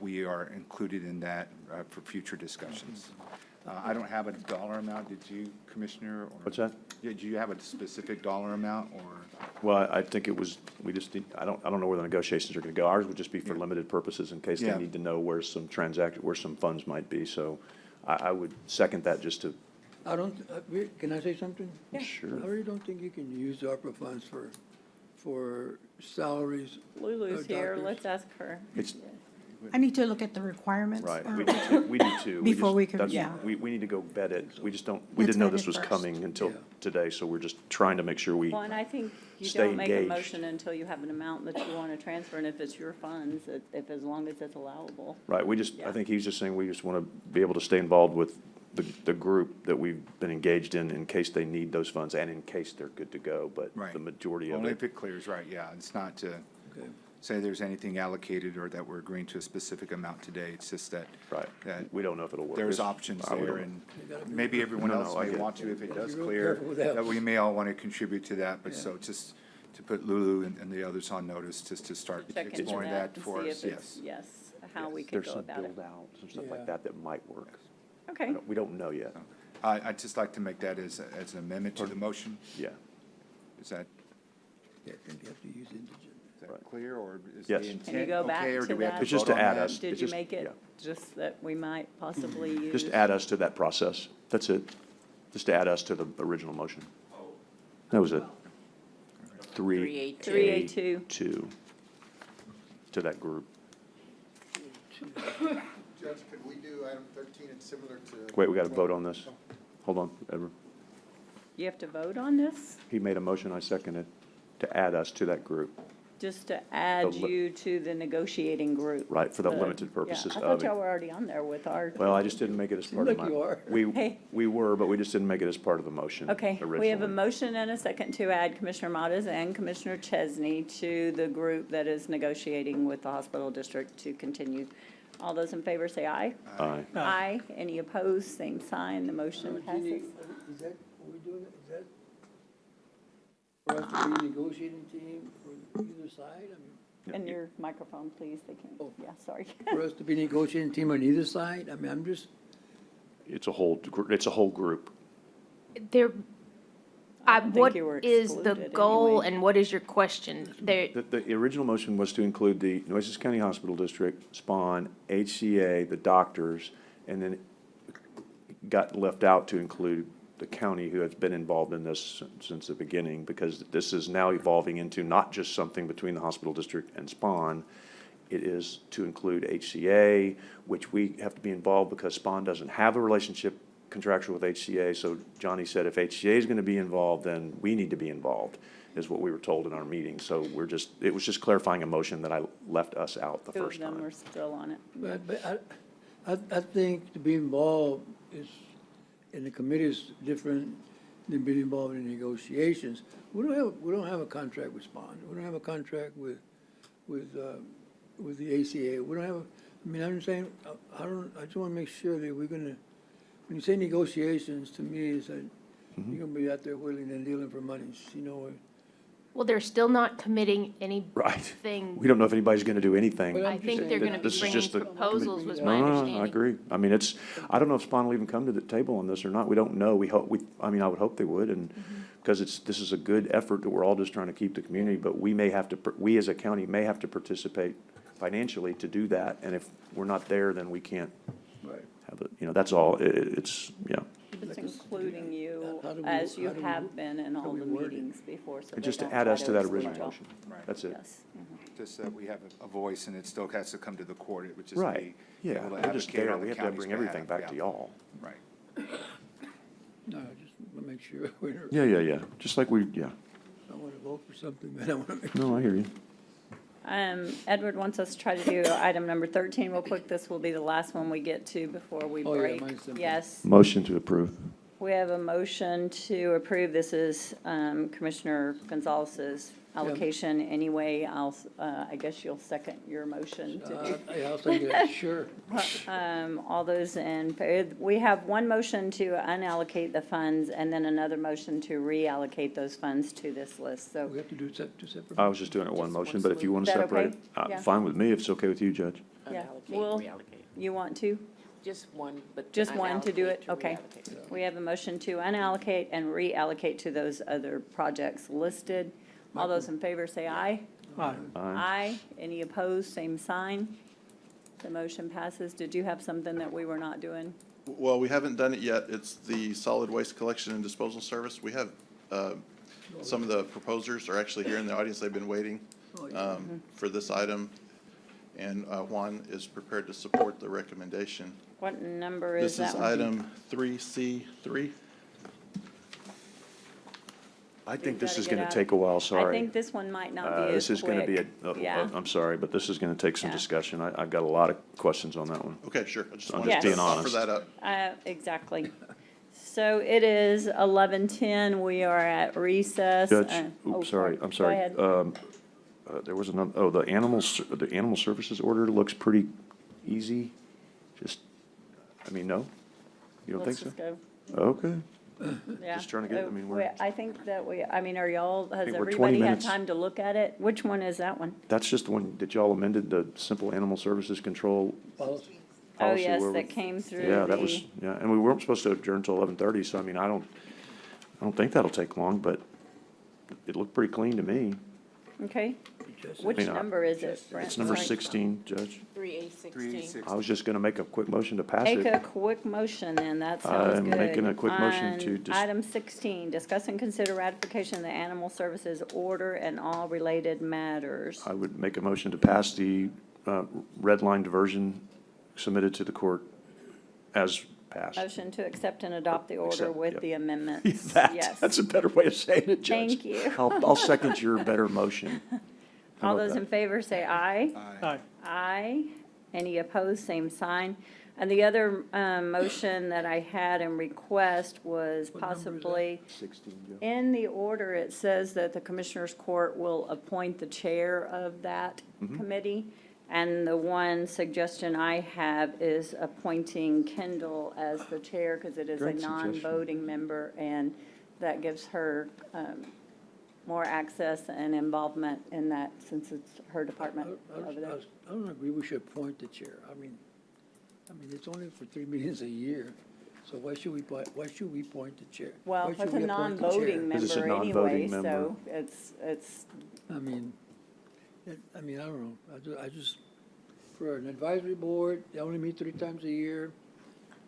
we are included in that for future discussions. I don't have a dollar amount. Did you, Commissioner? What's that? Did you have a specific dollar amount or? Well, I think it was, I don't know where the negotiations are going to go. Ours would just be for Yeah. limited purposes in case they Yeah. need to know where some funds might be. So I would second that just to. I don't, can I say something? Sure. I really don't think you can use ARPA funds for salaries. Lulu's here. doctors. Let's ask her. It's, I need to look at the requirements. right, we do too. We do too. Before we can- That's- yeah. We need to go vet it. We just don't, we Let's didn't know vet this it was first. coming until Yeah. today, so we're just trying to make sure we. Well, and I think you Stay don't make a engaged. motion until you have an amount that you want to transfer, and if it's your funds, as long as it's allowable. Right, I Yeah. think he's just saying we just want to be able to stay involved with the group that we've been engaged in case they need those funds and in case they're good to go, but Right. the majority of Only it. if it clears, right, yeah. It's not to say there's anything allocated or that we're agreeing to a specific amount today. It's just that. Right. That We don't know if it'll work. there's It's- options I would- there, and maybe everyone No, else I may get it. want to if it does Be real clear, careful with that. that we may all want to contribute to that, but so just to put Lulu and the others on notice, just to start Check into exploring that and for see us, if it's, yes. yes, how we could There's go some about it. build outs and stuff Yeah. like that that might work. Okay. We don't know yet. I'd just like to make that as an amendment to the motion. Yeah. Is that, Yeah, I think you have to use indigent. is that clear, or is the Yes. intent Can you go back okay, or to do we have that? to It's just vote to on add that? us. Did It's you just- make it yeah. just that we might possibly use? Just add us to that process. That's it. Just to add us to the original motion. That was it. 3A2. 2 to that group. Judge, could we do item 13? It's similar to. Wait, we got to vote on this. Hold on, Edward. You have to vote on this, He made a motion, I seconded, to add us to that group, just to add The li- you to the negotiating group. right, for the limited Yeah, purposes I of thought it. y'all were already on there with our. Well, I just didn't make it as part of like my. you are. Hey. We were, but we just didn't make it as part of the motion Okay, originally. we have a motion and a second to add Commissioner Modas and Commissioner Chesney to the group that is negotiating with the hospital district to continue. All those in favor say aye. Aye. Aye. Any opposed, same sign. The motion passes. Is that, are we doing it, is that for us to be a negotiating team for either side? I mean, And your microphone, please, they can't, yeah, sorry. for us to be a negotiating team on either side? I mean, I'm just, It's a whole group. There, I don't think what you were is the excluded goal anyway. and what is your question? There, The original motion was to include the Nueces County Hospital District, SPAWN, HCA, the doctors, and then got left out to include the county who has been involved in this since the beginning, because this is now evolving into not just something between the hospital district and SPAWN. It is to include HCA, which we have to be involved because SPAWN doesn't have a relationship contractual with HCA. So Johnny said if HCA is going to be involved, then we need to be involved, is what we were told in our meeting. So it was just clarifying a motion that I left us out the Two of first them time. are still on it. but I think to be involved is, in the committee is different than being involved in negotiations. We don't have a contract with SPAWN. We don't have a contract with the ACA. We don't have, I mean, I'm saying, I just want to make sure that we're gonna, when you say negotiations, to me, it's that you're gonna be out there wheeling and dealing for monies, you know? well, they're still not committing Right. anything. We don't know if anybody's going to do anything. But I think they're gonna be This is bringing just the- proposals, was No, my no, understanding. no, I agree. I mean, I don't know if SPAWN will even come to the table on this or not. We don't know. I mean, I would hope they would, and, because this is a good effort that we're all just trying to keep the community, but we as a county may have to participate financially to do that, and if we're not there, then we can't Right. have it, that's all. It's, yeah. It's including you How do we- as you how do we- have been in how all we the word it? meetings before, so And they just to don't add try us to that exclude original y'all. motion. That's it. Yes. Just that we have a voice, and it still has to come to the court, which is Right. be Yeah, able to we're just advocate there. on We the have to county's bring everything behalf, back to yeah. y'all. Right. No, I just want to make sure we're, Yeah. Just like yeah. I want to vote for something, but I want to make No, I hear you. Edward wants us to try to do item number 13 real quick. This will be the last one we get to before we Oh, yeah, break. mine's simple. Yes, Motion to approve. we have a motion to approve. This is Commissioner Gonzalez's allocation anyway. I guess you'll second your motion to do. Yeah, I'll say that, sure. All those in, we have one motion to unallocate the funds and then another motion to reallocate those funds to this list, so. We have to do two separate. I was just doing it one motion, but if you want to Is that okay? separate, Yeah. fine with me, if it's okay with you, Judge. Yeah, Unallocate, well, reallocate. you want to? Just one, but. Just one to do unallocate it? Okay. reallocate. We have a motion to unallocate and reallocate to those other projects listed. All those in favor say aye. Aye. Aye. Any opposed, same sign. The motion passes. Did you have something that we were not doing? Well, we haven't done it yet. It's the solid waste collection and disposal service. We have, some of the proposers are actually here in the audience. They've been waiting for this item. And Juan is prepared to support the recommendation. What number is This that is one? item 3C3. I think We've this gotta is get going to out. take a while, I sorry. think this one might not be as This is going to be quick. a, Yeah. I'm sorry, but this is going to take some Yeah. discussion. I've got a lot of questions on that one. Okay, sure. I just I'm wanted just to being offer honest. that up. Exactly. So it is 11:10. We are at recess. Judge, Oh, oops, sorry, I'm Go sorry. ahead. There was another, the animal services order looks pretty easy. Just, I mean, no? You don't think Let's so? just go. Okay. Yeah. Just trying to get, I mean, we're, I think that I mean, are y'all, has think we're 20 everybody had minutes. time to look at it? Which one is that one? that's just the one that y'all amended, the simple animal services control Policy. Oh, policy yes, where we- that came through Yeah, that the- was, yeah, and we weren't supposed to adjourn till 11:30, so I mean, I don't think that'll take long, but it looked pretty clean to me. Okay. Which I mean, number is it, Brent? It's number Sorry. 16, Judge. 3A16. I was just gonna make a quick motion to pass Take a it. quick motion then, that sounds I'm good. making a quick motion to On dis- item 16, discuss and consider ratification of the animal services order and all related matters. I would make a motion to pass the red line diversion submitted to the court as passed. Motion to accept and adopt the order Accept, with yep. the amendments. That, Yes. that's a better way of saying it, Judge. Thank you. I'll second your better motion. How All about those that? in favor say aye. Aye. Aye. Any opposed, same sign. And the other motion that I had and request was What number is that? possibly, 16, Joe. in the order, it says that the Commissioners Court will appoint the chair of that committee. And the one suggestion I have is appointing Kendall as the chair, because it is a Great suggestion. non-voting member, and that gives her more access and involvement in that, since it's her department over there. I don't agree we should appoint the chair. I mean, it's only for 3 meetings a year, so why should we appoint the chair? Well, Why it's should a we appoint the chair? non-voting 'Cause it's a member anyway, non-voting so member. it's, I mean, I don't know. I just, for an advisory board, they only meet 3 times a year.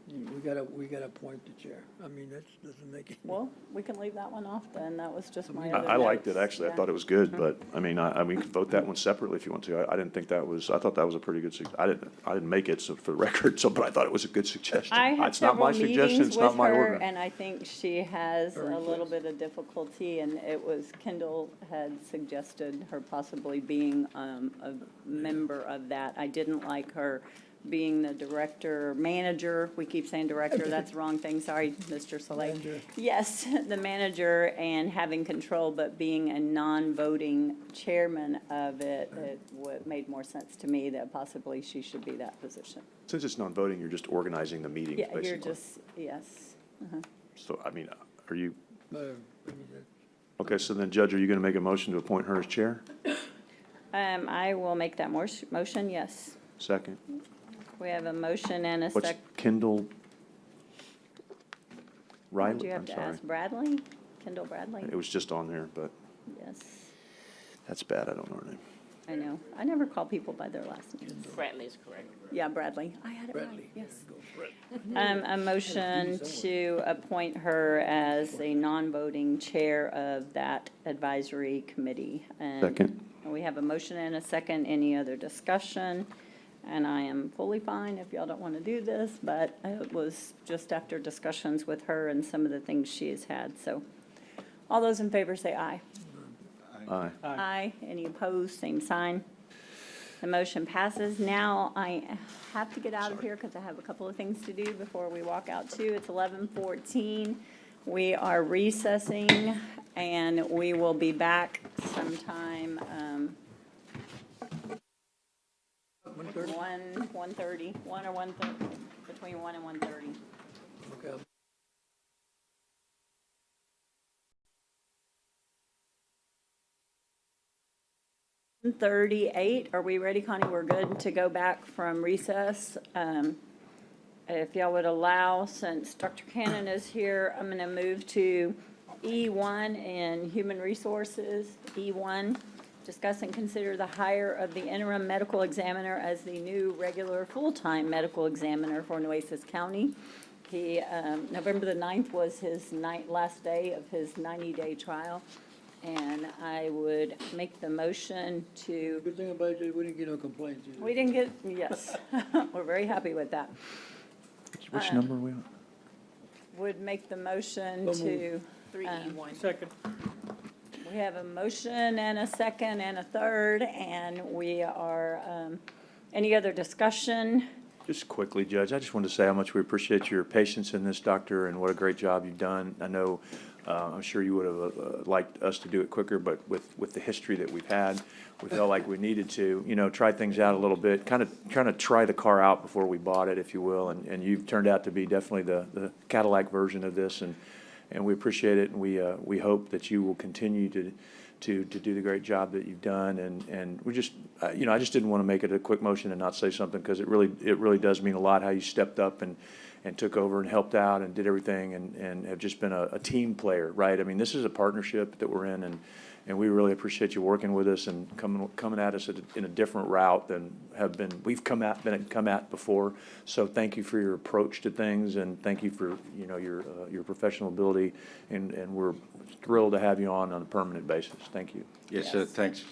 We gotta appoint the chair. I mean, that doesn't make it. well, we can leave that one off then. That was just my I other I liked it, notes. actually. I Yeah. thought it was good, but, I mean, we could vote that one separately if you want to. I didn't think that was, I thought that was a pretty good, I didn't make it, so for the record, so, but I thought it was a good suggestion. I had It's not my several suggestion, meetings it's not with my her, order. and I think she has a little bit of difficulty, and it was, Kendall had suggested her possibly being a member of that. I didn't like her being the director, manager, we keep saying director, that's the wrong thing, sorry, Mr. Soleil. Manager. Yes, the manager and having control, but being a non-voting chairman of it, made more sense to me that possibly she should be that position. Since it's non-voting, you're just organizing the meetings, Yeah, basically. you're just, yes. Uh-huh. So, I mean, are you, I mean, okay, so then, Judge, are you gonna make a motion to appoint her as chair? I will make that motion, yes. Second? We have a motion and a What's sec. Kendall Did Riley? you have I'm to sorry. ask Bradley? Kendall Bradley? It was just on there, but Yes, that's bad, I don't know her name. I know. I never call people by their last names. Bradley is correct. Yeah, Bradley. I had it right, Bradley. yes. Go Brett. A motion to appoint her as a non-voting chair of that advisory committee. And Second. we have a motion and a second. Any other discussion? And I am fully fine if y'all don't want to do this, but it was just after discussions with her and some of the things she has had, so. All those in favor say aye. Aye. Aye. Any opposed, same sign. The motion passes. Now I have to get out of here because I have a couple of things to do before we walk out too. It's 11:14. We are recessing and we will be back sometime, 1:30? 1:30, 1 or 1:30, between 1 and 1:30. Okay. 38, are we ready, Connie? We're good to go back from recess. If y'all would allow, since Dr. Cannon is here, I'm going to move to E1 in Human Resources. E1, discuss and consider the hire of the interim medical examiner as the new regular full-time medical examiner for Nueces County. He, November the 9th was his last day of his 90-day trial. And I would make the motion to, Good thing about it, we didn't get no complaints either. we didn't get, yes, we're very happy with that. Which number are we on? Would make the motion So to, 3E1. Second. We have a motion and a second and a third, and we are, any other discussion? Just quickly, Judge, I just wanted to say how much we appreciate your patience in this, Doctor, and what a great job you've done. I know, I'm sure you would have liked us to do it quicker, but with the history that we've had, we felt like we needed to, try things out a little bit, kind of trying to try the car out before we bought it, if you will, and you've turned out to be definitely the Cadillac version of this, and we appreciate it, and we hope that you will continue to do the great job that you've done, and we just, I just didn't want to make it a quick motion and not say something, because it really does mean a lot how you stepped up and took over and helped out and did everything, and have just been a team player, right? I mean, this is a partnership that we're in, and we really appreciate you working with us and coming at us in a different route than we've come at before. So thank you for your approach to things, and thank you for your professional ability, and we're thrilled to have you on a permanent basis. Thank you. Yes, sir. Thanks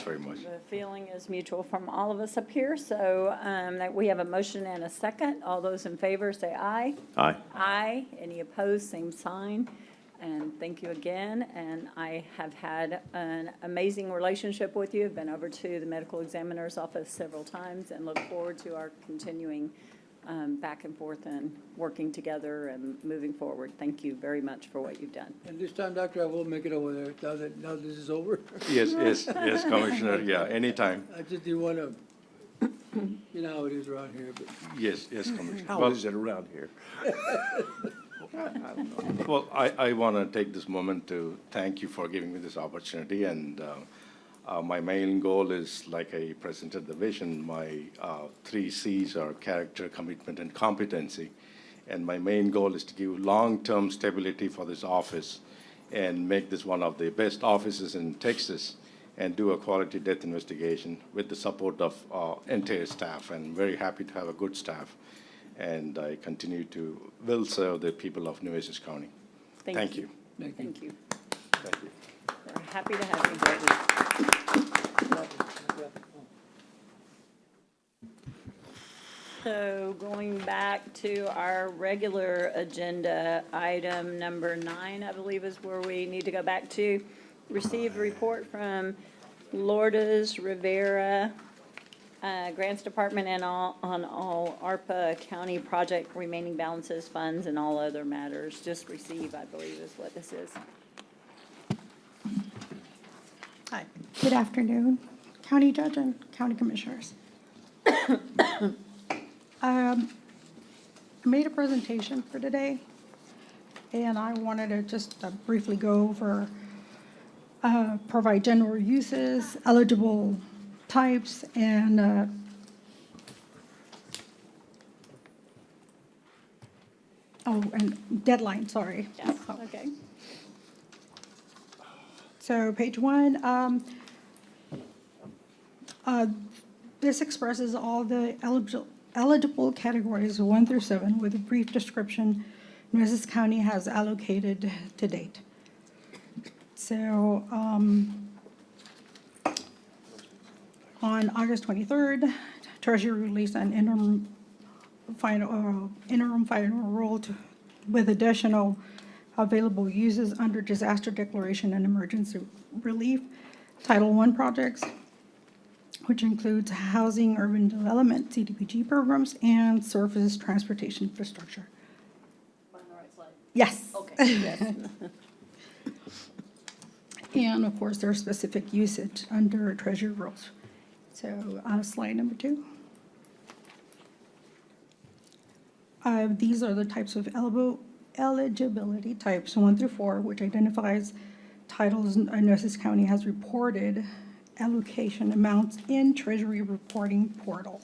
very much. The feeling is mutual from all of us up here, so that we have a motion and a second. All those in favor say aye. Aye. Aye. Any opposed, same sign. And thank you again, and I have had an amazing relationship with you. I've been over to the medical examiner's office several times and look forward to our continuing back and forth and working together and moving forward. Thank you very much for what you've done. And this time, Doctor, I will make it over there now this is over. Yes, Commissioner, yeah, anytime. I just didn't want to, you know how it is around here, but. Yes, Commissioner. How is it around here? Well, I want to take this moment to thank you for giving me this opportunity, and my main goal is, like I presented the vision, my 3 C's are character, commitment, and competency. And my main goal is to give long-term stability for this office and make this one of the best offices in Texas and do a quality death investigation with the support of entire staff. And very happy to have a good staff. And I will serve the people of Nueces County. Thank you. Thank you. Thank you. We're happy to have you. So going back to our regular agenda, item number 9, I believe is where we need to go back to. Receive report from Lourdes Rivera, Grants Department, and on all ARPA County project remaining balances, funds, and all other matters. Just receive, I believe, is what this is. Hi. Good afternoon, County Judge and County Commissioners. I made a presentation for today, and I wanted to just briefly go over, provide general uses, eligible types, and and deadline, sorry. Yes, okay. So page 1, this expresses all the eligible categories 1 through 7 with a brief description Nueces County has allocated to date. So on August 23rd, Treasury released an interim final rule with additional available uses under disaster declaration and emergency relief, Title I projects, which includes housing, urban development, CDBG programs, and surface transportation infrastructure. On the right slide? Yes. Okay, yes. And of course, there's specific usage under Treasury rules. So slide number 2. These are the types of eligibility types 1 through 4, which identifies titles Nueces County has reported allocation amounts in Treasury reporting portal.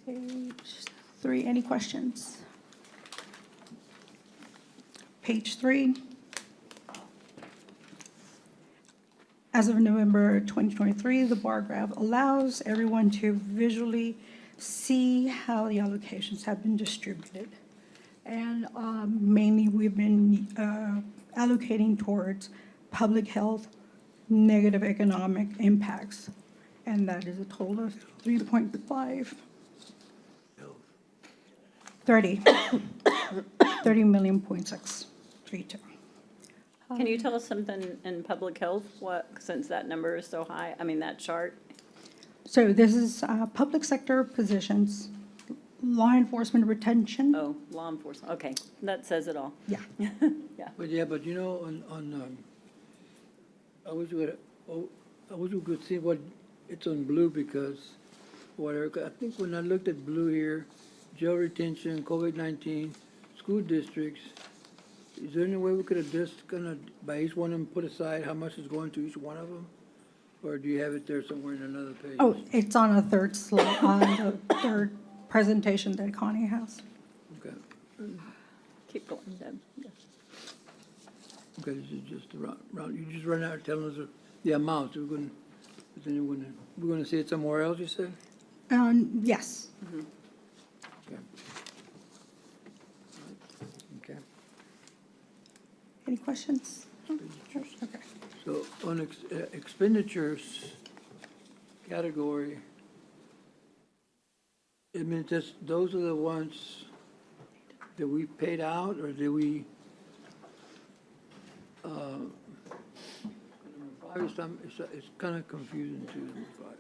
Page 3, any questions? Page 3. As of November 2023, the bar graph allows everyone to visually see how the allocations have been distributed. And mainly we've been allocating towards public health, negative economic impacts, and that is a total of 3.5. 30 million.632. Can you tell us something in public health, since that number is so high, I mean, that chart? So this is public sector positions, law enforcement retention. Oh, law enforcement, okay, that says it all. Yeah. Yeah. But yeah, but you know, I wish we could see what, it's on blue because whatever, I think when I looked at blue here, jail retention, COVID-19, school districts, is there any way we could have just by each one of them, put aside how much is going to each one of them? Or do you have it there somewhere in another page? Oh, it's on a third slide, on the third presentation that Connie has. Okay, Keep going, Deb. Yeah. okay, this is just around, you just run out telling us the amounts, we're gonna see it somewhere else, you said? Yes. Okay. Okay. Any questions? Okay. So on expenditures category, I mean, just, those are the ones that we paid out, or did we, number five is it's kind of confusing too, number five.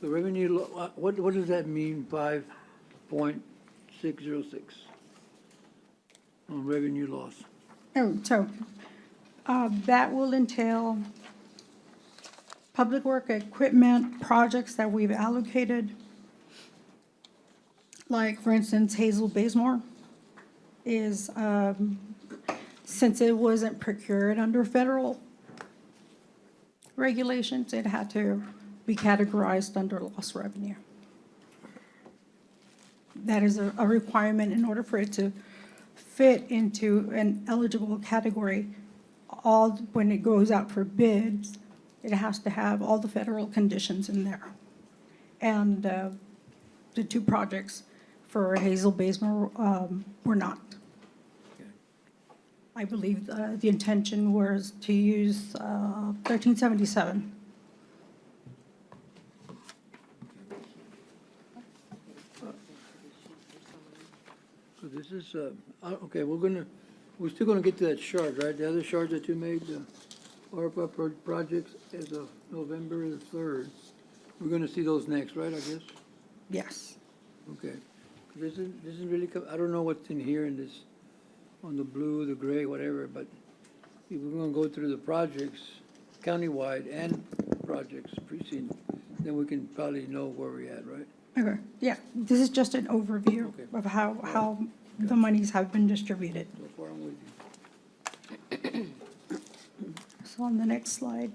The revenue, what does that mean, 5.606? On revenue loss? Oh, so that will entail public work equipment projects that we've allocated. Like, for instance, Hazel Bazemore is, since it wasn't procured under federal regulations, it had to be categorized under lost revenue. That is a requirement in order for it to fit into an eligible category. When it goes out for bids, it has to have all the federal conditions in there. And the two projects for Hazel Bazemore were not. I believe the intention was to use 1377. So this is, okay, we're still gonna get to that chart, right? The other chart that you made, the ARPA projects as of November the 3rd. We're gonna see those next, right, I guess? Yes. Okay. This isn't really, I don't know what's in here in this, on the blue, the gray, whatever, but if we're gonna go through the projects countywide and projects precinct, then we can probably know where we're at, right? Okay, yeah, this is just an overview of how the monies have been distributed. So far, I'm with you. So on the next slide.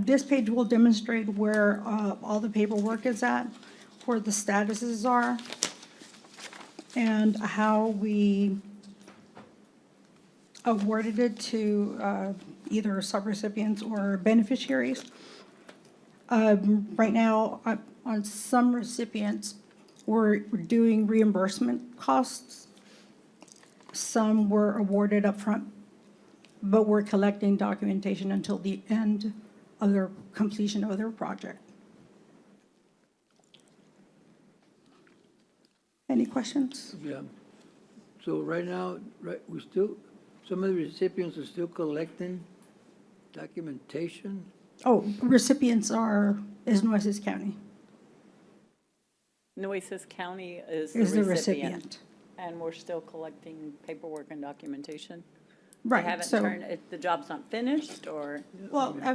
This page will demonstrate where all the paperwork is at, where the statuses are, and how we awarded it to either subrecipients or beneficiaries. Right now, on some recipients, we're doing reimbursement costs. Some were awarded upfront, but we're collecting documentation until the end of their completion of their project. Any questions? Yeah. So right now, we still, some of the recipients are still collecting documentation? Oh, recipients is Nueces County. Nueces County is Is the the recipient. recipient. And we're still collecting paperwork and documentation? Right, They haven't so- turned, the job's not finished, or? Well, I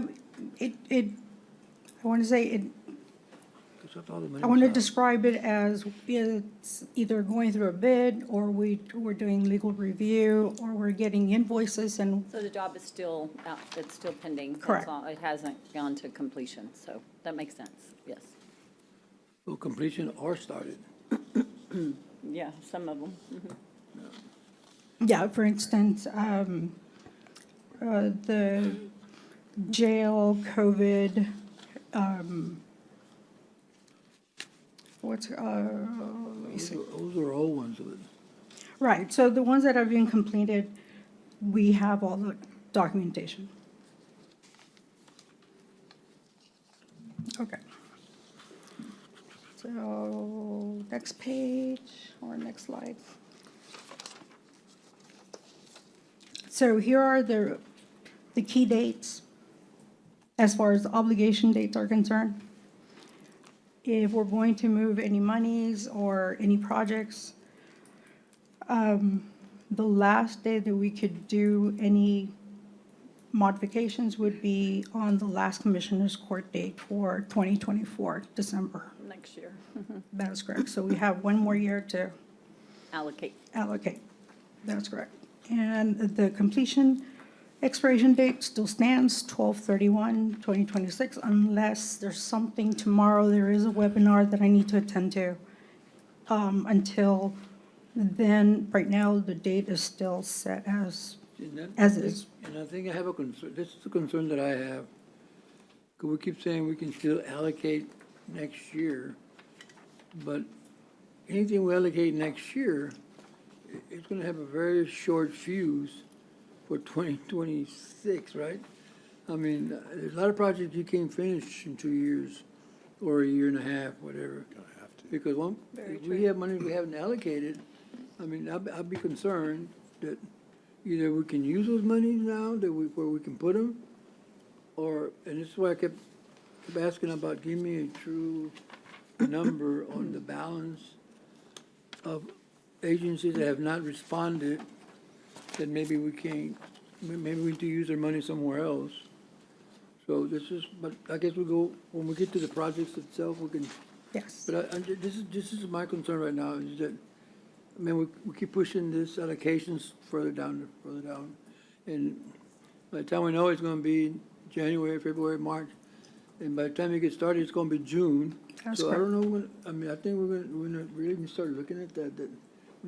want to say, Because I thought the money I want to was out. describe it as it's either going through a bid, or we're doing legal review, or we're getting invoices and, So the job is still out, it's still pending? It's Correct. all- It hasn't gone to completion, so that makes sense, yes. Well, completion or started. Yeah, some of them. yeah, for instance, the jail, COVID, let me see. Those are old ones. Right, so the ones that have been completed, we have all the documentation. Okay. So, next page or next slide. So here are the key dates as far as obligation dates are concerned. If we're going to move any monies or any projects, the last day that we could do any modifications would be on the last Commissioners Court date for 2024, December. Next year. That is correct. So we have one more year to Allocate. allocate. That's correct. And the completion expiration date still stands, 12/31/2026, unless there's something tomorrow. There is a webinar that I need to attend to. Until then, right now, the date is still set as is. And I think I have a concern, this is a concern that I have. 'Cause we keep saying we can still allocate next year, but anything we allocate next year, it's gonna have a very short fuse for 2026, right? I mean, there's a lot of projects you can't finish in 2 years or a year and a half, whatever. Because if we have money we haven't allocated, I mean, I'd be concerned that either we can use those monies now, where we can put them, and this is why I kept asking about, give me a true number on the balance of agencies that have not responded, that maybe we need to use their money somewhere else. So but I guess when we get to the projects itself, we can. Yes. But this is my concern right now, is that, I mean, we keep pushing this allocations further down. And by the time we know, it's gonna be January, February, March, and by the time you get started, it's gonna be June. That's So I correct. don't know I mean, I think we're gonna really start looking at that we're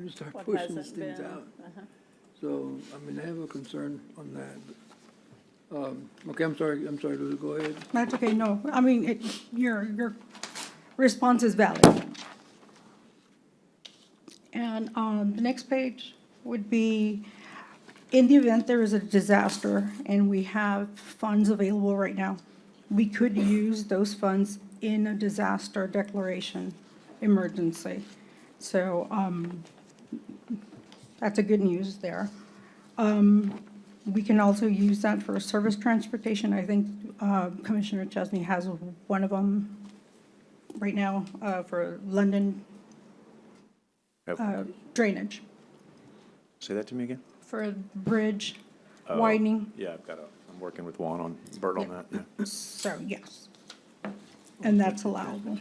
gonna start What pushing these hasn't things been, out. uh-huh. So, I mean, I have a concern on that. But, okay, I'm sorry, Lulu, go ahead. That's okay, no, I mean, your response is valid. And the next page would be, in the event there is a disaster and we have funds available right now, we could use those funds in a disaster declaration emergency. So that's a good news there. We can also use that for service transportation. I think Commissioner Chesney has one of them right now for London drainage, Say that to me again? for bridge Oh, widening. Yeah, I'm working with Juan on, Bert on that, yeah. So, yes. And that's allowable.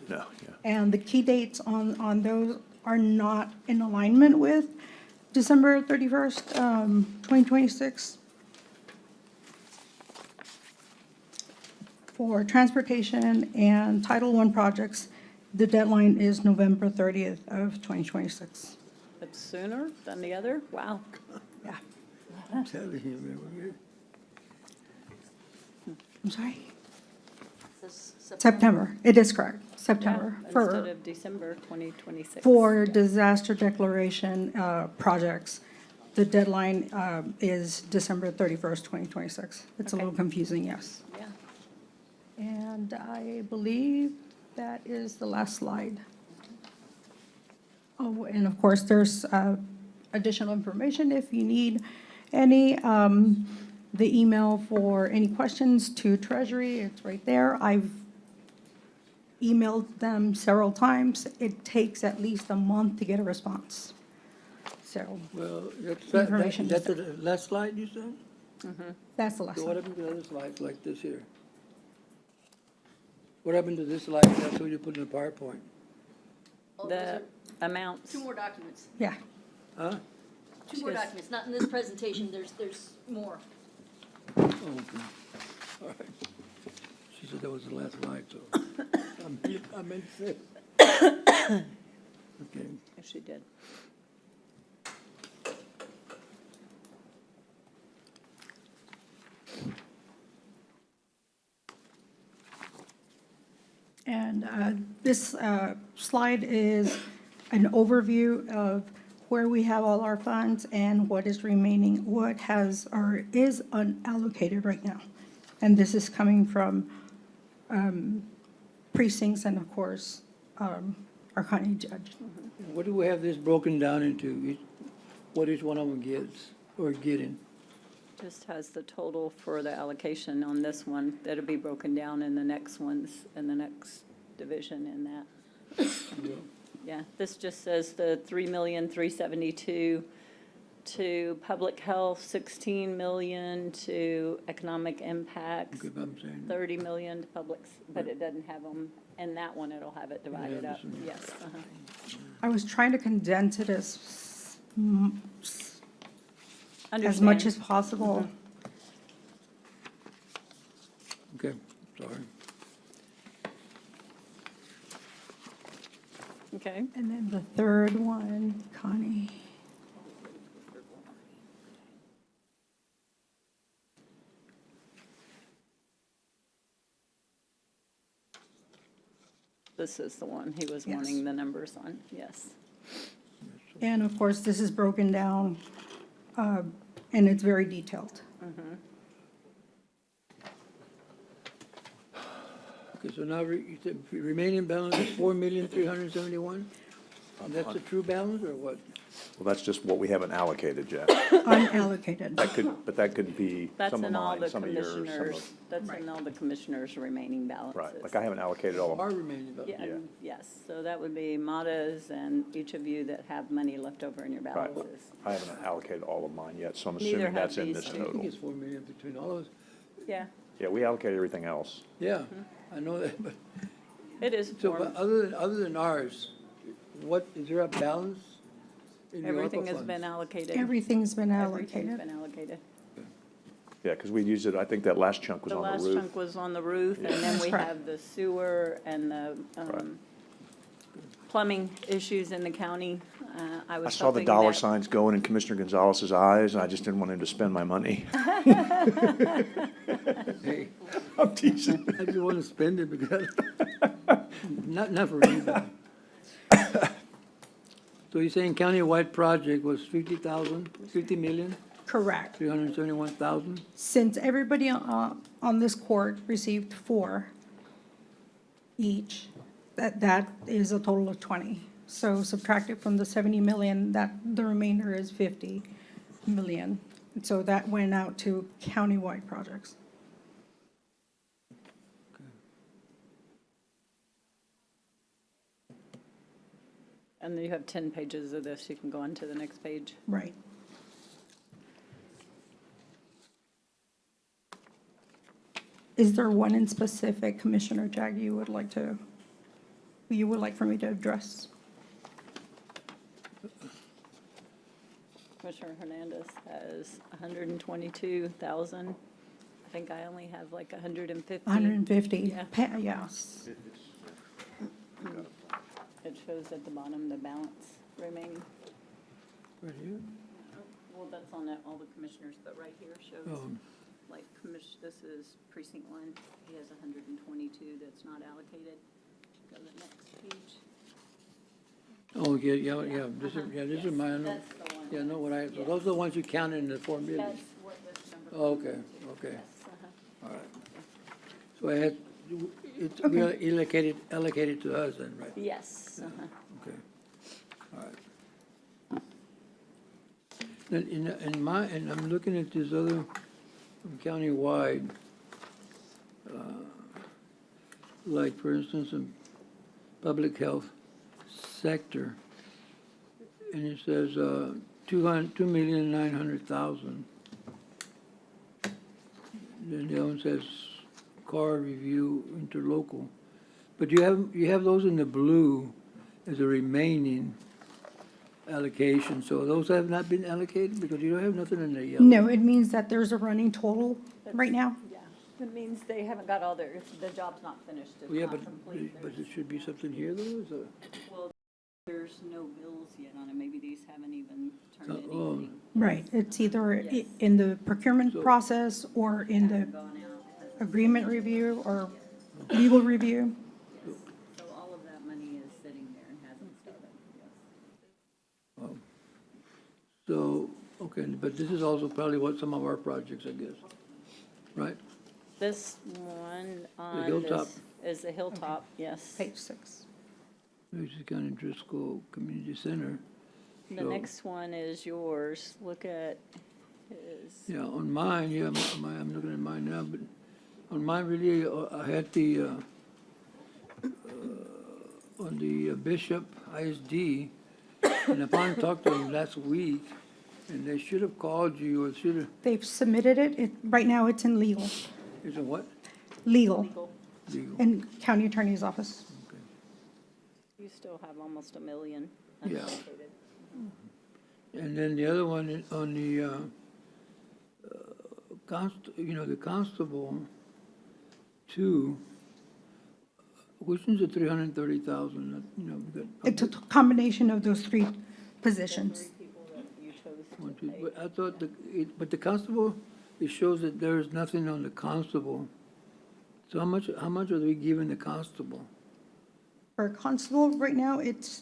No, yeah. And the key dates on those are not in alignment with December 31st, 2026. For transportation and Title I projects, the deadline is November 30th of 2026. It's sooner than the other? Wow. Yeah. I'm telling you, man, I'm sorry? September, it is correct, September. Yeah, For- instead of December 2026. For disaster declaration projects, the deadline is December 31st, 2026. It's a little confusing, yes. Yeah. And I believe that is the last slide. Oh, and of course, there's additional information if you need any. The email for any questions to Treasury, it's right there. I've emailed them several times. It takes at least a month to get a response. So, well, Information that's is the last slide you said? that's the last So what one. happened to the other slides like this here? What happened to this slide? That's what you put in the PowerPoint. The amounts. Two more documents. Yeah. Huh? Two more documents, not in this presentation, there's more. Oh, okay. All right. She said that was the last slide, so I meant to say. Okay. Yes, she did. And this slide is an overview of where we have all our funds and what is remaining, what has or is unallocated right now. And this is coming from precincts and, of course, our county judge. What do we have this broken down into? What each one of them gets or getting? Just has the total for the allocation on this one. That'll be broken down in the next ones, in the next division in that. Yeah, this just says the 3,372,000 to public health, 16 million to economic impacts, Okay, but I'm saying, 30 million to publics, but it doesn't have them. In that one, it'll have it divided Yeah, up. this one. Yes. Uh-huh. I was trying to condense it as much Understand. as possible. okay, sorry. Okay. And then the third one, Connie. This is the one he was Yes. wanting the numbers on. Yes. And of course, this is broken down, and it's very detailed. Okay, so now you said remaining balance is 4,371,000? That's the true balance or what? Well, that's just what we haven't allocated yet. Unallocated. But that could be That's some of in all mine, the some of yours, some commissioners, of. that's in all the commissioners' remaining balances. Right, like I haven't allocated all of Our them. remaining balance? Yeah, Yeah. yes, so that would be Mata's and each of you that have money left over in your Right. balances. I haven't allocaed all of mine yet, so I'm Neither assuming have that's in these this I think total. it's 4 million between all of us. Yeah, Yeah, we allocated everything else. Yeah, I know that, but, it is so, form, but other than ours, what, is there a balance in your ARPA everything has funds? been allocated. Everything's been Everything's allocated. been allocated. Yeah, because we used it, I think that last chunk was The on the last roof. chunk was on the roof, and then we Correct. have the sewer and the plumbing issues in the county. I I was saw the hoping dollar that- signs going in Commissioner Gonzalez's eyes, and I just didn't want him to spend my money. Hey, I'm teasing. I just want to spend it because, not for anybody. So you're saying countywide project was 50,000, 50 million, Correct. 371,000? Since everybody on this court received 4 each, that is a total of 20. So subtracted from the 70 million, the remainder is 50 million. So that went out to countywide projects. And then you have 10 pages of this, you can go on to the next page. Right. Is there one in specific, Commissioner Jag, you would like for me to address? Commissioner Hernandez has 122,000. I think I only have like 150. 150? Yeah. Yes. It shows at the bottom the balance remaining. Right here? Well, that's on all the commissioners, but right here shows, Oh. like, this is precinct 1. He has 122 that's not allocated. Go to the next page. Oh, yeah, this is mine. That's the one. Yeah, I know what so Yes. those are the ones you counted in the 4 million? That's what this number. Oh, okay, comes to. okay. Yes, uh-huh. All right. So it's allocated to us then, right? Yes, uh-huh. Okay, all right. Then and I'm looking at this other countywide, like for instance, in public health sector, and it says, 2,900,000. Then the other one says car review interlocal. But you have those in the blue as a remaining allocation, so those have not been allocated because you don't have nothing in the yellow? No, it means that there's a running total right now. Yeah, it means they haven't got all the job's not finished, it's Yeah, not complete. but there should be something here though, is there? Well, there's no bills yet on it, maybe these haven't even turned in Oh. anything. Right, it's either in the procurement process or in the Gone out. agreement review or legal review. So all of that money is sitting there and hasn't started, yes. So, okay, but this is also probably what some of our projects, I guess, right? This one on Hilltop. this is the Hilltop, yes. Page 6. Nueces County Driscoll Community Center. The So- next one is yours. Look at his. Yeah, on mine, yeah, I'm looking at mine now, but on mine, really, I had the, on the Bishop ISD, and I finally talked to them last week, and they should have called you, or should have, They've submitted it. Right now, it's in legal. is it what? Legal. Legal. In county attorney's office. You still have almost 1 million Yeah. unallocated. And then the other one is on the, the constable, two, which one's the 330,000, we got. It's a combination of those three positions. One, two, but I thought but the constable, it shows that there is nothing on the constable. So how much are we giving the constable? For constable, right now, it's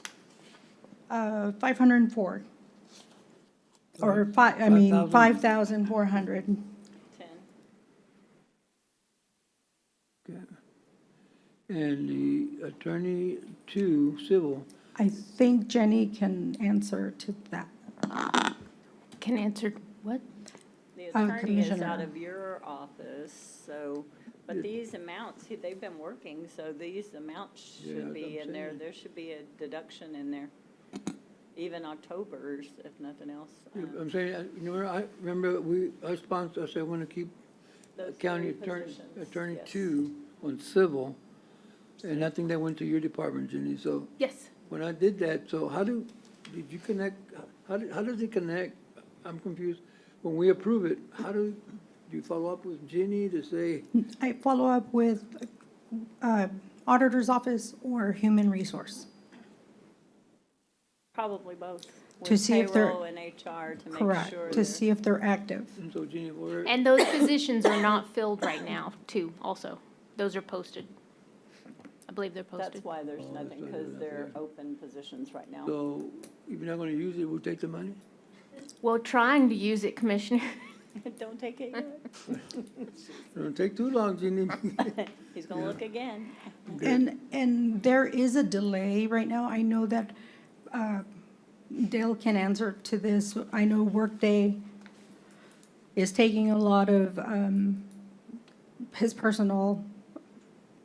504. Or 5,400. 10. Okay. And the attorney two, civil, I think Jenny can answer to that. Can answer what? The attorney is Commissioner. out of your office, so, but these amounts, they've been working, so these amounts Yeah, should that's be what I'm in there. saying. There should be a deduction in there. Even October's, if nothing else. I'm saying, I remember I said I want to keep Those county three attorney, positions, attorney yes. two on civil, and I think that went to your department, Jenny, so. Yes. When I did that, so did you connect, how does it connect? I'm confused. When we approve it, do you follow up with Jenny to say, I follow up with auditor's office or human resource. Probably both. To with see if they're- payroll and HR to make Correct, sure. to they're- see if they're active. and so Jenny, where? And those positions are not filled right now, too, also. Those are posted. I believe they're posted. That's why there's nothing, why because they're they're open positions right now. So if you're not going to use it, we'll take the money? Well, trying to use it, Commissioner. Don't take it yet. Don't take too long, Jenny. He's gonna look again. And there is a delay right now. I know that Dale can answer to this. I know Workday is taking a lot of his personal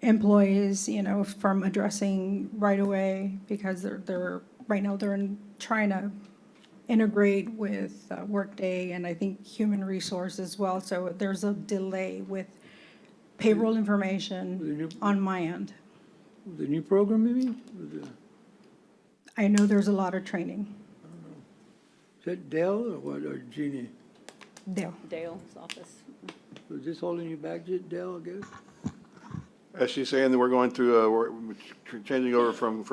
employees, from addressing right away because they're right now trying to integrate with Workday and I think human resource as well. So there's a delay with payroll information on my end. The new program, maybe? With the- I know there's a lot of training. Is that Dell or what, or Jeannie? Dale. Dale's office. Was this holding you back, Dell, I guess? As she's saying that we're going through, we're changing over from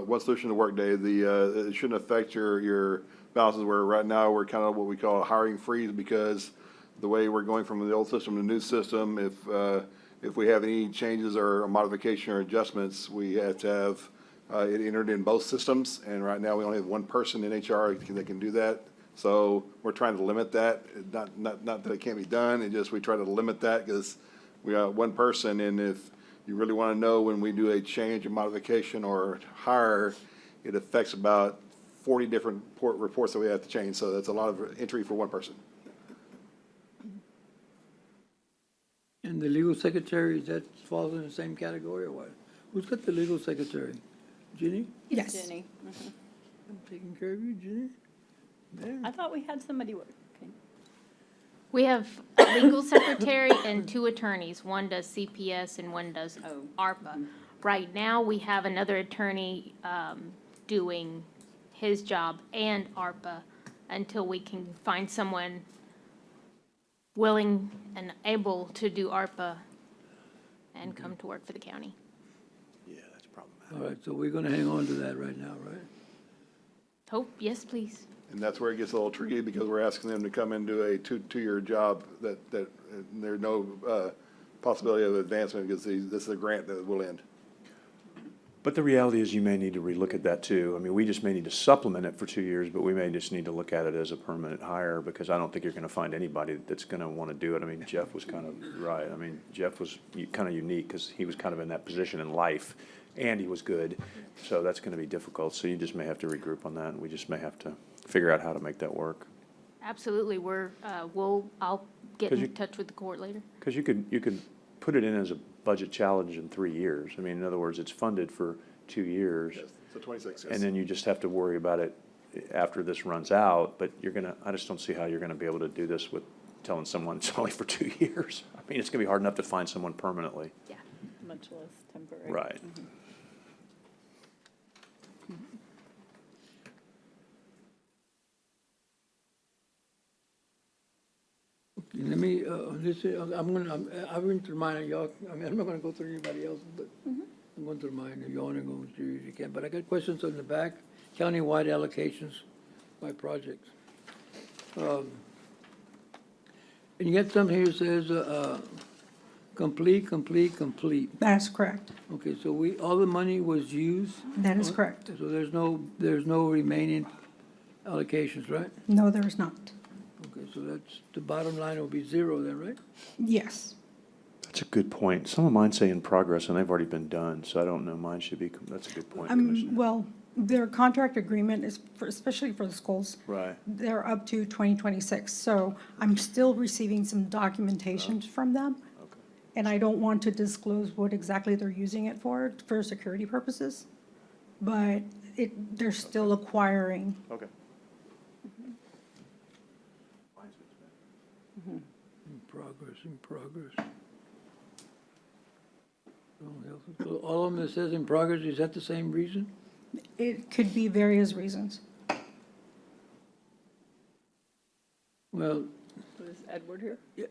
one solution to Workday, it shouldn't affect your balances, where right now we're kind of what we call a hiring freeze, because the way we're going from the old system to the new system, if we have any changes or modification or adjustments, we have to have it entered in both systems, and right now we only have one person in HR that can do that. So we're trying to limit that, not that it can't be done, it just we try to limit that because we got one person, and if you really want to know when we do a change or modification or hire, it affects about 40 different reports that we have to change, so that's a lot of entry for one person. And the legal secretary, that falls in the same category or what? Who's got the legal secretary? Jenny? Yes. Jenny. I'm taking care of you, Jenny? Man. I thought we had somebody working. We have a legal secretary and 2 attorneys. One does CPS and one does ARPA. Right now, we have another attorney doing his job and ARPA until we can find someone willing and able to do ARPA and come to work for the county. Yeah, that's problematic. All right, so we're gonna hang on to that right now, right? Hope, yes, please. And that's where it gets a little tricky, because we're asking them to come into a two-year job that there's no possibility of advancement, because this is a grant that will end. But the reality is you may need to relook at that too. I mean, we just may need to supplement it for 2 years, but we may just need to look at it as a permanent hire, because I don't think you're going to find anybody that's going to want to do it. I mean, Jeff was kind of right. I mean, Jeff was kind of unique because he was kind of in that position in life, Andy was good, so that's gonna be difficult, so you just may have to regroup on that, and we just may have to figure out how to make that work. Absolutely, I'll get 'Cause in you- touch with the court later. Because you could put it in as a budget challenge in 3 years. I mean, in other words, it's funded for 2 years. Yes, so 26, And yes. then you just have to worry about it after this runs out, but I just don't see how you're gonna be able to do this with telling someone it's only for 2 years. I mean, it's gonna be hard enough to find someone permanently. Yeah, much less temporary. Right. Let me, I'm going through mine, and y'all, I mean, I'm not gonna go through anybody else's, but I'm going through mine, and y'all wanna go through if you can, but I got questions on the back, countywide allocations by projects. And you got something here that says, complete. That's correct. Okay, so all the money was used? That is correct. So there's no remaining allocations, right? No, there is not. Okay, so that's, the bottom line will be zero then, right? Yes. That's a good point. Some of mine say in progress, and they've already been done, so I don't know, mine should be, that's a good point, Commissioner. Well, their contract agreement is, especially for the schools, Right. they're up to 2026. So I'm still receiving some documentation from them. Okay. And I don't want to disclose what exactly they're using it for security purposes. But they're still acquiring. Okay. In progress. So all of them that says in progress, is that the same reason? It could be various reasons. Well, Is Edward here? yeah,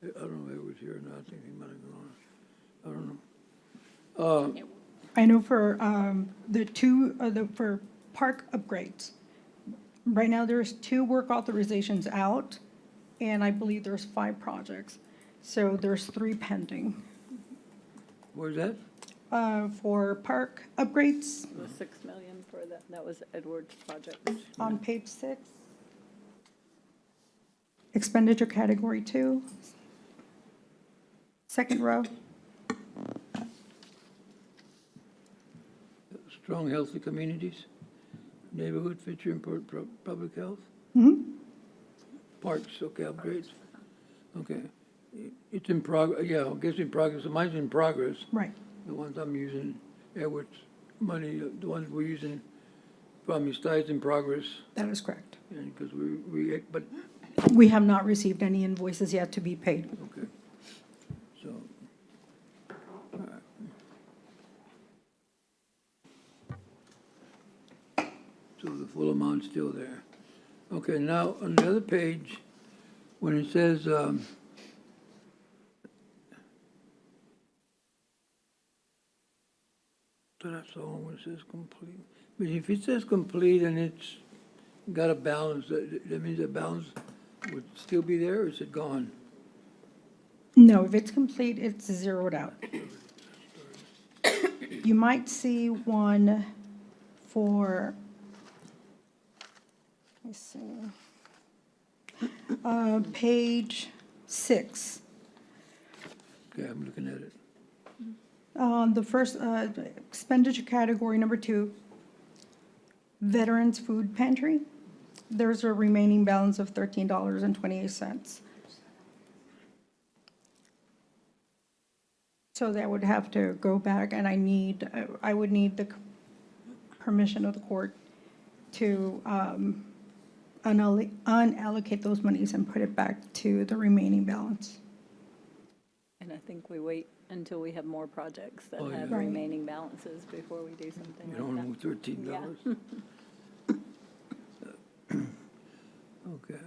I don't know if it was here or not, I think he might have gone. I don't know. I know for for park upgrades, right now there's 2 work authorizations out, and I believe there's 5 projects. So there's 3 pending. Where's that? For park upgrades, The 6 million for that was Edward's project. on page 6. Expenditure category 2. Second row. Strong, healthy communities, neighborhood featuring public health, parks, okay, upgrades. Okay. It's in yeah, I guess in progress, mine's in progress. Right. The ones I'm using, Edward's money, the ones we're using from his tithes in progress. That is correct. And because but, We have not received any invoices yet to be paid. okay. So, all right. So the full amount's still there. Okay, now, on the other page, when it says, so that's the one where it says complete. But if it says complete and it's got a balance, that means that balance would still be there, or is it gone? No, if it's complete, it's zeroed out. You might see one for, let me see, page 6. Okay, I'm looking at it. The first expenditure category, number 2, Veterans Food Pantry. There's a remaining balance of $13.28. So that would have to go back, and I would need the permission of the court to unallocate those monies and put it back to the remaining balance. And I think we wait until we have more projects that Oh, yeah. have Right. remaining balances before we do something You like don't that. know, $13. Okay.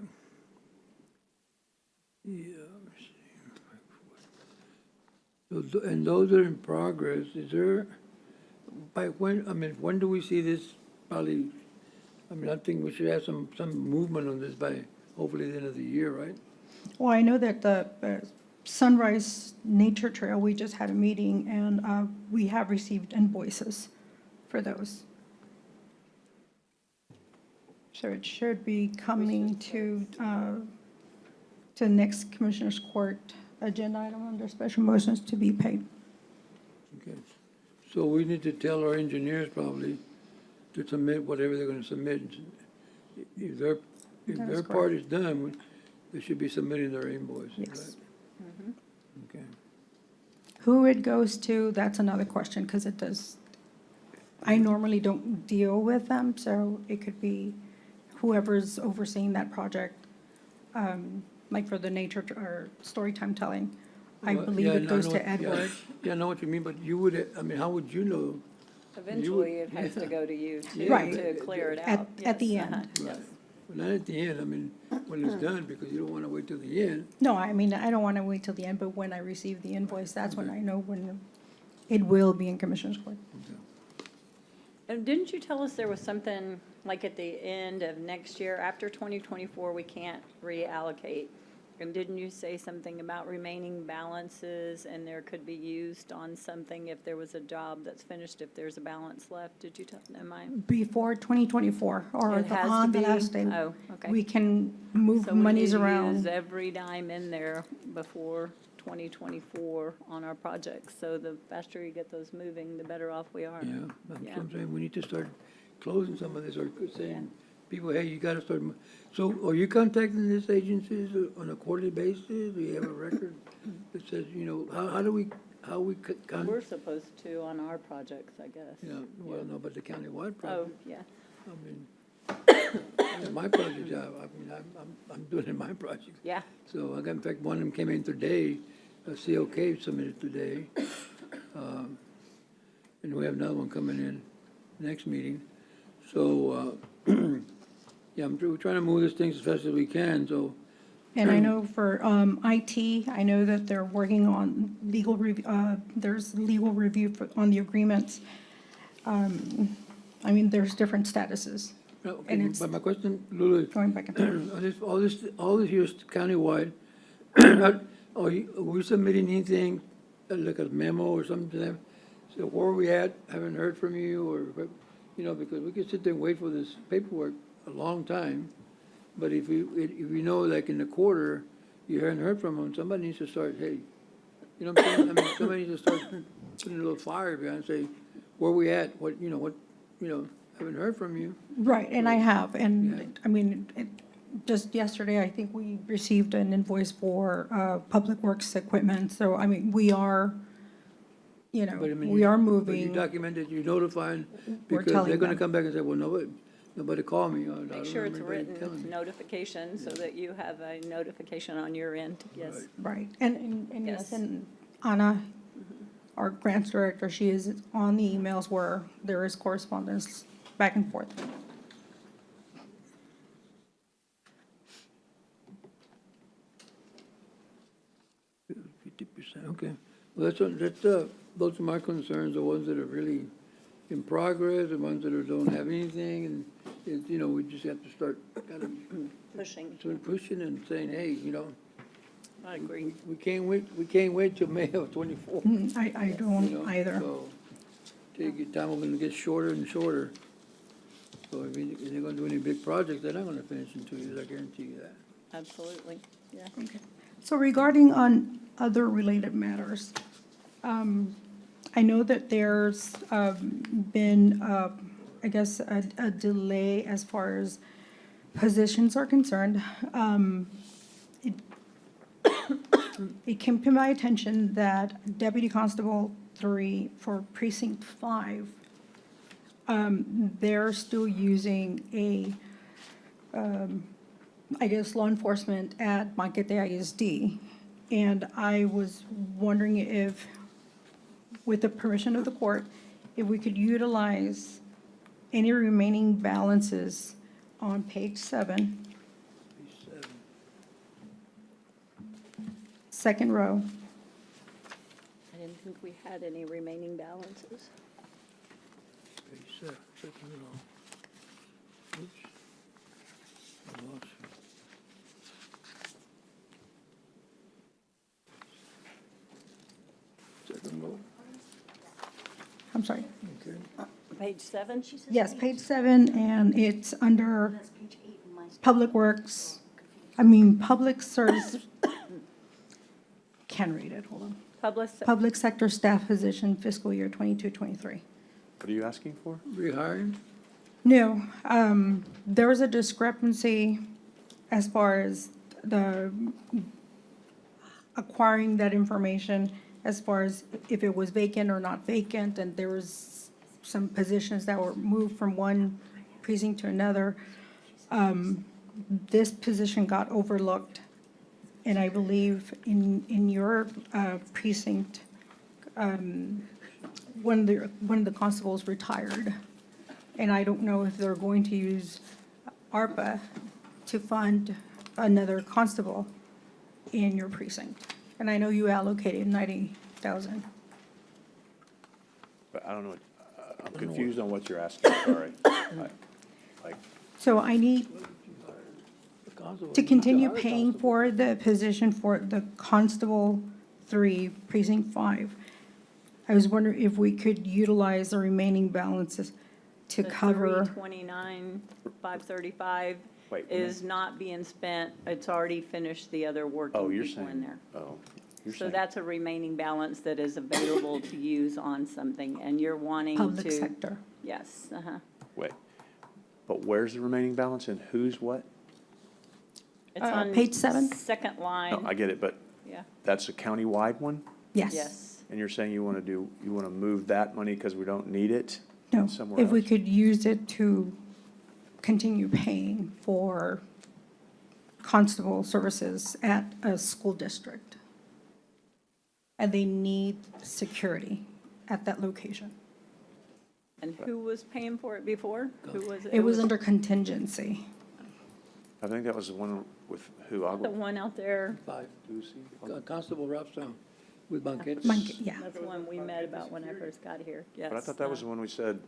Yeah, let me see. So, and those are in progress, is there, by when, I mean, when do we see this probably, I mean, I think we should have some movement on this by hopefully the end of the year, right? Well, I know that the Sunrise Nature Trail, we just had a meeting, and we have received invoices for those. So it should be coming to next Commissioners Court agenda item under special motions to be paid. Okay. So we need to tell our engineers probably to submit whatever they're gonna submit. If their, if That is their part is done, they should be submitting their invoice. Yes. Okay. Who it goes to, that's another question, because it does, I normally don't deal with them, so it could be whoever's overseeing that project, like for the nature or story time telling. I Well, believe yeah, it goes know to what- yeah, Edward. Yeah, I know what you mean, but you would, I mean, how would you know? Eventually, it has to go to you too, Right. to clear it At- out. at the Yes, end. uh-huh, yes. Well, not at the end, I mean, when it's done, because you don't wanna wait till the end. No, I mean, I don't want to wait till the end, but when I receive the invoice, that's when I know when it will be in Commissioner's Court. And didn't you tell us there was something, like at the end of next year, after 2024, we can't reallocate? And didn't you say something about remaining balances and there could be used on something if there was a job that's finished, if there's a balance left? Did you tell, am I? Before 2024, or It has to on the be? last day. Oh, okay. We can move So we monies need to around. use every dime in there before 2024 on our projects. So the faster you get those moving, the better off we are. Yeah, that's what Yeah. I'm saying, we need to start closing some of this, or saying, people, hey, you gotta start, so are you contacting these agencies on a quarterly basis? Do you have a record that says, you know, how do we, We're supposed to on our projects, I guess. yeah, well, no, but the countywide Oh, project, yeah. I mean, my project, I'm doing it in my project. Yeah. So I got, in fact, one of them came in today, a COK submitted today. And we have another one coming in next meeting. So, yeah, we're trying to move these things as fast as we can, so. And I know for IT, I know that they're working on legal there's legal review on the agreements. I mean, there's different statuses. Okay, And it's but my question, Lulu, is, going back and forth. all this here is countywide. Are we submitting anything, like a memo or something to them? So where are we at? Haven't heard from you, or, you know, because we could sit there and wait for this paperwork a long time. But if we know, like in the quarter, you haven't heard from them, somebody needs to start, hey, you know what I'm saying? I mean, somebody needs to start putting a little fire behind and say, where we at? What, haven't heard from you. Right, and I have, and, I mean, just yesterday, I think we received an invoice for Public Works equipment, so, I mean, we are, you know, But I mean, we are But you moving. documented, you're notifying, We're because telling they're gonna them. come back and say, well, nobody called me. I Make don't sure it's remember anybody telling written me. notification so that you have a notification on your end, yes. Right, and yes, Yes. and Anna, our grants director, she is on the emails where there is correspondence back and forth. 50%, okay. Well, those are my concerns, the ones that are really in progress, the ones that don't have anything, and, we just have to start kind of pushing and saying, hey, I agree. we can't wait till May of 24. I don't either. So, time we're gonna get shorter and shorter. So if they're gonna do any big projects, they're not gonna finish in 2 years, I guarantee you that. Absolutely, yeah. Okay. So regarding on other related matters, I know that there's been, I guess, a delay as far as positions are concerned. It came to my attention that Deputy Constable 3 for Precinct 5, they're still using I guess, law enforcement at Manquete ISD. And I was wondering if, with the permission of the court, if we could utilize any remaining balances on page 7, second row. I didn't think we had any remaining balances. Second row. Oops. I lost you. Second row. I'm sorry. Okay. Page 7, she says? Yes, page 7, and it's under That's page 8 in my. Public Works, Public Service. can read it, hold on. Public Sector staff position fiscal year 22-23. What are you asking for? Rehiring? No, there was a discrepancy as far as the acquiring that information, as far as if it was vacant or not vacant, and there was some positions that were moved from one precinct to another. This position got overlooked, and I believe in your precinct, one of the constables retired. And I don't know if they're going to use ARPA to fund another constable in your precinct. And I know you allocated 90,000. But I don't know, I'm confused on what you're asking, sorry. Like, So I need to continue paying for the position for the Constable 3, Precinct 5. I was wondering if we could utilize the remaining balances to cover. 329,535 Wait, is not being spent. It's already finished the other working oh, you're people in saying, there. oh, you're So saying, that's a remaining balance that is available to use on something, and you're wanting to. Public sector. Yes, wait. But where's the remaining balance and who's what? It's on Page 7. second line. No, I get it, but Yeah. that's a county-wide one? Yes. Yes. And you're saying you want to move that money because we don't need it? No, somewhere if we else? could use it to continue paying for constable services at a school district. And they need security at that location. And who was paying for it before? Who was it? It was under contingency. I think that was the one with who? The one out there. 5. Constable Robstown with banquets. Yeah. That's the one we met about when I first got here. Yes. But I thought that was the one we said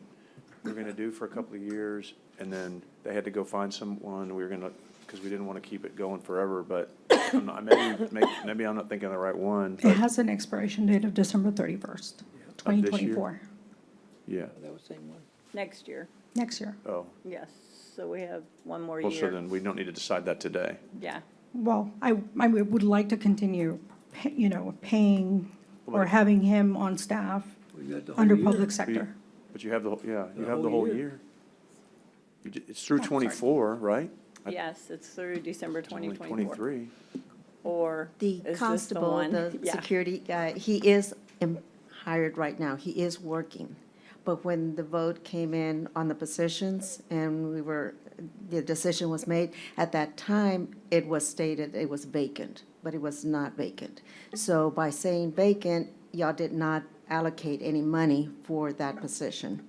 we were going to do for a couple of years, and then they had to go find someone, we were going to, because we didn't want to keep it going forever, but maybe I'm not thinking of the right one. It has an expiration date of December 31st, 2024, Yeah. That was the same one. Next year. next year. Oh, Yes. So we have one more well, so year. then we don't need to decide that today. Yeah. Well, I would like to continue, paying or Well, having him on staff We got the whole under year. public sector. But you have the, you The have the whole whole year. year. It's through sorry. 24, right? Yes, it's through December It's only 2024. 23. Or The is this constable, one? the Yeah. security guy, he is hired right now. He is working. But when the vote came in on the positions and the decision was made, at that time, it was stated it was vacant, but it was not vacant. So by saying vacant, y'all did not allocate any money for that position.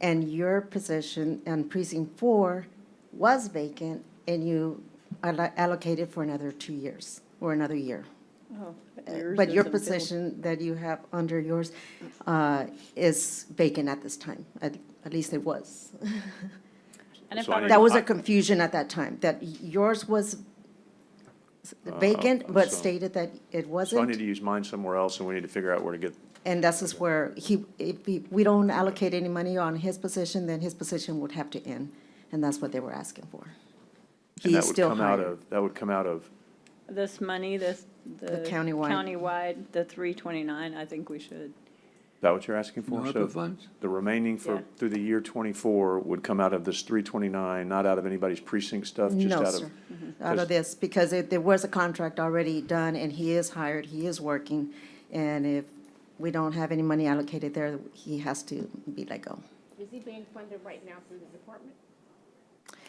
And your position on precinct 4 was vacant, and you allocated for another 2 years, or another year. Oh, yours But your isn't filled. position that you have under yours is vacant at this time. At least it was. And if So I I need- That was a confusion at that time, that yours was vacant, but so- stated that it So I need wasn't. to use mine somewhere else, and we need to figure out where to get, And this is where if we don't allocate any money on his position, then his position would have to end. And that's what they were asking for. and He that is would still come out hired. of, that would come out of, This money, the countywide. countywide, the 329, I think we should. is that what you're asking for? No So ARPA funds? the remaining Yeah. for, through the year 24 would come out of this 329, not out of anybody's precinct stuff, just No, out of? sir. Out of this, because there was a contract already done, and he is hired, he is working. And if we don't have any money allocated there, he has to be let go. Is he being funded right now through the department?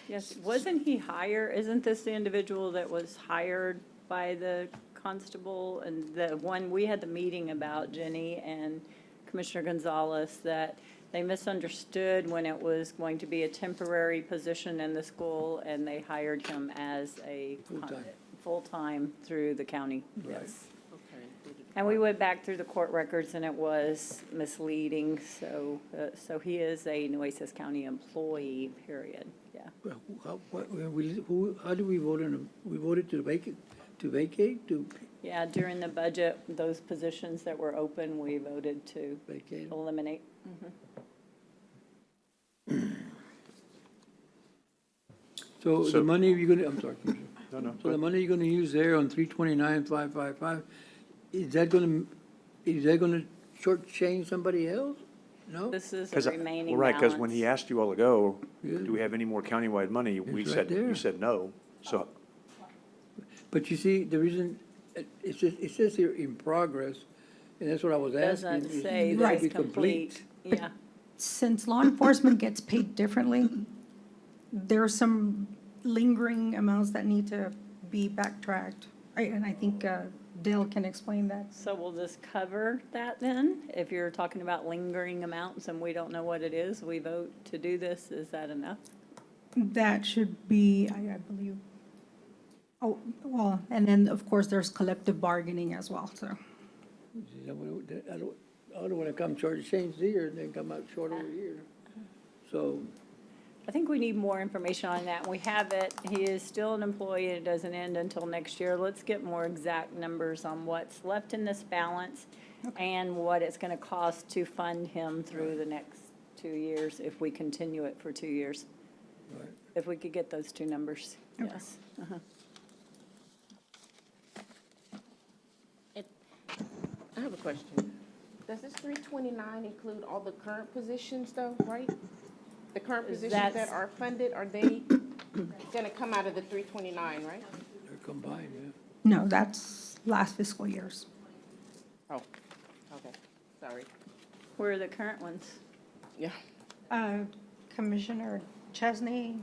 Yes, wasn't he hired, isn't this the individual that was hired by the constable? And the one, we had the meeting about, Jenny and Commissioner Gonzalez, that they misunderstood when it was going to be a temporary position in the school, and they hired him as a Full-time. full-time through the county, Right. yes. And we went back through the court records, and it was misleading, so he is a Nueces County employee, period, yeah. Well, how do we vote on them? We voted to vacate, to Yeah, during the budget, those positions that were open, we voted to vacate? eliminate. So So- the money you're gonna, I'm sorry, Commissioner. No, no. So the money you're gonna use there on 329,555, is that gonna shortchange somebody else? No? This is Because, the remaining well, right, because when balance. he asked you all ago, Yeah. do we have any more countywide money? We It's right said, there. you said no. So, But you see, the reason, it says here in progress, and that's what I was asking. Doesn't is say it that should it's be complete. Yeah. Since law enforcement gets paid differently, there are some lingering amounts that need to be backtracked. And I think Dale can explain that. So will this cover that then? If you're talking about lingering amounts and we don't know what it is, we vote to do this, is that enough? That should be, I believe. Oh, well, and then, of course, there's collective bargaining as well, so. I don't wanna come charge change here and then come out short over here. So, I think we need more information on that. We have it. He is still an employee. It doesn't end until next year. Let's get more exact numbers on what's left in this balance and what it's gonna cost to fund him through the next 2 years if we continue it for 2 years. Right. If we could get those two numbers, yes. Uh-huh. I have a question. Does this 329 include all the current positions though, right? The current positions that That's- are funded, are they gonna come out of the 329, right? they're combined, yeah. No, that's last fiscal year's. Oh, okay, sorry. Where are the current ones? Yeah. Commissioner Chesney,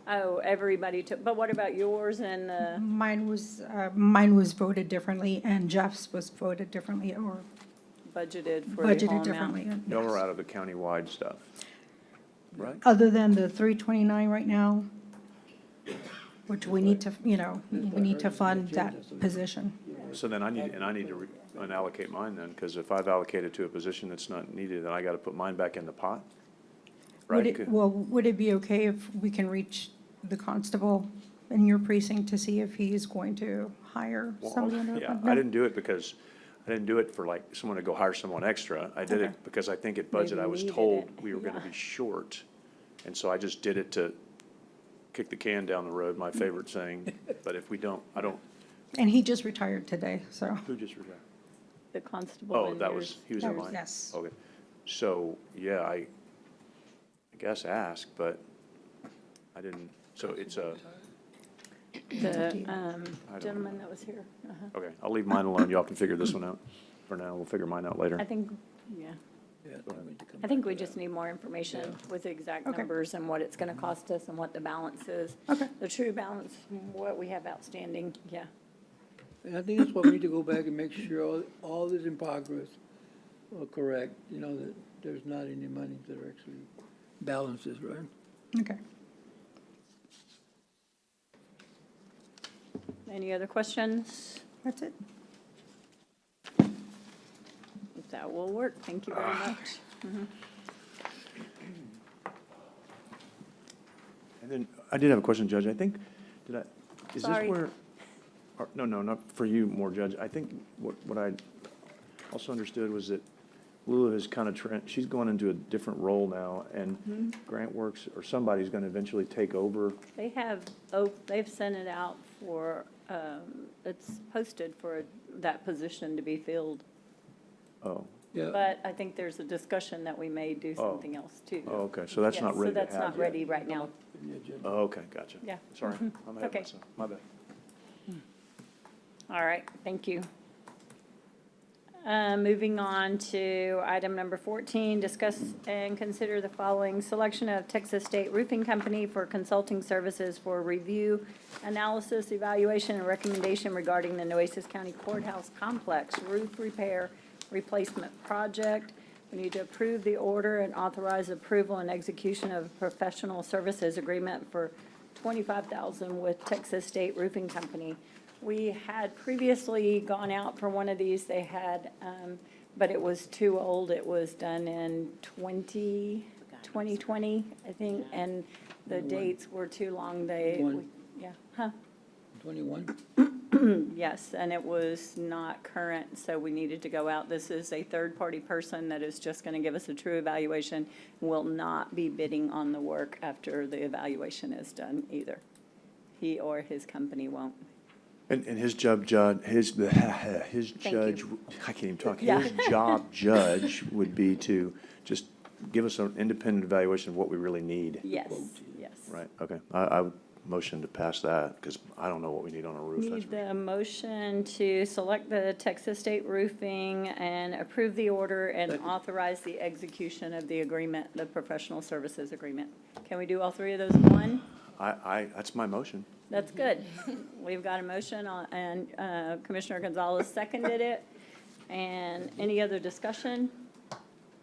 Oh, everybody took, but what about yours and, mine was voted differently, and Jeff's was voted differently, or budgeted for the whole budgeted amount? differently. y'all yes. are out of the countywide stuff, right? Other than the 329 right now, which we need to, we need to fund that position. So then I need to unallocate mine then, because if I've allocated to a position that's not needed, then I got to put mine back in the pot? Right? Would it be okay if we can reach the constable in your precinct to see if he is going to hire Well, somebody under? yeah, no? I didn't do it because, I didn't do it for like someone to go hire someone extra. I did Okay. it because I think at budget, Maybe I was needed told it, we were gonna yeah. be short. And so I just did it to kick the can down the road, my favorite saying. But if we don't, I don't, And he just retired today, so. who just retired? The constable Oh, and that yours. was, he was in mine? Yes. Okay. So, yeah, I guess ask, but I didn't, so it's a, The I don't gentleman that was here. Uh-huh. okay, I'll leave mine alone. Y'all can figure this one out. For now, we'll figure mine out later. I think, yeah. Yeah, I think we need to come I think back we to just that. need more information with the exact Okay. numbers and what it's gonna cost us and what the balance is. Okay. The true balance, what we have outstanding, yeah. And I think that's why we need to go back and make sure all is in progress are correct, that there's not any money that are actually balances, right? Okay. Any other questions? That's it. That will work. Thank you very much. Mhm. And then, I did have a question, Judge. I think, is this Sorry. where, no, not for you more, Judge. I think what I also understood was that Lula has kind of, she's going into a different role now, and Grant Works, or somebody's going to eventually take over. They have, they've sent it out for, it's posted for that position to be filled. Oh, Yeah, But I think there's a discussion that we may do Oh. something else too. oh, okay, so that's not ready to have So that's not yet. ready right now. Oh, okay, gotcha. Yeah. Sorry, Mhm. I'm ahead of Okay. myself. My bad. All right, thank you. Moving on to item number 14, discuss and consider the following: selection of Texas State Roofing Company for consulting services for review, analysis, evaluation, and recommendation regarding the Nueces County Courthouse Complex roof repair replacement project. We need to approve the order and authorize approval and execution of a professional services agreement for $25,000 with Texas State Roofing Company. We had previously gone out for one of these. They had, but it was too old. It was done in 2020, I think, and the dates were too long. Yeah, huh? 21? Yes, and it was not current, so we needed to go out. This is a third-party person that is just going to give us a true evaluation, will not be bidding on the work after the evaluation is done either. he or his company won't. And his judge, I can't even talk. Yeah. His job judge would be to just give us an independent evaluation of what we really need. Yes, yes. Right, okay. I would motion to pass that, because I don't know what we need on a roof. that's Need for sure. the motion to select the Texas State Roofing and approve the order and authorize the execution of the agreement, the professional services agreement. Can we do all three of those in one? That's my motion. That's good. We've got a motion and Commissioner Gonzalez seconded it. And any other discussion?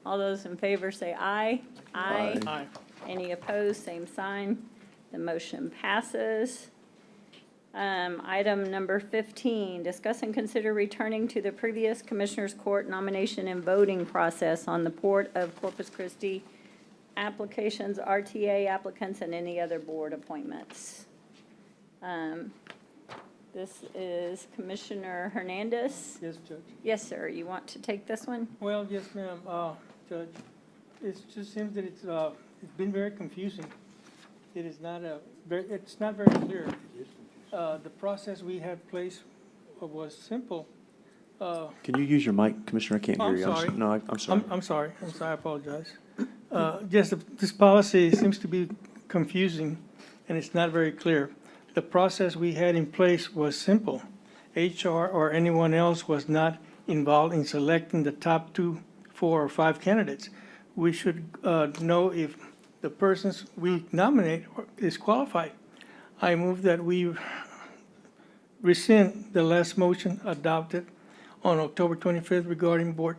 All those in favor say aye. Aye. Aye. Any opposed, same sign. The motion passes. Item number 15, discuss and consider returning to the previous Commissioners Court nomination and voting process on the Port of Corpus Christi applications, RTA applicants, and any other board appointments. This is Commissioner Hernandez. Yes, Judge. Yes, sir. You want to take this one? Well, yes, ma'am, Judge. It just seems that it's been very confusing. It is not it's not very clear. The process we had placed was simple. Can you use your mic, Commissioner? I can't hear you. sorry. No, I'm sorry. I'm sorry, I apologize. Yes, this policy seems to be confusing, and it's not very clear. The process we had in place was simple. HR or anyone else was not involved in selecting the top 2, 4, or 5 candidates. We should know if the persons we nominate is qualified. I move that we rescind the last motion adopted on October 25th regarding board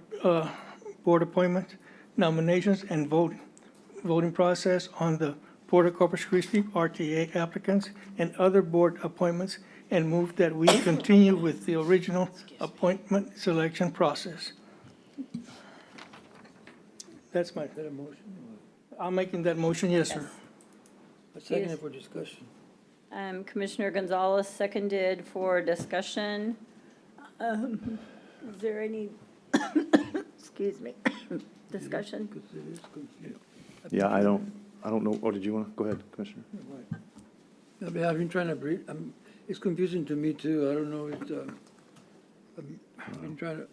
appointments, nominations, and voting process on the Port of Corpus Christi RTA applicants and other board appointments, and move that we continue with the original appointment selection process. That's my, Is that a motion? I'm making that motion, yes, sir. A second it for discussion. Commissioner Gonzalez seconded for discussion. Is there any, excuse me, discussion? Because it is confusing. Yeah, I don't know. Oh, did you want to? Go ahead, Commissioner. I mean, I've been trying to read, it's confusing to me too. I don't know, I've been trying to,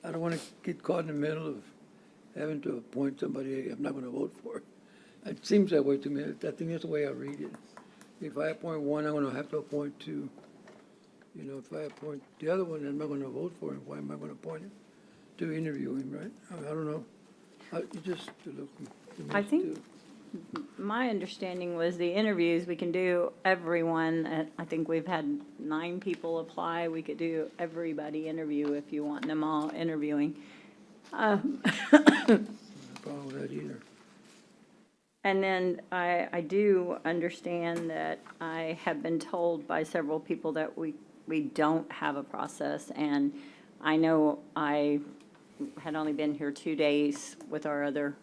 I don't want to get caught in the middle of having to appoint somebody I'm not going to vote for. It seems that way to me. I think that's the way I read it. If I appoint one, I'm going to have to appoint two. You know, if I appoint the other one, I'm not going to vote for him. Why am I going to appoint him? To interview him, right? I don't know. It just looks to me I think too. my understanding was the interviews, we can do everyone. I think we've had 9 people apply. We could do everybody interview if you want them all interviewing. No problem with that either. And then I do understand that I have been told by several people that we don't have a process. And I know I had only been here 2 days with our other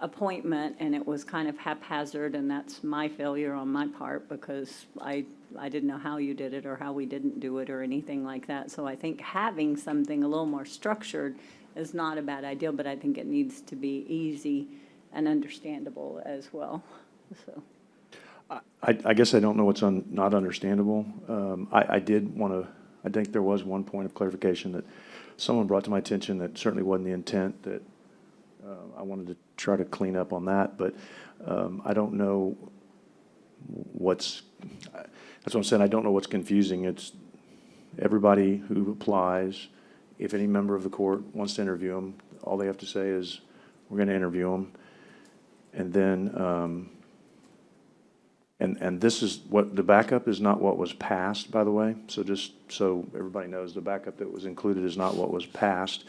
appointment, and it was kind of haphazard, and that's my failure on my part, because I didn't know how you did it or how we didn't do it or anything like that. So I think having something a little more structured is not a bad idea, but I think it needs to be easy and understandable as well, so. I guess I don't know what's not understandable. I did want to, I think there was one point of clarification that someone brought to my attention that certainly wasn't the intent, that I wanted to try to clean up on that, but I don't know that's what I'm saying, I don't know what's confusing. It's everybody who applies, if any member of the court wants to interview them, all they have to say is, we're going to interview them. And then, and this is what, the backup is not what was passed, by the way. So just so everybody knows, the backup that was included is not what was passed.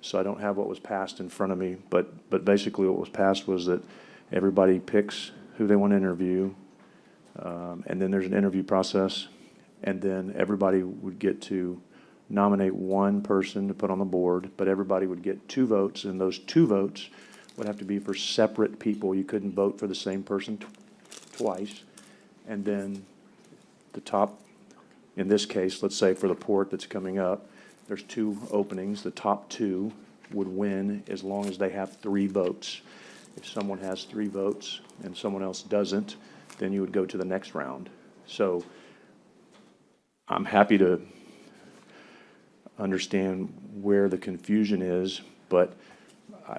So I don't have what was passed in front of me, but basically what was passed was that everybody picks who they want to interview, and then there's an interview process, and then everybody would get to nominate one person to put on the board, but everybody would get 2 votes, and those 2 votes would have to be for separate people. You couldn't vote for the same person twice. And then the top, in this case, let's say for the port that's coming up, there's 2 openings. The top 2 would win as long as they have 3 votes. If someone has 3 votes and someone else doesn't, then you would go to the next round. So I'm happy to understand where the confusion is, but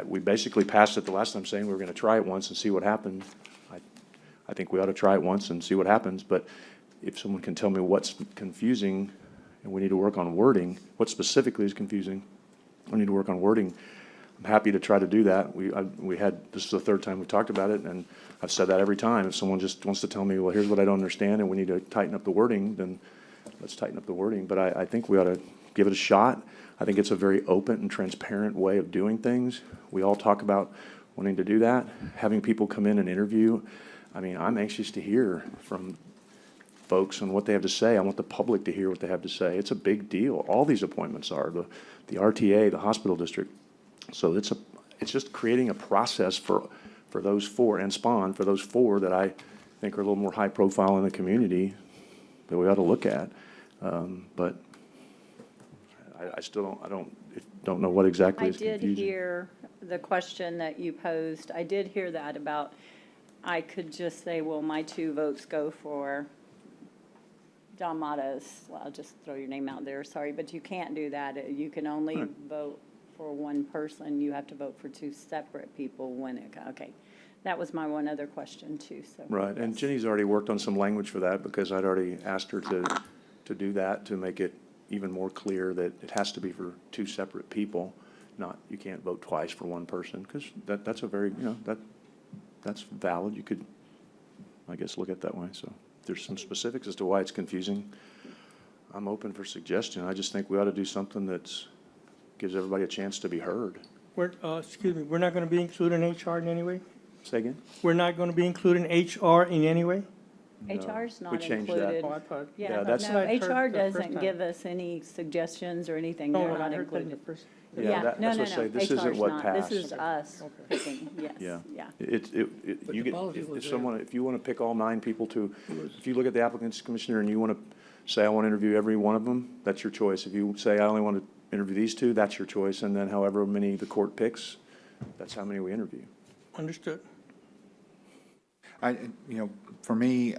we basically passed it the last time saying we were going to try it once and see what happened. I think we ought to try it once and see what happens, but if someone can tell me what's confusing and we need to work on wording, what specifically is confusing, we need to work on wording, I'm happy to try to do that. This is the third time we've talked about it, and I've said that every time. If someone just wants to tell me, well, here's what I don't understand and we need to tighten up the wording, then let's tighten up the wording. But I think we ought to give it a shot. I think it's a very open and transparent way of doing things. We all talk about wanting to do that. Having people come in and interview, I mean, I'm anxious to hear from folks on what they have to say. I want the public to hear what they have to say. It's a big deal. All these appointments are, the RTA, the hospital district. So it's just creating a process for those four, and SPON, for those four that I think are a little more high profile in the community that we ought to look at. But I still don't know what exactly is confusing. I did hear the question that you posed. I did hear that about, I could just say, well, my 2 votes go for John Matas. Well, I'll just throw your name out there, sorry, but you can't do that. You can only vote for one person. You have to vote for 2 separate people when it, okay. That was my one other question too, so. Right, and Jenny's already worked on some language for that because I'd already asked her to do that, to make it even more clear that it has to be for 2 separate people, not, you can't vote twice for one person, because that's a very, that's valid. You could, I guess, look at it that way. So there's some specifics as to why it's confusing. I'm open for suggestion. I just think we ought to do something that's gives everybody a chance to be heard. Excuse me, we're not going to be including HR in any way? Say again? We're not going to be including HR in any way? HR's not we changed that. included. Oh, I thought. Yeah, that's- No, I heard HR the first doesn't time. give us any suggestions or anything. No, They're I not heard that in the included. first. Yeah, No, that's what I say. This isn't HR's what not. passed. This is us picking, yes, Yeah. yeah. But You the get, policy was if there. someone, if you want to pick all 9 people to, if you look at the applicants commissioner and you want to say, I want to interview every one of them, that's your choice. If you say, I only want to interview these 2, that's your choice. And then however many the court picks, that's how many we interview. Understood. For me,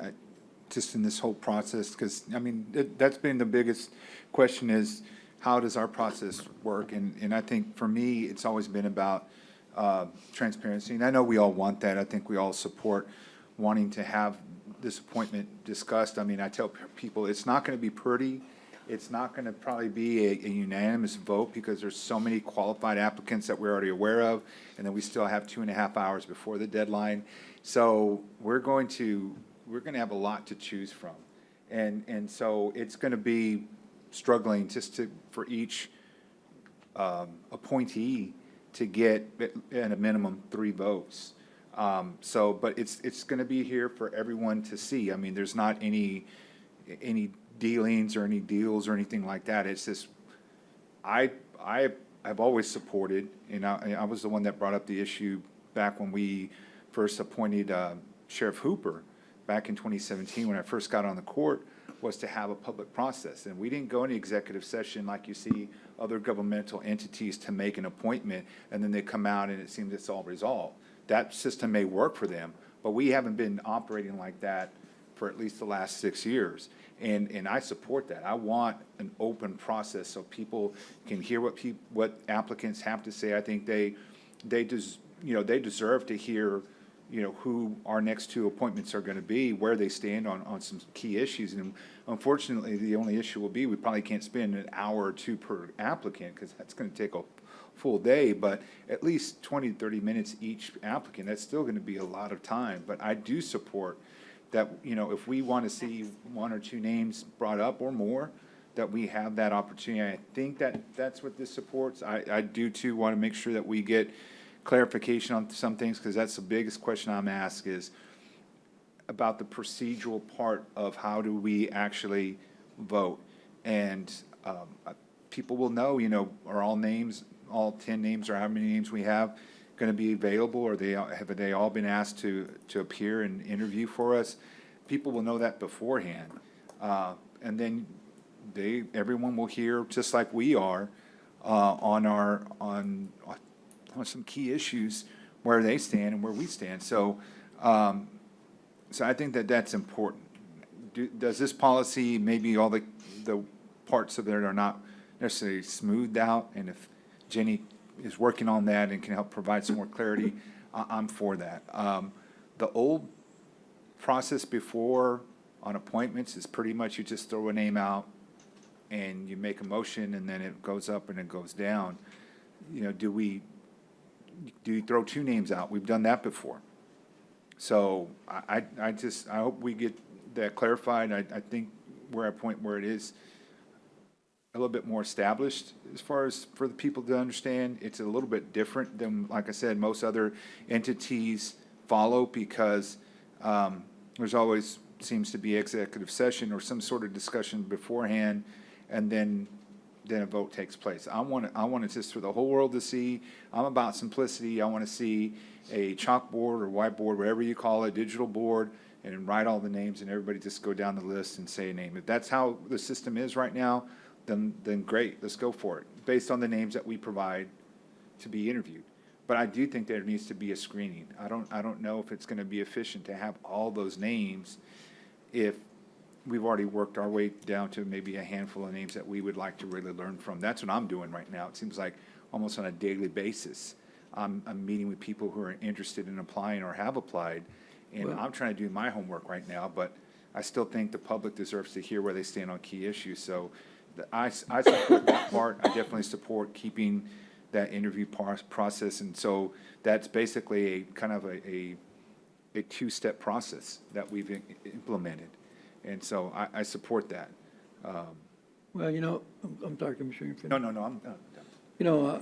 just in this whole process, because, I mean, that's been the biggest question is, how does our process work? And I think for me, it's always been about transparency. And I know we all want that. I think we all support wanting to have this appointment discussed. I mean, I tell people, it's not going to be pretty. It's not going to probably be a unanimous vote because there's so many qualified applicants that we're already aware of. And then we still have 2.5 hours before the deadline. So we're going to have a lot to choose from. And so it's going to be struggling just for each appointee to get at a minimum 3 votes. But it's going to be here for everyone to see. I mean, there's not any dealings or any deals or anything like that. It's just, I've always supported, and I was the one that brought up the issue back when we first appointed Sheriff Hooper back in 2017 when I first got on the court, was to have a public process. And we didn't go into executive session like you see other governmental entities to make an appointment, and then they come out and it seems it's all resolved. That system may work for them, but we haven't been operating like that for at least the last 6 years. And I support that. I want an open process so people can hear what applicants have to say. I think they deserve to hear, who our next 2 appointments are going to be, where they stand on some key issues. And unfortunately, the only issue will be we probably can't spend an hour or 2 per applicant because that's going to take a full day, but at least 20 to 30 minutes each applicant. That's still going to be a lot of time. But I do support that, if we want to see 1 or 2 names brought up or more, that we have that opportunity. I think that's what this supports. I do too want to make sure that we get clarification on some things, because that's the biggest question I'm asked is about the procedural part of how do we actually vote. And people will know, are all 10 names or how many names we have going to be available, or have they all been asked to appear and interview for us? People will know that beforehand. And then everyone will hear, just like we are, on some key issues, where they stand and where we stand. So So I think that that's important. Does this policy, maybe all the parts of it are not necessarily smoothed out, and if Jenny is working on that and can help provide some more clarity, I'm for that. The old process before on appointments is pretty much you just throw a name out and you make a motion and then it goes up and it goes down. You know, do you throw two names out? We've done that before. So I hope we get that clarified. I think we're at a point where it is a little bit more established as far as for the people to understand. It's a little bit different than, like I said, most other entities follow, because there's always seems to be executive session or some sort of discussion beforehand, and then a vote takes place. I want it just for the whole world to see. I'm about simplicity. I want to see a chalkboard or whiteboard, whatever you call it, digital board, and write all the names, and everybody just go down the list and say a name. If that's how the system is right now, then great, let's go for it, based on the names that we provide to be interviewed. But I do think there needs to be a screening. I don't know if it's going to be efficient to have all those names if we've already worked our way down to maybe a handful of names that we would like to really learn from. That's what I'm doing right now. It seems like almost on a daily basis, I'm meeting with people who are interested in applying or have applied, and I'm trying to do my homework right now, but I still think the public deserves to hear where they stand on key issues. So I support that part. I definitely support keeping that interview process, and so that's basically a kind of a two-step process that we've implemented, and so I support that. Well, you know, I'm sorry, Commissioner. No, I'm done. You know,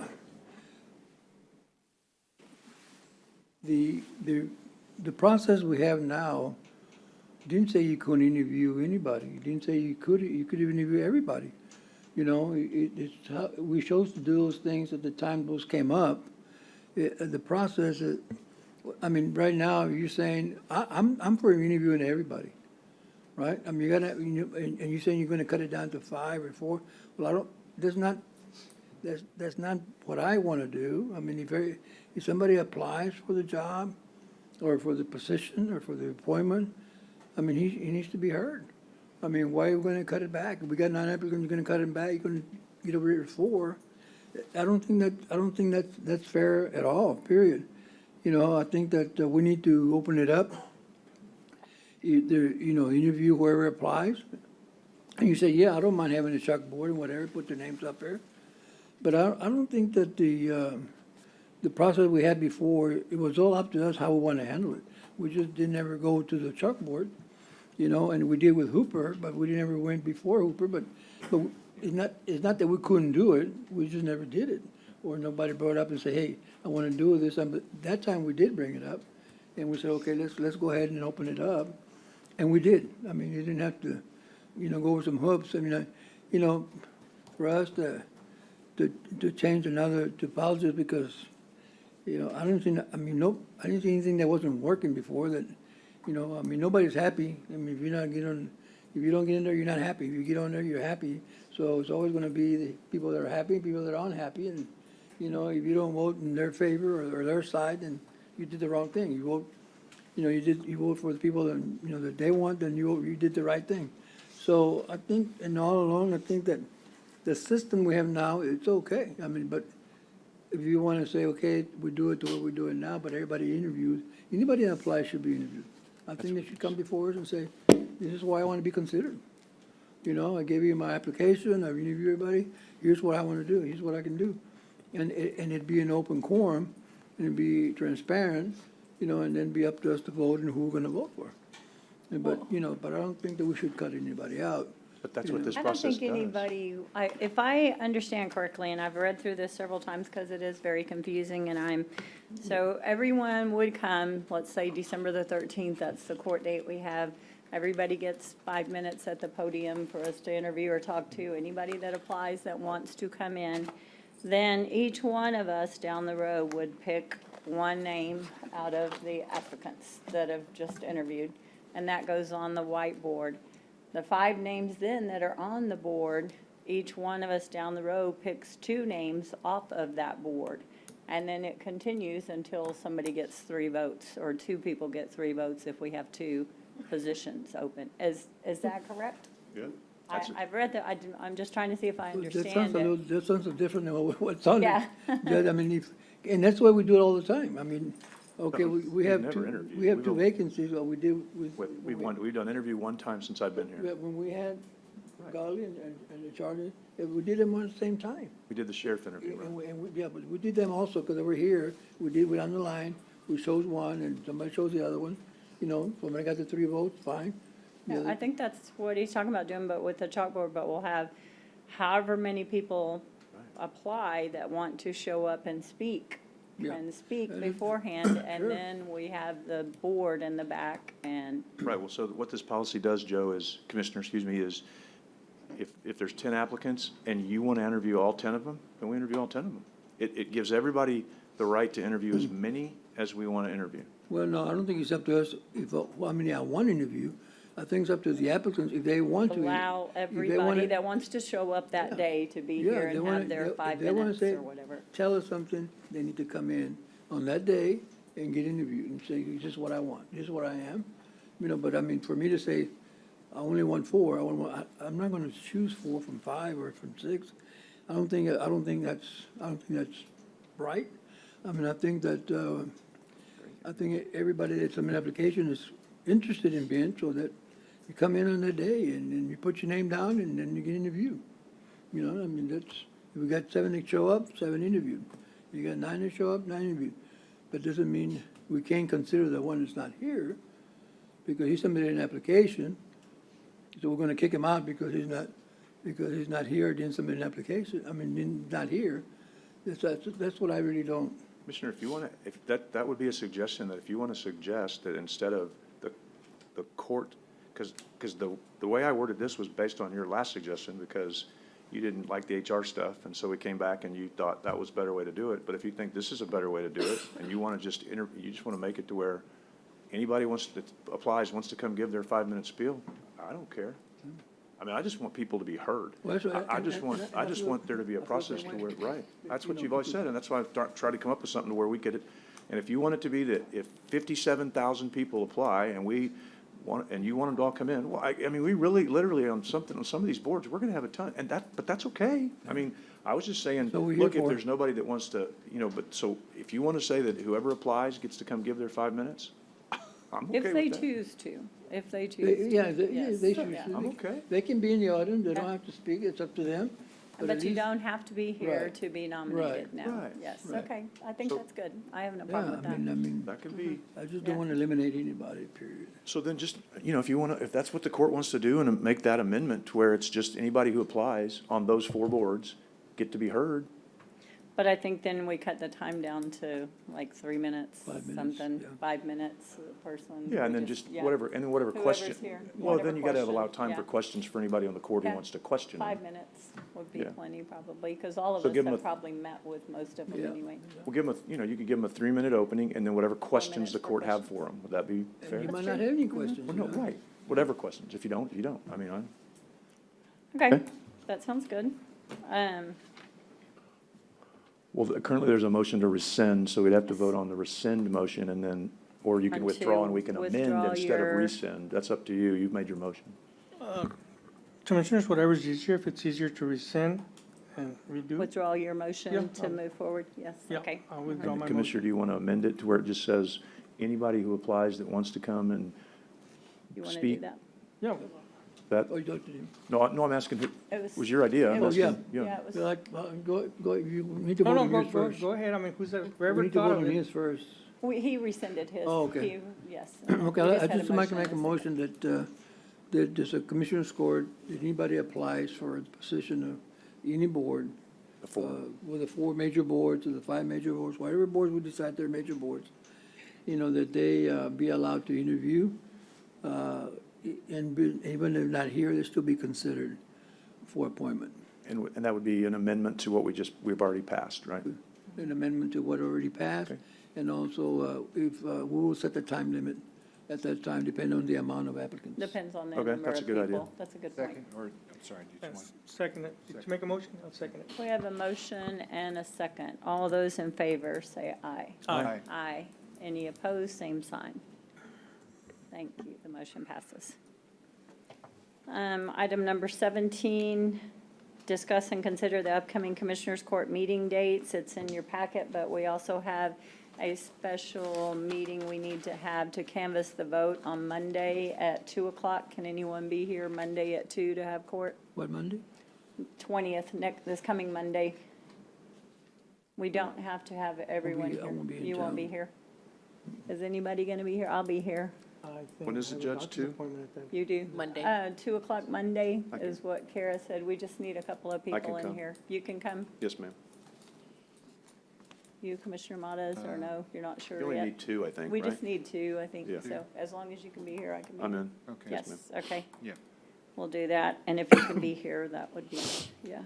the process we have now didn't say you couldn't interview anybody. It didn't say you could interview everybody. You know, it's how, we chose to do those things at the time those came up. The process, I mean, right now, you're saying, I'm for interviewing everybody, right? I mean, and you're saying you're gonna cut it down to 5 or 4. Well, that's not what I wanna do. I mean, if somebody applies for the job, or for the position, or for the appointment, I mean, he needs to be heard. I mean, why are we gonna cut it back? If we got 9 applicants, you're gonna cut it back, you're gonna get over here at 4. I don't think that's fair at all, period. You know, I think that we need to open it up. Either, you know, interview whoever applies. And you say, yeah, I don't mind having a chalkboard and whatever, put their names up there. But I don't think that the process we had before, it was all up to us how we want to handle it. We just didn't ever go to the chalkboard, you know, and we did with Hooper, but we never went before Hooper. But it's not that we couldn't do it, we just never did it. Or nobody brought it up and said, hey, I want to do this. But that time we did bring it up, and we said, okay, let's go ahead and open it up. And we did. I mean, you didn't have to, you know, go over some hoops. I mean, you know, for us to change another to policies, because, you know, I didn't see anything that wasn't working before that, you know, I mean, nobody's happy. I mean, if you don't get in there, you're not happy. If you get on there, you're happy. So it's always going to be the people that are happy and people that are unhappy. And, you know, if you don't vote in their favor or their side, then you did the wrong thing. You vote, you know, you vote for the people that, you know, that they want, then you did the right thing. So I think, and all along, I think that the system we have now, it's okay. I mean, but if you want to say, okay, we do it the way we do it now, but everybody interviews, anybody that applies should be interviewed. I think they should come before us and say, this is why I want to be considered. You know, I gave you my application, I've interviewed everybody, here's what I want to do, here's what I can do. And it'd be an open quorum, and it'd be transparent, you know, and then be up to us to vote and who we're going to vote for. But, you know, but I don't think that we should cut anybody out. But that's what this I don't process think does. anybody, if I understand correctly, and I've read through this several times because it is very confusing, and so everyone would come, let's say December the 13th, that's the court date we have. Everybody gets 5 minutes at the podium for us to interview or talk to anybody that applies that wants to come in. Then each one of us down the road would pick one name out of the applicants that have just interviewed, and that goes on the whiteboard. The 5 names then that are on the board, each one of us down the road picks 2 names off of that board. And then it continues until somebody gets 3 votes, or 2 people get 3 votes if we have 2 positions open. Is that correct? Yeah. I've read that, I'm just trying to see if I That sounds understand a little, it. that sounds different than what sounded. Yeah. Judge, I mean, and that's why we do it all the time. I mean, okay, we we've have never two, interviewed. we have We've two only- vacancies, what we did with. We've done interview one time since I've been here. When we had Golly and the Charlie, we did them on the same time. We did the sheriff interview, right? Yeah, but we did them also, because they were here, we on the line, we chose one, and somebody chose the other one, you know, somebody got the 3 votes, fine. The Yeah, other- I think that's what he's talking about doing, but with the chalkboard, but we'll have however many people apply that want to show up and speak. Yeah. And speak That is- beforehand, and Sure. then we have the board in the back, and Right, well, so what this policy does, Joe, is, Commissioner, excuse me, is if there's 10 applicants and you want to interview all 10 of them, then we interview all 10 of them. It gives everybody the right to interview as many as we want to interview. Well, no, I don't think it's up to us if, I mean, I want to interview, I think it's up to the applicants, if they want to. allow if they everybody wanna- that wants to show up that day to be Yeah, here they and wanna- have their if 5 they wanna minutes say- or whatever. Tell us something, they need to come in on that day and get interviewed and say, this is what I want, this is what I am. You know, but I mean, for me to say, I only want 4, I'm not gonna choose 4 from 5 or from 6. I don't think that's right. I mean, I think that, I think everybody that's on an application is interested in being, so that you come in on that day and then you put your name down and then you get interviewed. You know, I mean, that's, if we got 7 that show up, 7 interviewed. You got 9 that show up, 9 interviewed. But doesn't mean we can't consider the one that's not here, because he submitted an application, so we're gonna kick him out because he's not here, didn't submit an application, not here. That's what I really don't. Commissioner, if you want to, if that would be a suggestion, that if you want to suggest that instead of the court, because the way I worded this was based on your last suggestion, because you didn't like the HR stuff, and so we came back and you thought that was a better way to do it. But if you think this is a better way to do it, and you want to you just want to make it to where anybody that applies wants to come give their 5-minute spiel, I don't care. I mean, I just want people to be heard. Well, that's what- I just want there to be a process to where, right, that's what you've always said, and that's why I've tried to come up with something to where we could, and if you want it to be that if 57,000 people apply and and you want them to all come in, well, I mean, we really, literally on some of these boards, we're gonna have a ton, but that's okay. I mean, I was just saying, So we're here look, if for it. there's nobody that wants to, but so if you want to say that whoever applies gets to come give their 5 minutes, I'm okay with If that. they choose to, if they choose Yeah, to, they yes. should. Yeah. I'm okay. They can be in the audience, they don't Yeah. have to speak, it's up to them. But at you least- don't have to be here Right. to be nominated now. Right. Yes, Right. okay, I think So- that's good. I have no Yeah, problem with that. I mean, That could be. I just Yeah. don't want to eliminate anybody, period. So then just, if you want to, if that's what the court wants to do, and make that amendment to where it's just anybody who applies on those 4 boards get to be heard. But I think then we cut the time down to like 3 minutes, 5 minutes, something, yeah. 5 minutes a person. Yeah, and We then just yeah. whatever, and then whatever Whoever's question. here, Well, whatever then you got to allow question, time for yeah. questions for anybody on the court who Yeah. wants to question. 5 minutes would be Yeah. plenty probably, because all of So us give 'em have a- probably met with most of them Yeah. anyway. We'll give them you could give them a 3-minute opening, and then whatever questions minutes the for court have questions. for them. Would that be fair? And you might not have any questions. Well, no, you know. right, whatever questions. If you don't, you don't. I mean, Okay, Okay. that sounds good. well, currently there's a motion to rescind, so we'd have to vote on the rescind motion, and then, or you can withdraw and we can amend Withdraw instead of your- rescind. That's up to you. You've made your motion. Commissioners, whatever's easier, if it's easier to rescind and redo. Withdraw your Yeah, motion to I'll- move forward, yes, Yeah, okay. I'll withdraw And my Commissioner, motion. do you want to amend it to where it just says, anybody who applies that wants to come and You want to do speak? that? Yeah, that? Oh, you talked to him. No, I'm asking who, It was your idea. I'm it was- asking- Yeah, it was. So go, you need to no, vote no, on go, yours go, first. go ahead, I mean, We whoever need to thought vote of on it. his first. He rescinded his. Oh, okay. He- Yes. Okay, We I had just a might make a and second. motion that there's a commissioner scored, that anybody applies for a position of any board, The 4. with the 4 major boards or the 5 major boards, whatever boards we decide they're major boards, that they be allowed to interview, even if not here, they still be considered for appointment. And that would be an amendment to what we've already passed, right? An amendment to what already passed, Okay. and also if, we will set the time limit at that time, depending on the amount of applicants. Depends on the Okay, number that's of a good idea. people. That's a good point. Yes, second it. Did you make a motion? I'll second it. We have a motion and a second. All those in favor, say aye. Aye. Aye. Any opposed, same sign. Thank you. The motion passes. Item number 17, discuss and consider the upcoming Commissioners Court meeting dates. It's in your packet, but we also have a special meeting we need to have to canvass the vote on Monday at 2 o'clock. Can anyone be here Monday at 2 to have court? What, Monday? 20th, this coming Monday. We don't have to have everyone I won't be here. in You won't town. be here? Is anybody going to be here? I'll be here. When is it, Judge, 2? You do? Monday. 2 o'clock Monday I can- is what Kara said. We just need a couple of I can people in come. here. You can come? Yes, ma'am. You, Commissioner Matas, or no? You're not sure You only yet? need 2, I think, We right? just need 2, I think. Yeah. So as long as you can be here, I can be I'm here. in. Okay. Yes, Yes, okay. Yeah. We'll do that. And if you can be here, that would be, yeah.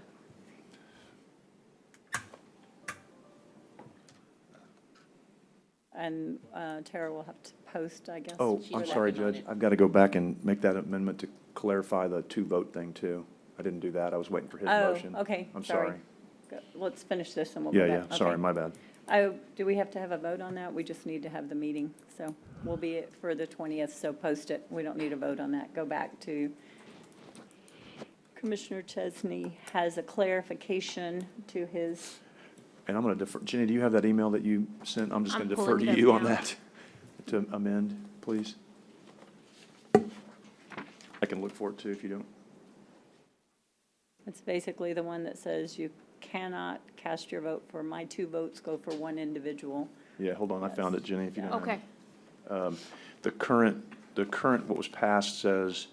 And Tara will have to post, I guess. Oh, I'm sorry, Judge. I've got to go back and make that amendment to clarify the 2-vote thing, too. I didn't do that. I was waiting for his Oh, motion. okay, I'm sorry. sorry. Go- Let's finish this and we'll go Yeah, back. yeah, sorry, Okay. my bad. Oh, do we have to have a vote on that? We just need to have the meeting. So we'll be it for the 20th, so post it. We don't need a vote on that. Go back to Commissioner Chesney has a clarification to his, And I'm going to defer, Jenny, do you have that email that you sent? I'm just I'm going to defer pulling to it up you on now. that to amend, please. I can look for it, too, if you don't. it's basically the one that says you cannot cast your vote for my 2 votes go for one individual. Yeah, hold on, I found it, Jenny, if you don't mind. Okay. The current, what was passed says,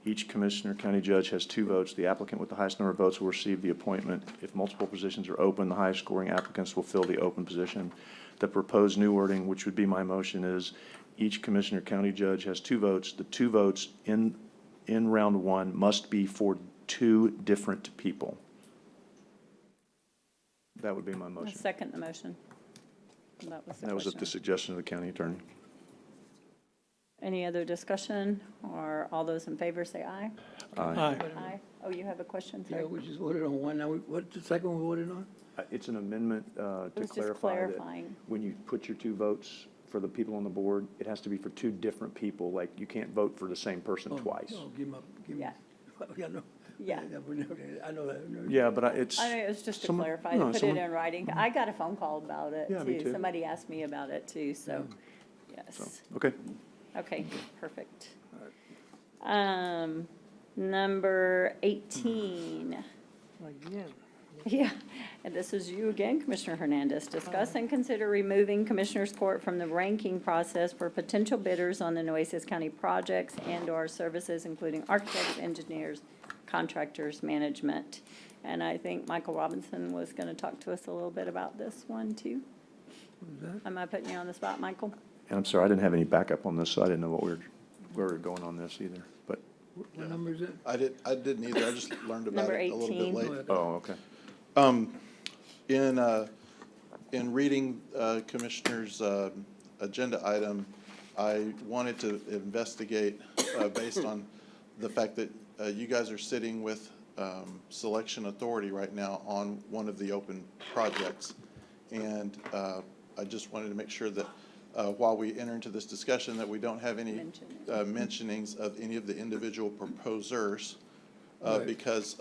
each commissioner, county judge has 2 votes. The applicant with the highest number of votes will receive the appointment. If multiple positions are open, the highest scoring applicants will fill the open position. The proposed new wording, which would be my motion, is each commissioner, county judge has 2 votes. The 2 votes in round 1 must be for 2 different people. That would be my I motion. second the motion. That was the That was at the question. suggestion of the county attorney. Any other discussion, or all those in favor say aye? Aye. Aye. Oh, you have a question, Yeah, sir? we just voted on one. Now, what's the second one we voted on? It's an amendment to was just clarify that clarifying. when you put your 2 votes for the people on the board, it has to be for 2 different people. Like, you can't vote for the same person twice. Oh, give me, Yeah. yeah, no. Yeah. Okay, I know that. Yeah, but it's. I know, it was just to someone- clarify, no, to put it someone- in writing. I got a phone call about it, Yeah, me too. too. Somebody asked me about it, too, so, yes. Okay. Okay, perfect. Number 18. Again. Yeah, and this is you again, Commissioner Hernandez. Discuss and consider removing Commissioners Court from the ranking process for potential bidders on the Nueces County projects and/or services, including architects, engineers, contractors, management. And I think Michael Robinson was going to talk to us a little bit about this one, too. Am I putting you on the spot, Michael? And I'm sorry, I didn't have any backup on this, so I didn't know where we were going on this either, but. What number is it? I didn't either. I just learned about Number it a little bit 18. late. Oh, okay. In reading Commissioner's agenda item, I wanted to investigate, based on the fact that you guys are sitting with selection authority right now on one of the open projects. And I just wanted to make sure that while we enter into this discussion, that we don't have any mentionings of any of the individual proposers, Right. because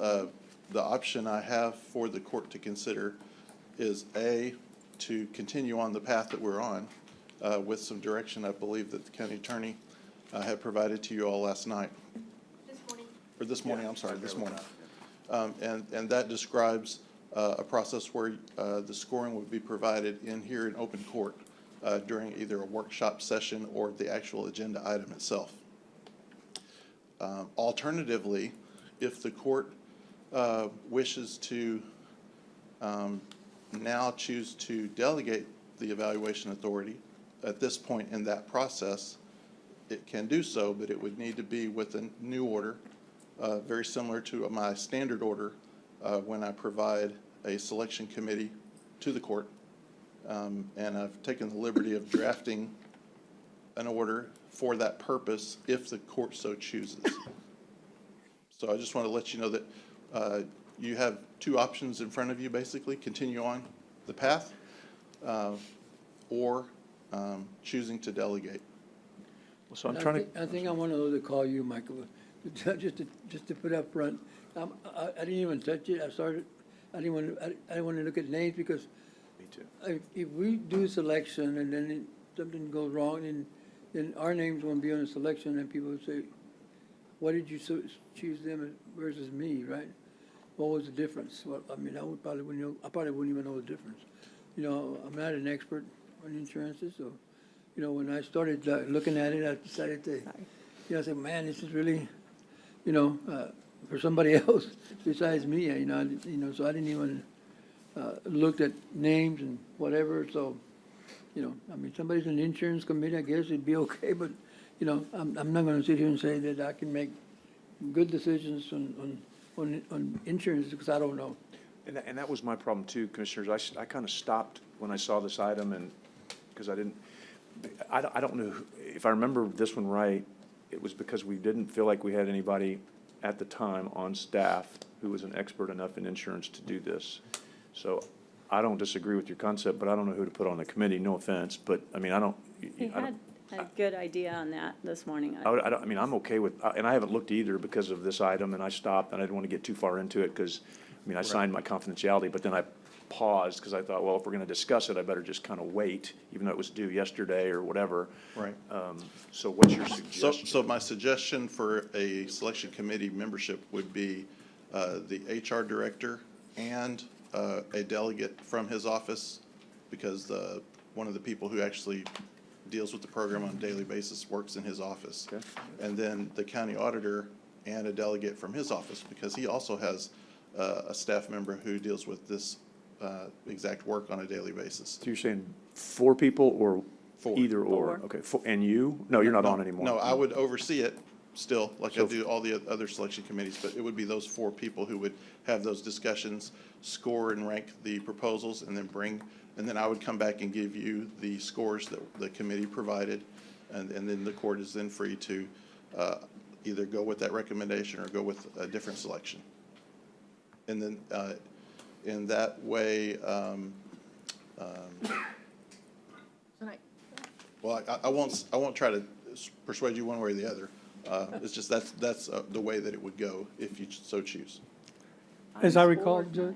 the option I have for the court to consider is A, to continue on the path that we're on with some direction I believe that the county attorney had provided to you all last night. This morning. Or this morning, I'm sorry, this morning. And that describes a process where the scoring would be provided in here in open court during either a workshop session or the actual agenda item itself. Alternatively, if the court wishes to now choose to delegate the evaluation authority at this point in that process, it can do so, but it would need to be with a new order, very similar to my standard order when I provide a selection committee to the court. And I've taken the liberty of drafting an order for that purpose if the court so chooses. So I just want to let you know that you have 2 options in front of you, basically: continue on the path or choosing to delegate. So I'm And trying I think I'm one of those that call you, Michael, just to put up front. I didn't even touch it. I didn't want to look at names because Me too. if we do selection and then something goes wrong, then our names won't be on the selection and people will say, why did you choose them versus me, right? What was the difference? Well, I mean, I probably wouldn't even know the difference. You know, I'm not an expert on insurances, so, you know, when I started looking at it, I decided to, I said, man, this is really, for somebody else besides me, so I didn't even looked at names and whatever, so, I mean, somebody's in the insurance committee, I guess it'd be okay, but, I'm not gonna sit here and say that I can make good decisions on insurance, because I don't know. And that was my problem too, Commissioners. I kind of stopped when I saw this item and, because I don't know, if I remember this one right, it was because we didn't feel like we had anybody at the time on staff who was an expert enough in insurance to do this. So I don't disagree with your concept, but I don't know who to put on the committee, no offense, but I mean, He had a good idea on that this morning. I mean, I'm okay with, and I haven't looked either because of this item, and I stopped, and I didn't want to get too far into it, because, I mean, I signed my confidentiality, but then I paused, because I thought, well, if we're going to discuss it, I better just kind of wait, even though it was due yesterday or whatever. Right. So what's your suggestion? So my suggestion for a selection committee membership would be the HR director and a delegate from his office, because one of the people who actually deals with the program on a daily basis works in his office. Okay. And then the county auditor and a delegate from his office, because he also has a staff member who deals with this exact work on a daily basis. So you're saying 4 people or Four. either or? Four. Okay, and you? No, you're not No, on anymore. No, I would oversee it still, like I So- do all the other selection committees, but it would be those 4 people who would have those discussions, score and rank the proposals, and then I would come back and give you the scores that the committee provided, and then the court is then free to either go with that recommendation or go with a different selection. And then in that way, well, I won't try to persuade you one way or the other. It's just that's the way that it would go if you so choose. As I recall, Judge,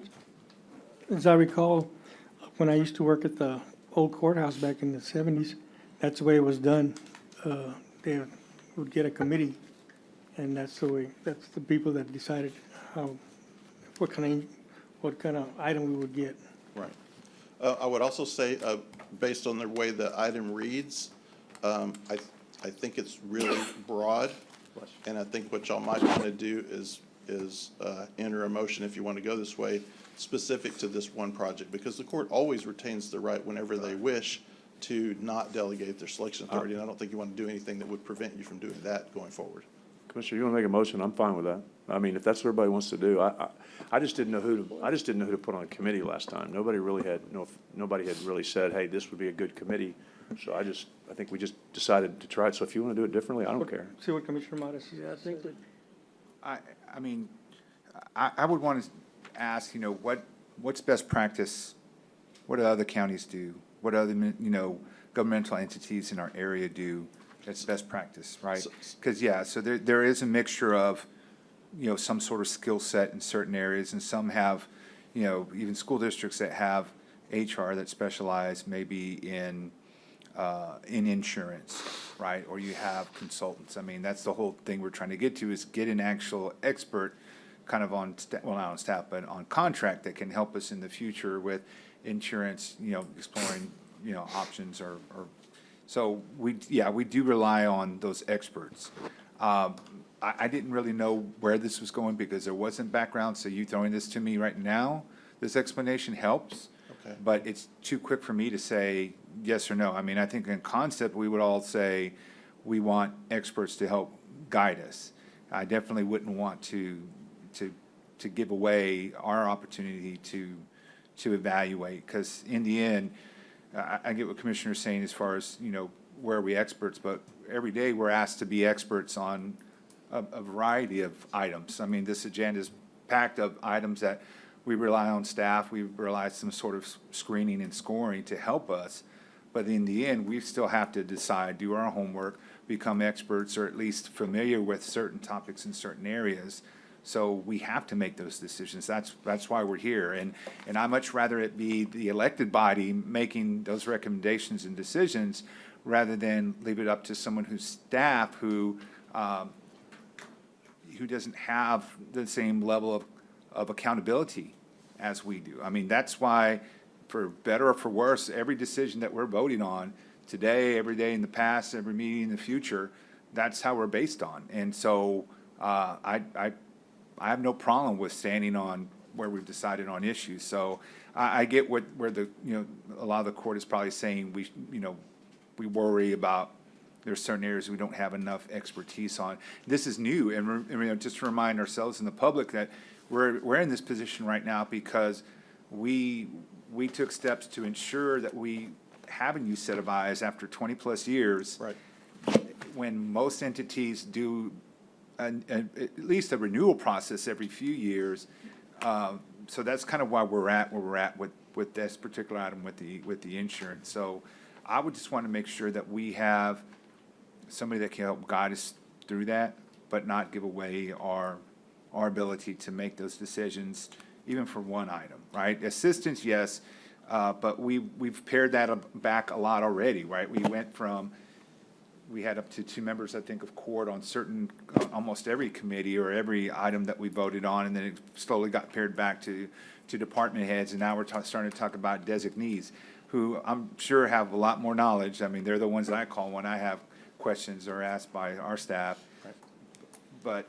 when I used to work at the old courthouse back in the 70s, that's the way it was done. They would get a committee, and that's the people that decided what kind of item we would get. Right. I would also say, based on the way the item reads, I think it's really broad, and I think what y'all might want to do is enter a motion, if you want to go this way, specific to this one project, because the court always retains the right, whenever they wish, to not delegate their selection authority, and I don't think you want to do anything that would prevent you from doing that going forward. Commissioner, you want to make a motion? I'm fine with that. I mean, if that's what everybody wants to do. I just didn't know who to put on a committee last time. Nobody had really said, hey, this would be a good committee. So I think we just decided to try it. So if you want to do it differently, I don't care. See what Commissioner Mata says. Yeah, I think that, I mean, I would want to ask, what's best practice? What do other counties do? What other, governmental entities in our area do that's best practice, right? Because, so there is a mixture of, some sort of skill set in certain areas, and some have, even school districts that have HR that specialize maybe in insurance, right? Or you have consultants. I mean, that's the whole thing we're trying to get to, is get an actual expert kind of on, well, not on staff, but on contract that can help us in the future with insurance, exploring, options or so we do rely on those experts. I didn't really know where this was going because there wasn't background, so you throwing this to me right now, this explanation helps. Okay. But it's too quick for me to say yes or no. I mean, I think in concept, we would all say we want experts to help guide us. I definitely wouldn't want to give away our opportunity to evaluate, because in the end, I get what Commissioner's saying as far as, where are we experts, but every day we're asked to be experts on a variety of items. I mean, this agenda is packed of items that we rely on staff, we rely on some sort of screening and scoring to help us, But in the end, we still have to decide, do our homework, become experts, or at least familiar with certain topics in certain areas. So we have to make those decisions. That's why we're here. And I much rather it be the elected body making those recommendations and decisions rather than leave it up to someone who's staff who doesn't have the same level of accountability as we do. I mean, that's why, for better or for worse, every decision that we're voting on today, every day in the past, every meeting in the future, that's how we're based on. And so I have no problem with standing on where we've decided on issues. So I get where the, a lot of the court is probably saying we worry about there's certain areas we don't have enough expertise on. This is new, and just to remind ourselves and the public that we're in this position right now because we took steps to ensure that we have a new set of eyes after 20-plus years. Right. When most entities do at least a renewal process every few years. So that's kind of why we're at where we're at with this particular item with the insurance. So I would just want to make sure that we have somebody that can help guide us through that, but not give away our ability to make those decisions, even for one item, right? Assistance, yes, but we've pared that back a lot already, right? We had up to 2 members, I think, of court on certain, almost every committee or every item that we voted on, and then it slowly got pared back to department heads, and now we're starting to talk about designees, who I'm sure have a lot more knowledge. I mean, they're the ones that I call when I have questions or asked by our staff. Right. But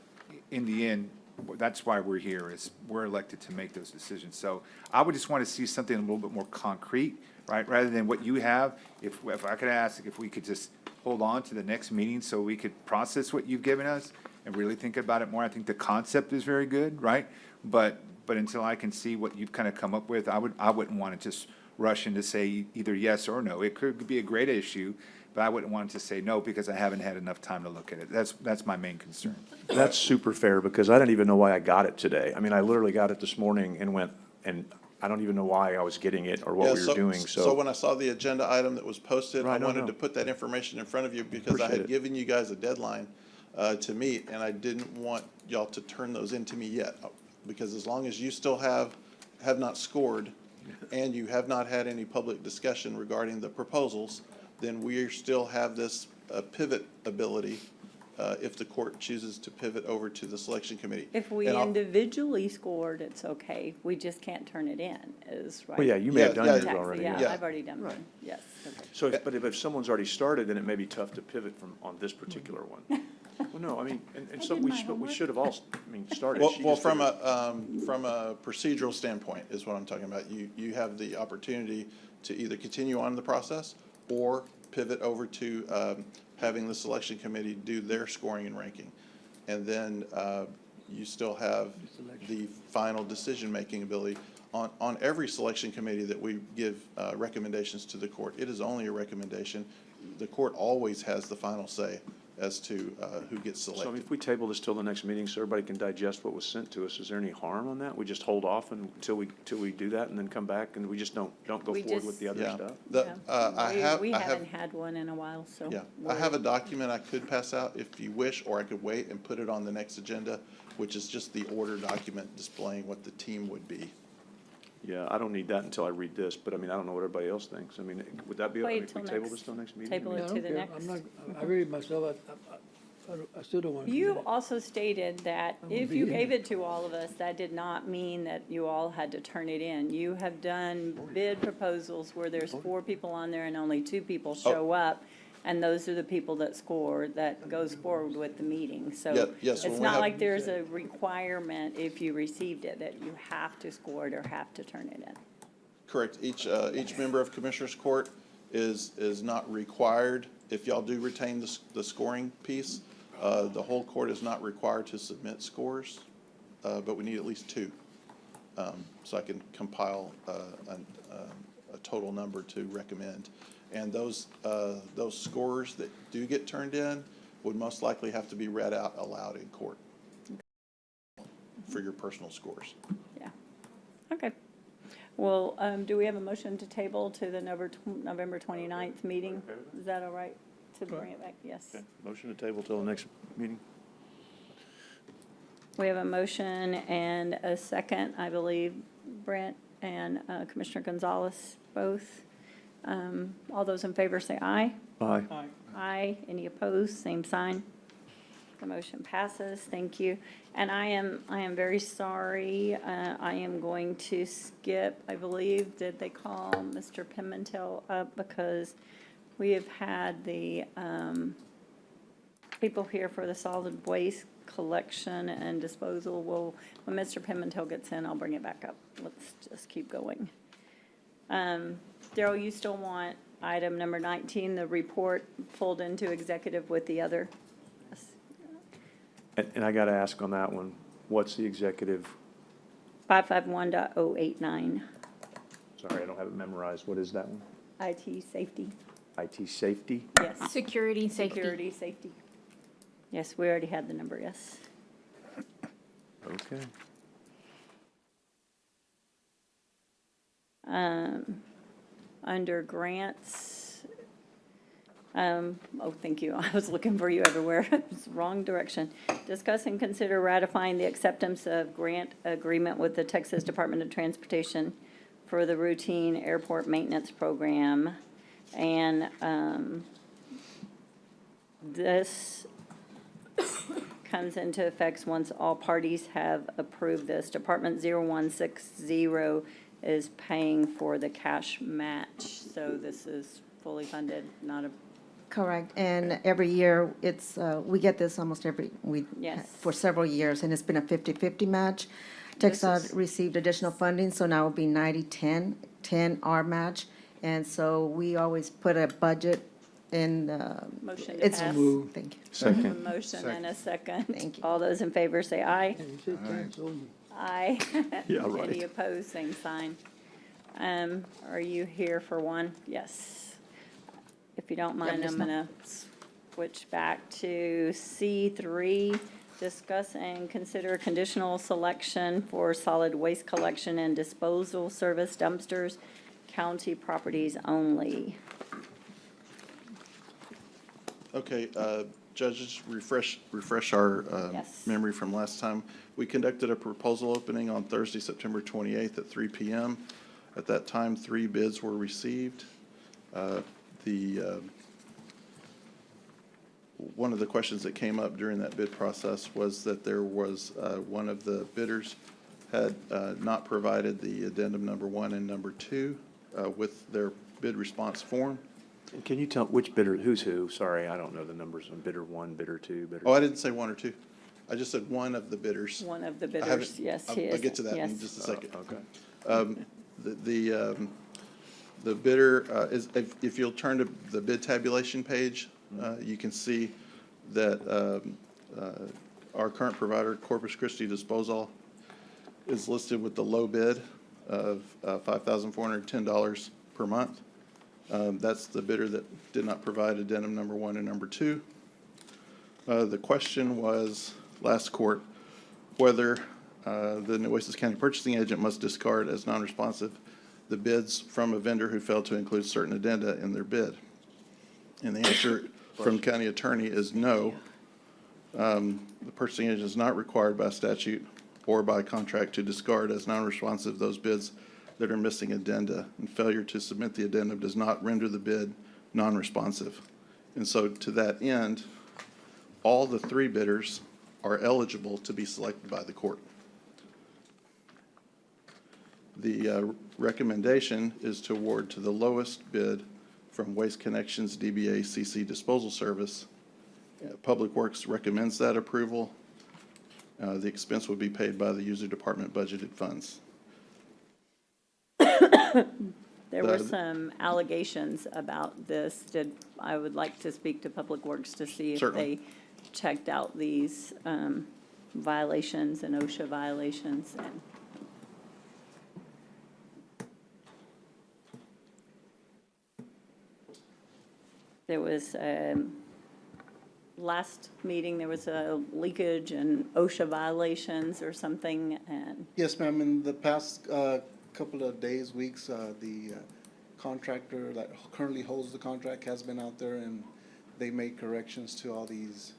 in the end, that's why we're here, is we're elected to make those decisions. So I would just want to see something a little bit more concrete, right? Rather than what you have, if I could ask if we could just hold on to the next meeting so we could process what you've given us and really think about it more. I think the concept is very good, right? But until I can see what you've kind of come up with, I wouldn't want to just rush in to say either yes or no. It could be a great issue, but I wouldn't want to say no because I haven't had enough time to look at it. That's my main concern. That's super fair, because I didn't even know why I got it today. I mean, I literally got it this morning and went, and I don't even know why I was getting it or what we were doing, So when I saw the agenda item that was posted, I Right, no, wanted no. to put that information in front of you because I Appreciate had it. given you guys a deadline to meet, and I didn't want y'all to turn those into me yet. Because as long as you still have not scored, and you have not had any public discussion regarding the proposals, then we still have this pivot ability if the court chooses to pivot over to the selection committee. If we And I'll- individually scored, it's okay. We just can't turn it in, is right. Well, yeah, you may have done yours Taxi, already. Yeah, I've already done mine, yes. Okay. So, but if someone's already started, then it may be tough to pivot on this particular one. Well, no, I mean, and so we should have all, started. Well, She well, just from didn't. a procedural standpoint is what I'm talking about. You have the opportunity to either continue on the process or pivot over to having the selection committee do their scoring and ranking. And then you still have the final decision-making ability. On every selection committee that we give recommendations to the court, it is only a recommendation. The court always has the final say as to who gets So I mean, selected. if we table this till the next meeting so everybody can digest what was sent to us, is there any harm on that? We just hold off until we do that and then come back and we just don't go forward with the other Yeah. stuff? We haven't had one in a while, so. Yeah, I have a document I could pass out if you wish, or I could wait and put it on the next agenda, which is just the order document displaying what the team would be. Yeah, I don't need that until I read this, but I mean, I don't know what everybody else thinks. I mean, would that be, Wait if we till table next- this till next meeting? table I mean, it I to don't the care. next. I read it myself, I still don't want to. You also stated that I'm gonna if be you here. gave it to all of us, that did not mean that you all had to turn it in. You have done bid proposals where there's 4 people on there and only 2 people show up, and those are the people that score, that goes forward with the meeting. Yeah, So yes, when it's we not have- like there's a requirement if you received it that you have to score it or have to turn it in. Correct. Each member of Commissioners Court is not required, if y'all do retain the scoring piece, the whole court is not required to submit scores, but we need at least 2. So I can compile a total number to recommend. And those scores that do get turned in would most likely have to be read out aloud in court for your personal scores. Yeah. Okay. Well, do we have a motion to table to the November 29th meeting? Is that all right to bring it back? Yes. Okay. Motion to table till the next meeting. We have a motion and a second, I believe, Brent and Commissioner Gonzalez both. All those in favor say aye. Aye. Aye. Any opposed? Same sign. The motion passes. Thank you. And I am very sorry. I am going to skip, I believe, did they call Mr. Pimentel up? Because we have had the people here for the solid waste collection and disposal. Well, when Mr. Pimentel gets in, I'll bring it back up. Let's just keep going. Daryl, you still want item number 19, the report pulled into executive with the other? And I got to ask on that one, what's the executive? 551.089, Sorry, I don't have it memorized. What is that one? IT safety. IT safety? Yes. Security, safety. Security, safety. Yes, we already had the number, yes. Okay. Under grants, oh, thank you. I was looking for you everywhere. It's the wrong direction. Discuss and consider ratifying the acceptance of grant agreement with the Texas Department of Transportation for the routine airport maintenance program. And this comes into effect once all parties have approved this. Department 0160 is paying for the cash match, so this is fully funded, not a, Correct, and every year, it's, we get this almost Yes. for several years, and it's been a 50-50 match. TxDOT received additional funding, so now it'll be 90-10, 10 our match, and so we always put a budget in, motion to it's, pass. thank you. A Second. motion and a second. Thank you. All those in favor say aye. And you said tax only. Aye. Yeah, right. Any opposed, same sign. Are you here for one? Yes. If you don't mind, just I'm gonna switch back to C3. Discuss and consider conditional selection for solid waste collection and disposal service dumpsters, county properties only. Okay, judges, refresh our Yes. memory from last time. We conducted a proposal opening on Thursday, September 28th at 3 p.m. At that time, 3 bids were received. One of the questions that came up during that bid process was that there was one of the bidders had not provided the addendum number 1 and number 2 with their bid response form. And can you tell which bidder, who's who? Sorry, I don't know the numbers on bidder 1, bidder 2, bidder. Oh, I didn't say 1 or 2. I just said one of the bidders. One of the I bidders, haven't- yes, he is. I'll get to that yes. in just a second. Okay. The bidder, if you'll turn to the bid tabulation page, you can see that our current provider, Corpus Christi Disposal, is listed with the low bid of $5,410 per month. That's the bidder that did not provide addendum number 1 and number 2. The question was, last court, whether the Nueces County purchasing agent must discard as non-responsive the bids from a vendor who failed to include certain addenda in their bid. And the answer from county attorney is no. The purchasing agent is not required by statute or by contract to discard as non-responsive those bids that are missing addenda, and failure to submit the addendum does not render the bid non-responsive. And so to that end, all the 3 bidders are eligible to be selected by the court. The recommendation is to award to the lowest bid from Waste Connections DBA CC Disposal Service. Public Works recommends that approval. The expense would be paid by the user department budgeted funds. There were some allegations about this. I would like to speak to Public Works to see if Certainly. they checked out these violations and OSHA violations. And there was, last meeting, there was a leakage and OSHA violations or something, and Yes, ma'am. In the past couple of days, weeks, the contractor that currently holds the contract has been out there, and they made corrections to all these.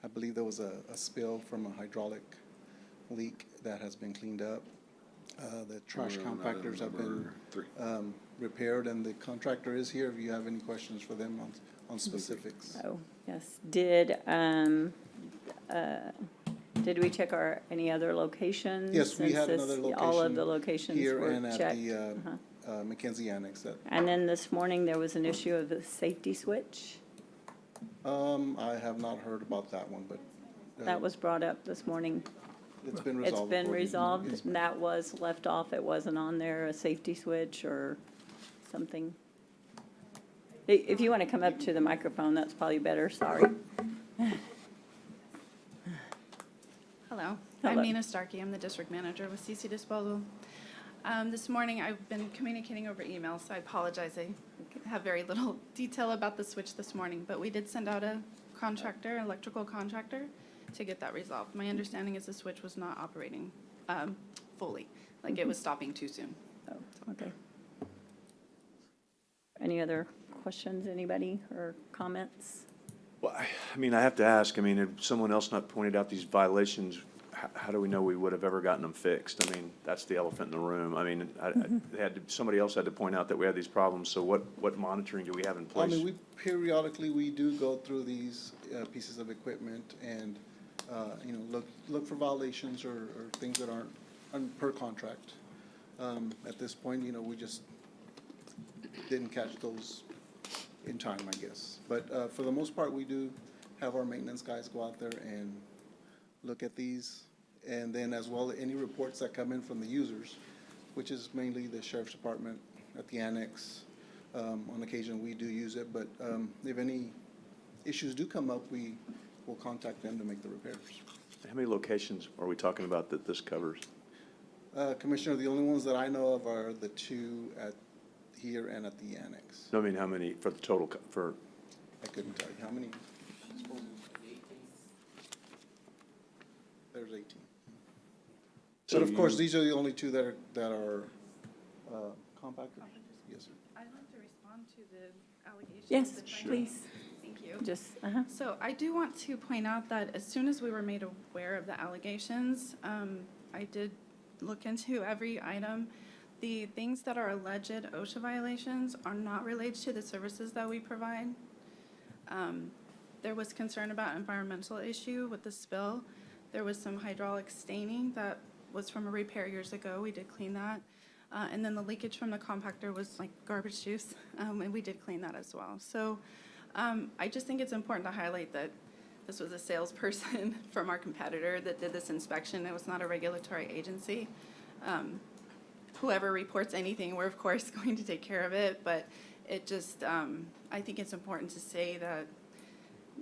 I believe there was a spill from a hydraulic leak that has been cleaned up. The trash compactors have been repaired, and the contractor is here if you have any questions for them on specifics. Oh, yes. Did we check any other locations? Yes, we had since another location. All of the locations here were and at checked? the McKenzie Annex. And then this morning, there was an issue of the safety switch. I have not heard about that one, but. That was brought up this morning. It's been resolved. It's been according- resolved, Yes. and that was left off. It wasn't on there, a safety switch or something. If you want to come up to the microphone, that's probably better. Sorry. Hello, Hello. I'm Nina Starkey. I'm the district manager with CC Disposal. This morning, I've been communicating over email, so I apologize. I have very little detail about the switch this morning, but we did send out a contractor, electrical contractor, to get that resolved. My understanding is the switch was not operating fully, like it was stopping too soon. Oh, okay. Any other questions, anybody, or comments? Well, I mean, I have to ask, I mean, if someone else not pointed out these violations, how do we know we would have ever gotten them fixed? I mean, that's the elephant in the room. I mean, somebody else had to point out that we had these problems, so what monitoring do we have in I place? mean, periodically, we do go through these pieces of equipment and, look for violations or things that aren't per contract. At this point, we just didn't catch those in time, I guess. But for the most part, we do have our maintenance guys go out there and look at these. And then as well, any reports that come in from the users, which is mainly the sheriff's department at the annex. On occasion, we do use it, but if any issues do come up, we will contact them to make the repairs. How many locations are we talking about that this covers? Commissioner, the only ones that I know of are the two at here and at the annex. No, I mean, how many for the total, I couldn't tell you how many. There's 18. So But of course, you- these are the only two that are compactors. Yes, sir. I'd like to respond to the allegations. Yes, if I may. please. Thank you. Just, So I do want to point out that as soon as we were made aware of the allegations, I did look into every item. The things that are alleged OSHA violations are not related to the services that we provide. There was concern about environmental issue with the spill. There was some hydraulic staining that was from a repair years ago. We did clean that. And then the leakage from the compactor was like garbage juice, and we did clean that as well. So I just think it's important to highlight that this was a salesperson from our competitor that did this inspection. It was not a regulatory agency. Whoever reports anything, we're of course going to take care of it, but it just, I think it's important to say that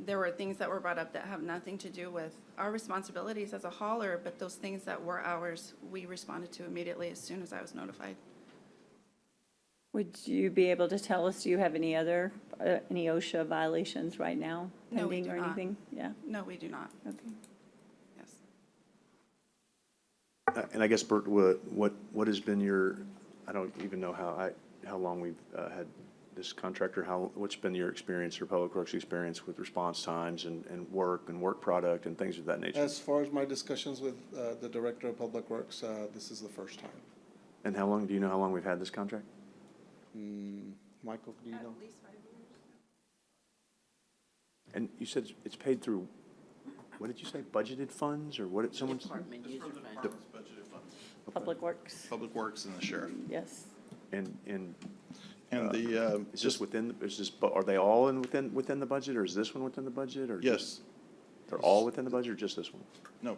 there were things that were brought up that have nothing to do with our responsibilities as a hauler, but those things that were ours, we responded to immediately as soon as I was notified. would you be able to tell us, do you have any other, any OSHA violations right now No, we pending do or not. anything? Yeah, No, we do not. okay. Yes. And I guess, Bert, what has been your, I don't even know how long we've had this contractor, what's been your experience or Public Works experience with response times and work product and things of that nature? As far as my discussions with the Director of Public Works, this is the first time. And do you know how long we've had this contract? Michael, do you know? At least 5 years. And you said it's paid through, what did you say, budgeted funds, or what did someone? Department user fund. Department's budgeted funds. Public Works, Public Works and the sheriff. yes. And Is this within, are they all within the budget, or is this one within the budget, or? Yes. They're all within the budget, or just this one? No,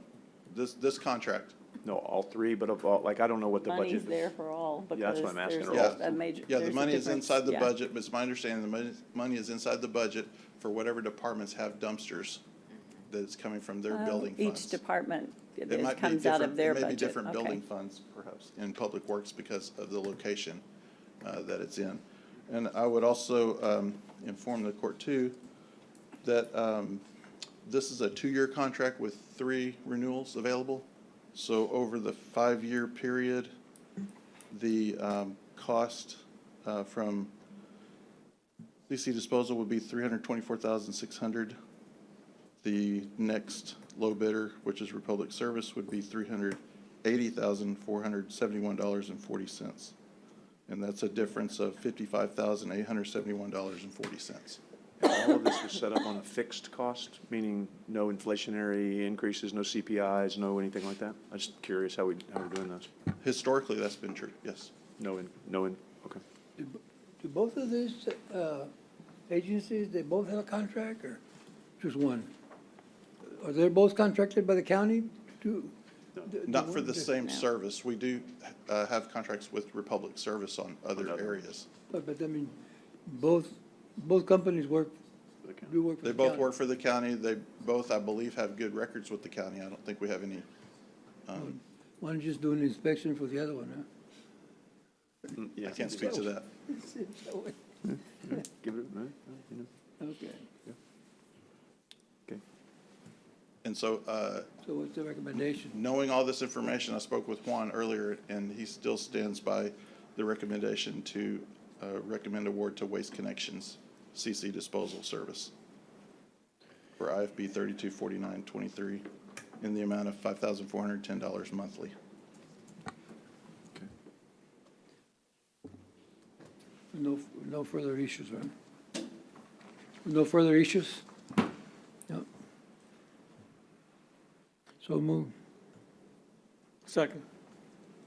this contract. No, all three, but I don't know what the budget. Money's there for all Yeah, that's what because I'm asking. there's Are all- a major. Yeah, the there's a money is difference. inside the Yeah. budget, but it's my understanding the money is inside the budget for whatever departments have dumpsters that's coming from their building funds. Each department, It it might be comes out of different- their It may be budget. different Okay. building funds perhaps in Public Works because of the location that it's in. And I would also inform the court too that this is a 2-year contract with 3 renewals available. So over the 5-year period, The cost from CC disposal would be $324,600. The next low bidder, which is Republic Service, would be $380,471.40. And that's a difference of $55,871.40. All of this was set up on a fixed cost, meaning no inflationary increases, no CPIs, no anything like that? I'm just curious how we're doing this. Historically, that's been true, yes. Okay. Do both of these agencies, they both have a contract or just one? Are they both contracted by the county to? Not for the same service. We do have contracts with Republic Service on other areas. But I mean, both companies do work for the county. They both work for the county. They both, I believe, have good records with the county. I don't think we have any. One just doing the inspection for the other one, huh? I can't speak to that. Give it, right? Okay. Okay. And so, So what's the recommendation? knowing all this information, I spoke with Juan earlier, and he still stands by the recommendation to recommend award to Waste Connections CC Disposal Service for IFB 324923 in the amount of $5,410 monthly. No further issues, right? No further issues? No. So move. Second.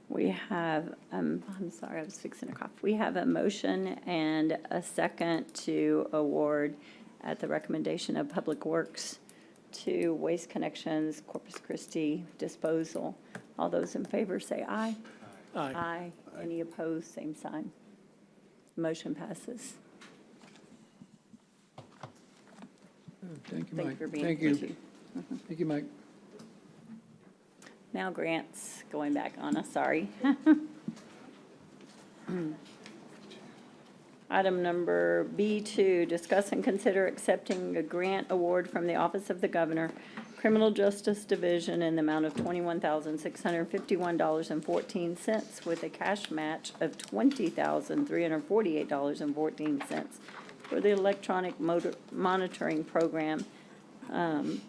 We have, I'm sorry, I was fixing a cough. We have a motion and a second to award at the recommendation of Public Works to Waste Connections Corpus Christi Disposal. All those in favor say aye. Aye. Aye. Any opposed, same sign. Motion passes. Thank you, Thank you Mike. for being Thank here, you. too. Thank you, Mike. Now grants, going back on us, sorry. Item number B2, discuss and consider accepting a grant award from the Office of the Governor, Criminal Justice Division in the amount of $21,651.14 with a cash match of $20,348.14 for the electronic monitoring program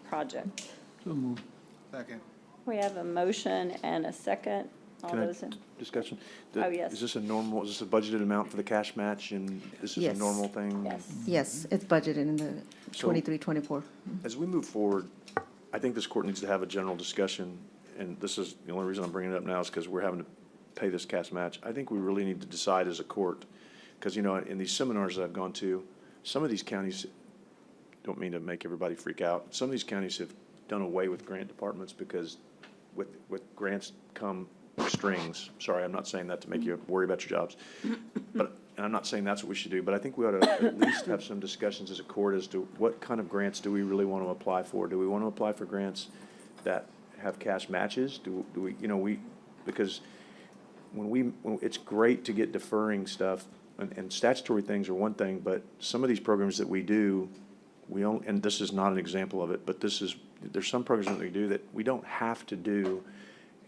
project. So move. Second. We have a motion and a second. All Can I, those in, discussion? Oh, yes. Is this a budgeted amount for the cash match, and this is a Yes. normal thing? yes. Yes, it's budgeted in the So- 23-24. As we move forward, I think this court needs to have a general discussion, and this is, the only reason I'm bringing it up now is because we're having to pay this cash match. I think we really need to decide as a court, because, in these seminars that I've gone to, some of these counties, don't mean to make everybody freak out, some of these counties have done away with grant departments because with grants come strings. Sorry, I'm not saying that to make you worry about your jobs. And I'm not saying that's what we should do, but I think we ought to at least have some discussions as a court as to what kind of grants do we really want to apply for? Do we want to apply for grants that have cash matches? Do we, because it's great to get deferring stuff, and statutory things are one thing, but some of these programs that we do, and this is not an example of it, but there's some programs that we do that we don't have to do,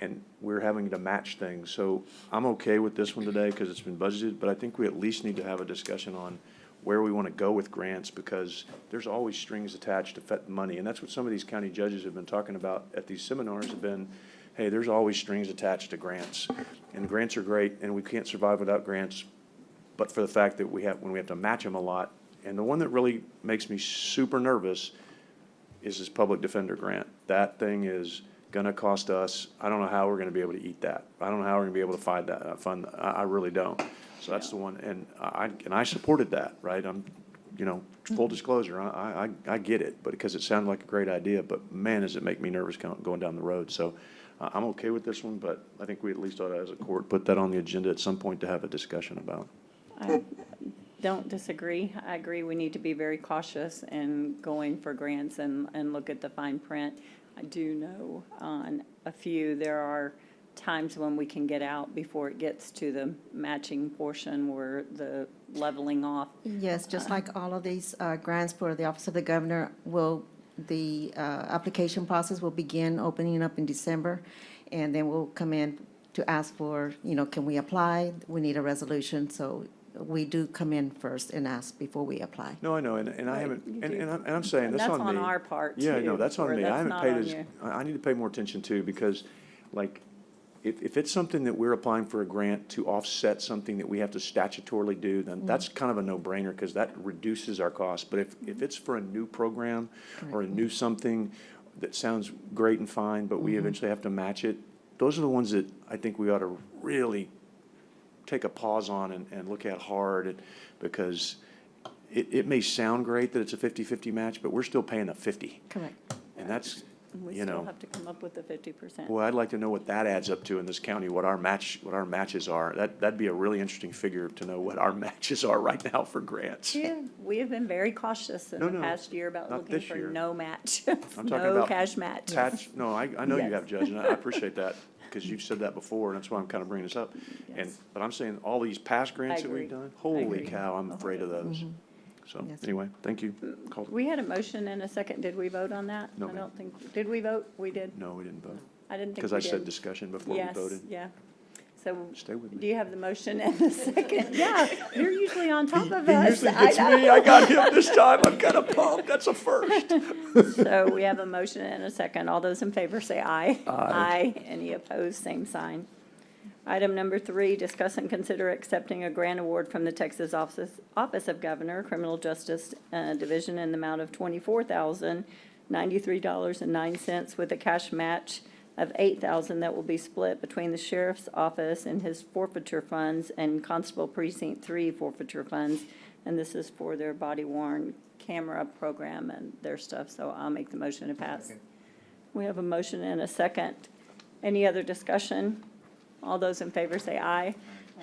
and we're having to match things. So I'm okay with this one today because it's been budgeted, but I think we at least need to have a discussion on where we want to go with grants, because there's always strings attached to money. And that's what some of these county judges have been talking about at these seminars have been, hey, there's always strings attached to grants. And grants are great, and we can't survive without grants, but for the fact that when we have to match them a lot. And the one that really makes me super nervous is this public defender grant. That thing is gonna cost us, I don't know how we're gonna be able to eat that. I don't know how we're gonna be able to fund I really don't. So that's the one, and I supported that, right? Full disclosure, I get it, but because it sounded like a great idea, but man, does it make me nervous going down the road. So I'm okay with this one, but I think we at least ought to, as a court, put that on the agenda at some point to have a discussion about. I don't disagree. I agree we need to be very cautious in going for grants and look at the fine print. I do know on a few, there are times when we can get out before it gets to the matching portion where the leveling off. Yes, just like all of these grants for the Office of the Governor, the application process will begin opening up in December, and then we'll come in to ask for, can we apply? We need a resolution, so we do come in first and ask before we apply. No, I know, and I haven't, and I'm saying, And that's on me. that's on our part, Yeah, too, no, that's on or me. that's I haven't not paid on as, you. I need to pay more attention too, because like, if it's something that we're applying for a grant to offset something that we have to statutorily do, then that's kind of a no-brainer, because that reduces our cost. But if it's for a new program or a new something that sounds great and fine, but we eventually have to match it, those are the ones that I think we ought to really take a pause on and look at hard, because it may sound great that it's a 50-50 match, but we're still paying a 50. Correct. And that's, We you still know, have to come up with the 50%. well, I'd like to know what that adds up to in this county, what our matches are. That'd be a really interesting figure to know what our matches are right now for grants. Yeah, we have been very cautious in the No, past year about not looking this for year. no match, I'm talking no about cash match. No, I know you Yes. have, Judge, and I appreciate that, because you've said that before, and that's why I'm kind of bringing this up. But I'm saying, all these past grants that we've agree. done, I holy agree. cow, I'm afraid of those. So, Yes. anyway, thank you. We had a motion and a second. Did we vote on that? No, I ma'am. don't think, did we vote? We did. No, we didn't vote. I didn't think Because we I said did. discussion before we Yes, voted. yeah. So, Stay with me. do you have the motion and the second? Yeah, you're usually on top of He us. usually gets me, I got him this time, I'm kind of pumped, that's a first. So we have a motion and a second. All those in favor say aye. Aye. Any opposed, same sign. Item number 3, discuss and consider accepting a grant award from the Texas Office of Governor, Criminal Justice Division in the amount of $24,093.09 with a cash match of $8,000 that will be split between the sheriff's office and his forfeiture funds and Constable Precinct 3 forfeiture funds. And this is for their body worn camera program and their stuff, so I'll make the motion to pass. We have a motion and a second. Any other discussion? All those in favor say aye.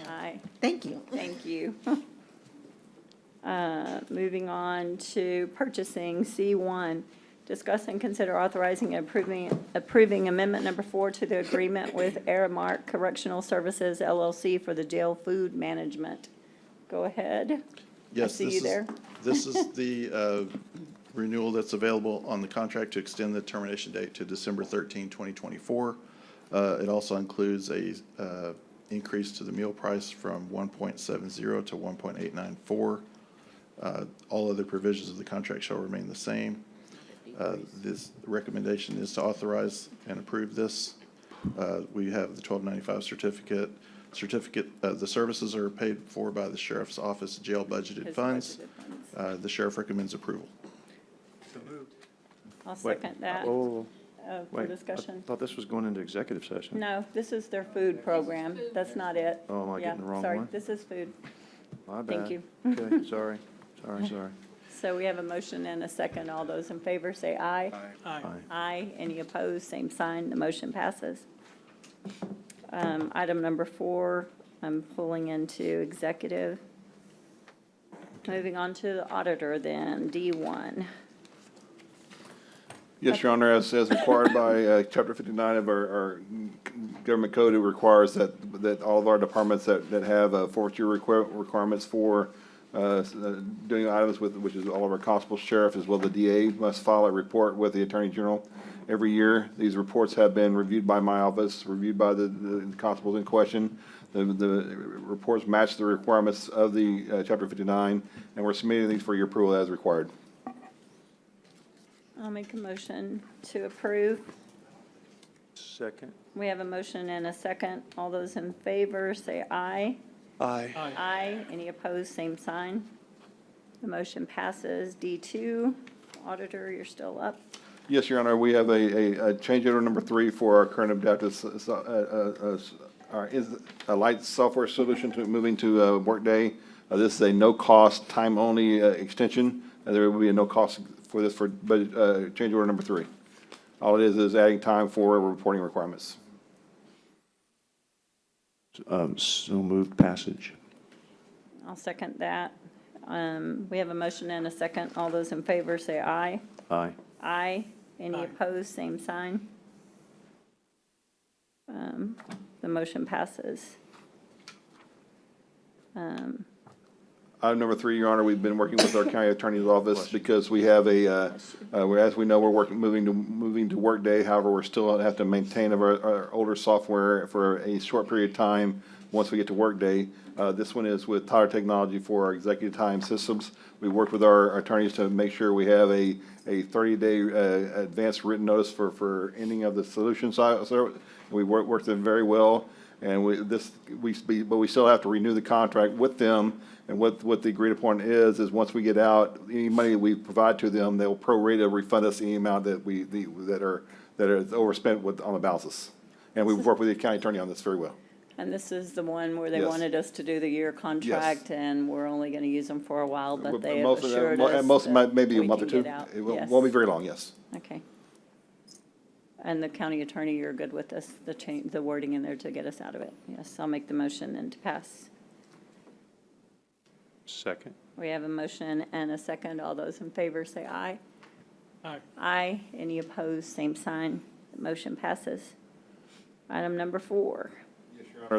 Aye. Thank you. Thank you. Moving on to purchasing, C1. Discuss and consider authorizing and approving amendment number 4 to the agreement with Aramark Correctional Services LLC for the jail food management. Go ahead. Yes, see this you is- there. This is the renewal that's available on the contract to extend the termination date to December 13, 2024. It also includes a increase to the meal price from 1.70 to 1.894. All other provisions of the contract shall remain the same. This recommendation is to authorize and approve this. We have the 1295 certificate. The services are paid for by the sheriff's office jail budgeted His funds. budgeted funds. The sheriff recommends approval. I'll second that Oh, for wait, discussion. I thought this was going into executive session. No, this is their food program. That's not it. Oh, am I Yeah, getting the wrong sorry, one? this is food. My Thank bad. you. Okay, sorry. So we have a motion and a second. All those in favor say aye. Aye. Aye. Any opposed, same sign. The motion passes. Item number 4, I'm pulling into executive. Moving on to the auditor then, D1. Yes, Your Honor, as required by Chapter 59 of our government code, it requires that all of our departments that have forfeiture requirements for doing items with, which is all of our constables, sheriff, as well the DA must file a report with the Attorney General every year. These reports have been reviewed by my office, reviewed by the constables in question. The reports match the requirements of the Chapter 59, and we're submitting these for your approval as required. I'll make a motion to approve. Second. We have a motion and a second. All those in favor say aye. Aye. Aye. Any opposed, same sign. The motion passes. D2, auditor, you're still up. Yes, Your Honor, we have a change order number 3 for our current adaptive, is a light software solution to moving to Workday. This is a no-cost, time-only extension. There will be a no cost for this for budget, change order number 3. All it is adding time for reporting requirements. So moved passage. I'll second that. We have a motion and a second. All those in favor say aye. Aye. Aye. Any opposed, same sign. The motion passes. Item number 3, Your Honor, we've been working with our county attorney's office because we have as we know, we're moving to Workday. However, we're still have to maintain our older software for a short period of time once we get to Workday. This one is with Tyler Technology for our executive time systems. We worked with our attorneys to make sure we have a 30-day advanced written notice for ending of the solution. So we worked them very well. And but we still have to renew the contract with them. And what the agreed upon is once we get out, any money we provide to them, they'll prorate refund us any amount that that are overspent on the balances. And we've worked with the county attorney on this very well. And this is the one where they Yes. wanted us to do the year contract, and we're only gonna use them for a while, but they have Most of assured them, us most of them, that maybe a we month or can two. get out. It Yes. won't be very long, yes. Okay. And the county attorney, you're good with this, the wording in there to get us out of it? Yes, I'll make the motion and to pass. Second. We have a motion and a second. All those in favor say aye. Aye. Aye. Any opposed, same sign. The motion passes. Item number 4.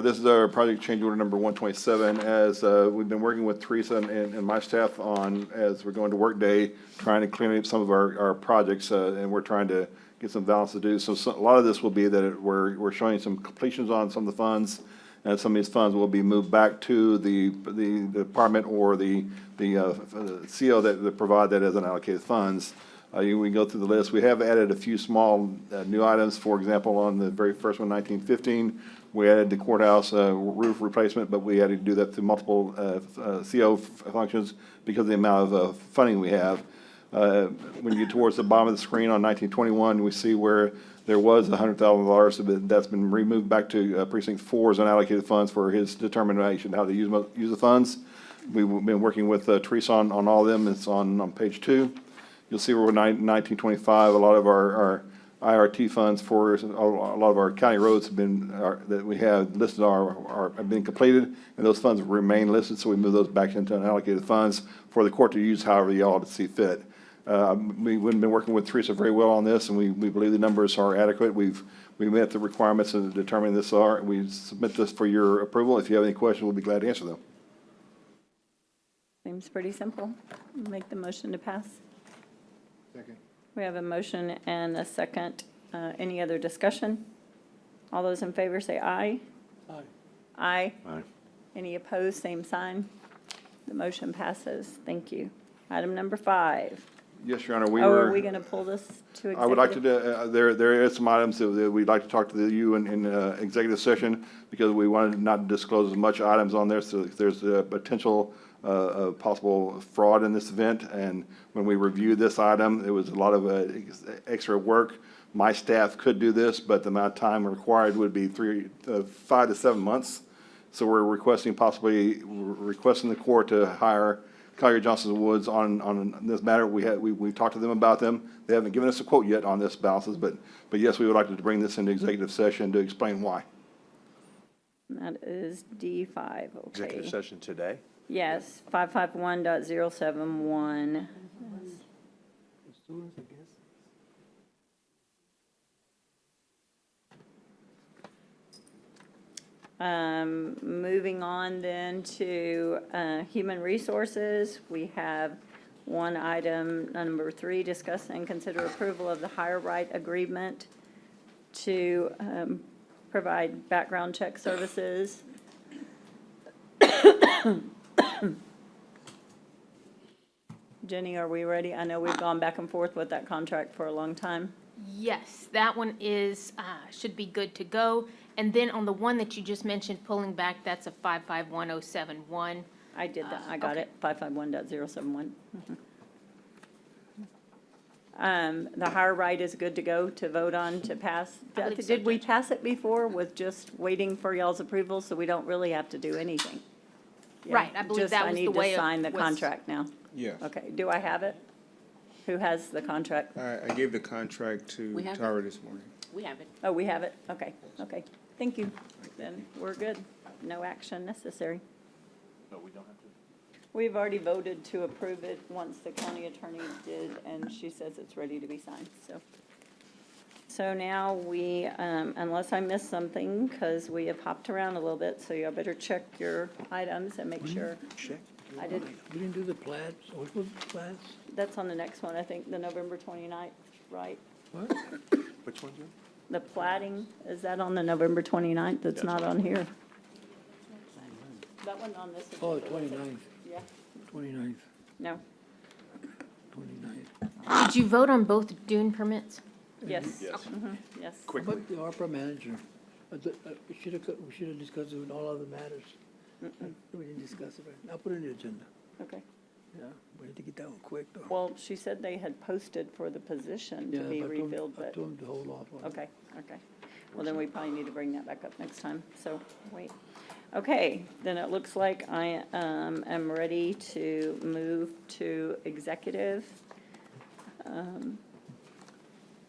This is our project change order number 127. As we've been working with Teresa and my staff on, as we're going to Workday, trying to clean up some of our projects, and we're trying to get some balance to do. So a lot of this will be that we're showing some completions on some of the funds, and some of these funds will be moved back to the department or the CO that provide that as unallocated funds. We can go through the list. We have added a few small new items. For example, on the very first one, 1915, we added the courthouse roof replacement, but we had to do that through multiple CO functions because of the amount of funding we have. When you get towards the bottom of the screen on 1921, we see where there was $100,000 that's been removed back to Precinct 4's unallocated funds for his determination how to use the funds. We've been working with Teresa on all of them. It's on page 2. You'll see where 1925, a lot of our IRT funds for a lot of our county roads that we have listed have been completed, and those funds remain listed, so we move those back into unallocated funds for the court to use however y'all see fit. We've been working with Teresa very well on this, and we believe the numbers are adequate. We met the requirements and determined this are. We submit this for your approval. If you have any questions, we'll be glad to answer them. Seems pretty simple. Make the motion to pass. Second. We have a motion and a second. Any other discussion? All those in favor say aye. Aye. Aye. Aye. Any opposed, same sign. The motion passes. Thank you. Item number 5. Yes, Your Honor. Are we going to pull this to executive? I would like to, there is some items that we'd like to talk to you in executive session because we wanted not to disclose as much items on there. So there's a potential possible fraud in this event. And when we reviewed this item, it was a lot of extra work. My staff could do this, but the amount of time required would be 5 to 7 months. So we're requesting the court to hire Collier Johnson Woods on this matter. We talked to them about them. They haven't given us a quote yet on this balances, but yes, we would like to bring this into executive session to explain why. That is D5, okay. Executive session today? Yes, 551.071. Moving on then to human resources, we have one item, number 3, discuss and consider approval of the hire right agreement to provide background check services. Jenny, are we ready? I know we've gone back and forth with that contract for a long time. Yes, that one is, should be good to go. And then on the one that you just mentioned, pulling back, that's a 551071. I did that, I got okay. it, 551.071. The hire right is good to go to vote on to pass. I believe so, Did we Judge. pass it before with just waiting for y'all's approval, so we don't really have to do anything? Yeah, Right, I believe that was the way I need it to sign the was- contract now. Yes. Okay, do I have it? Who has the contract? I gave the contract to We have it. Tara this morning. We have it. Oh, we have it? Okay, okay. Thank you. Then we're good. No action necessary. No, we don't have to. We've already voted to approve it once the county attorney did, and she says it's ready to be signed, so. So now we, unless I missed something, because we have hopped around a little bit, so y'all better check your items and make sure. Check. I did, We didn't do the plats, what was the plats? that's on the next one, I think, the November 29th, right? What? Which one, Jim? The plating, is that on the November 29th? It's not on here. That one on this. Oh, the agenda, 29th, Yeah, 29th, no, 29th. Did you vote on both dune permits? yes. Yes. Yes. How about the ARPA manager? We should have discussed it with all other matters. We didn't discuss it, right? I'll put it in the agenda. Okay. Yeah, we need to get that one quick, though. Well, she said they had posted for the position to Yeah, be but I told- refilled, I but, told him to hold off on it. okay, okay. Well, then we probably need to bring that back up next time, so, wait. Okay, then it looks like I am ready to move to executive.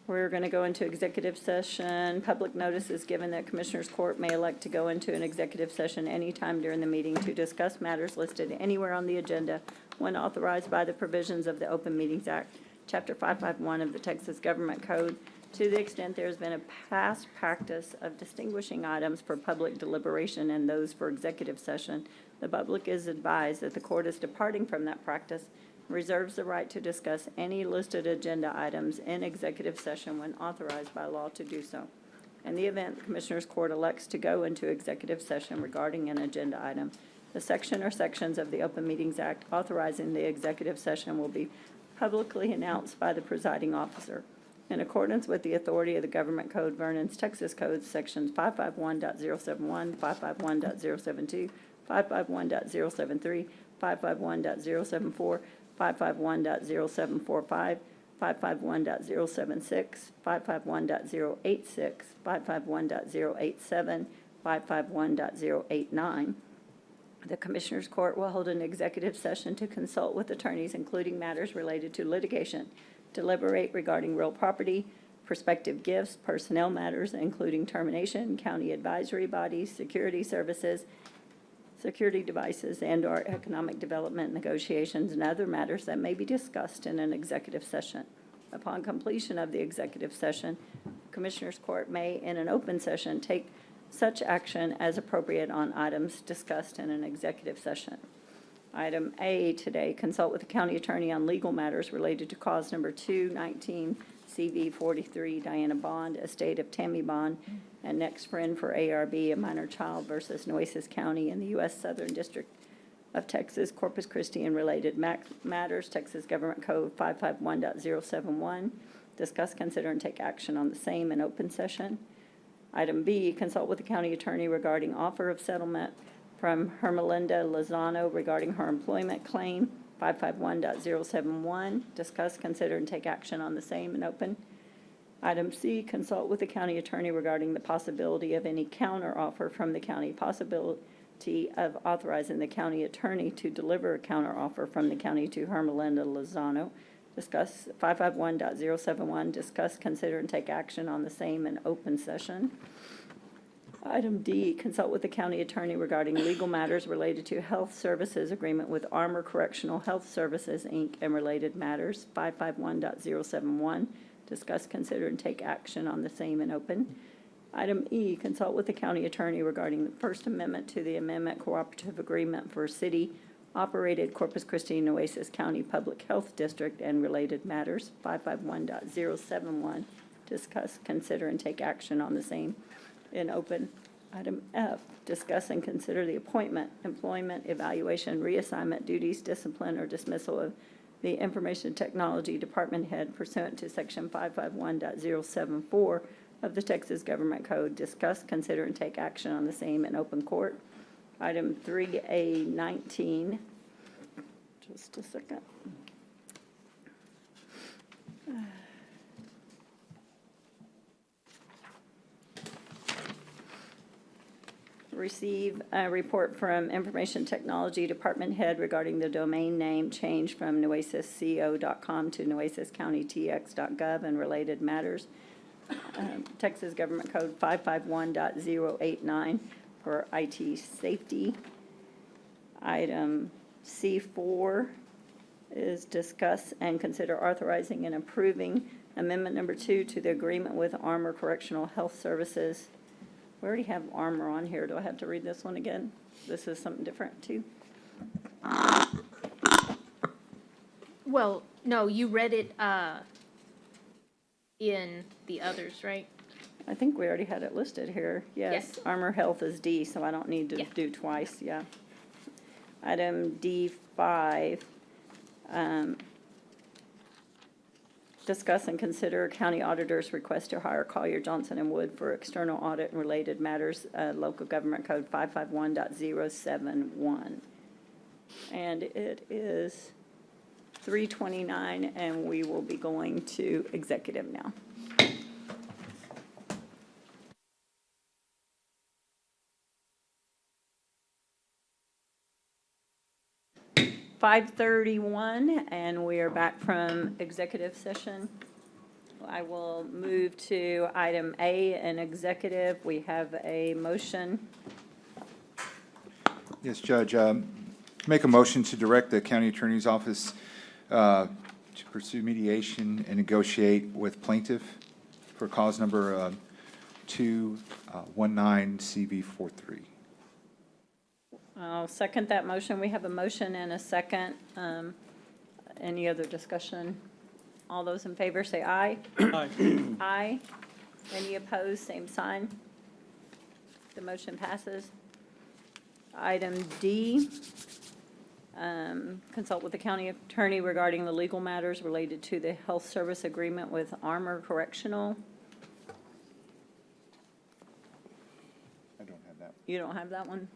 We're going to go into executive session. Public notice is given that Commissioners Court may elect to go into an executive session anytime during the meeting to discuss matters listed anywhere on the agenda when authorized by the provisions of the Open Meetings Act, Chapter 551 of the Texas Government Code, to the extent there has been a past practice of distinguishing items for public deliberation and those for executive session. The public is advised that the court is departing from that practice, reserves the right to discuss any listed agenda items in executive session when authorized by law to do so. In the event the Commissioners Court elects to go into executive session regarding an agenda item, the section or sections of the Open Meetings Act authorizing the executive session will be publicly announced by the presiding officer. In accordance with the authority of the Government Code, Vernon's Texas Code, Sections 551.071, 551.072, 551.073, 551.074, 551.0745, 551.076, 551.086, 551.087, 551.089. The Commissioners Court will hold an executive session to consult with attorneys, including matters related to litigation, deliberate regarding real property, prospective gifts, personnel matters, including termination, county advisory bodies, security services, security devices, and/or economic development negotiations, and other matters that may be discussed in an executive session. Upon completion of the executive session, Commissioners Court may, in an open session, take such action as appropriate on items discussed in an executive session. Item A today, consult with the county attorney on legal matters related to cause number 219 CV 43 Diana Bond, estate of Tammy Bond, and next friend for ARB, a minor child versus Nueces County in the U.S. Southern District of Texas, Corpus Christi, and related matters, Texas Government Code 551.071. Discuss, consider, and take action on the same in open session. Item B, consult with the county attorney regarding offer of settlement from Hermelinda Lozano regarding her employment claim, 551.071. Discuss, consider, and take action on the same in open. Item C, consult with the county attorney regarding the possibility of any counteroffer from the county, possibility of authorizing the county attorney to deliver a counteroffer from the county to Hermelinda Lozano. Discuss 551.071, discuss, consider, and take action on the same in open session. Item D, consult with the county attorney regarding legal matters related to health services agreement with Armor Correctional Health Services, Inc., and related matters, 551.071. Discuss, consider, and take action on the same in open. Item E, consult with the county attorney regarding the First Amendment to the Amendment Cooperative Agreement for City-Operated Corpus Christi Nueces County Public Health District and related matters, 551.071. Discuss, consider, and take action on the same in open. Item F, discuss and consider the appointment, employment, evaluation, reassignment, duties, discipline, or dismissal of the Information Technology Department head pursuant to Section 551.074 of the Texas Government Code. Discuss, consider, and take action on the same in open court. Item 3A19, just a second. Receive a report from Information Technology Department Head regarding the domain name change from nuecesco.com to nuecescountytx.gov and related matters. Texas Government Code 551.089 for IT safety. Item C4 is discuss and consider authorizing and approving amendment number 2 to the agreement with Armor Correctional Health Services. We already have Armor on here. Do I have to read this one again? This is something different too. Well, no, you read it, in the others, right? I think we already had it listed here. Yes, Yes. Armor Health is D, so I don't need to Yeah. do twice, yeah. Item D5, discuss and consider county auditor's request to hire Collier, Johnson, and Wood for external audit and related matters, local government code 551.071. And it is 3:29, and we will be going to executive now. 5:31, and we are back from executive session. I will move to item A in executive. We have a motion. Yes, Judge, make a motion to direct the county attorney's office to pursue mediation and negotiate with plaintiff for cause number 219CV43. I'll second that motion. We have a motion and a second. Any other discussion? All those in favor say aye. Aye. Aye. Any opposed, same sign. The motion passes. Item D, consult with the county attorney regarding the legal matters related to the health service agreement with Armor Correctional. I don't have that. You don't have that one?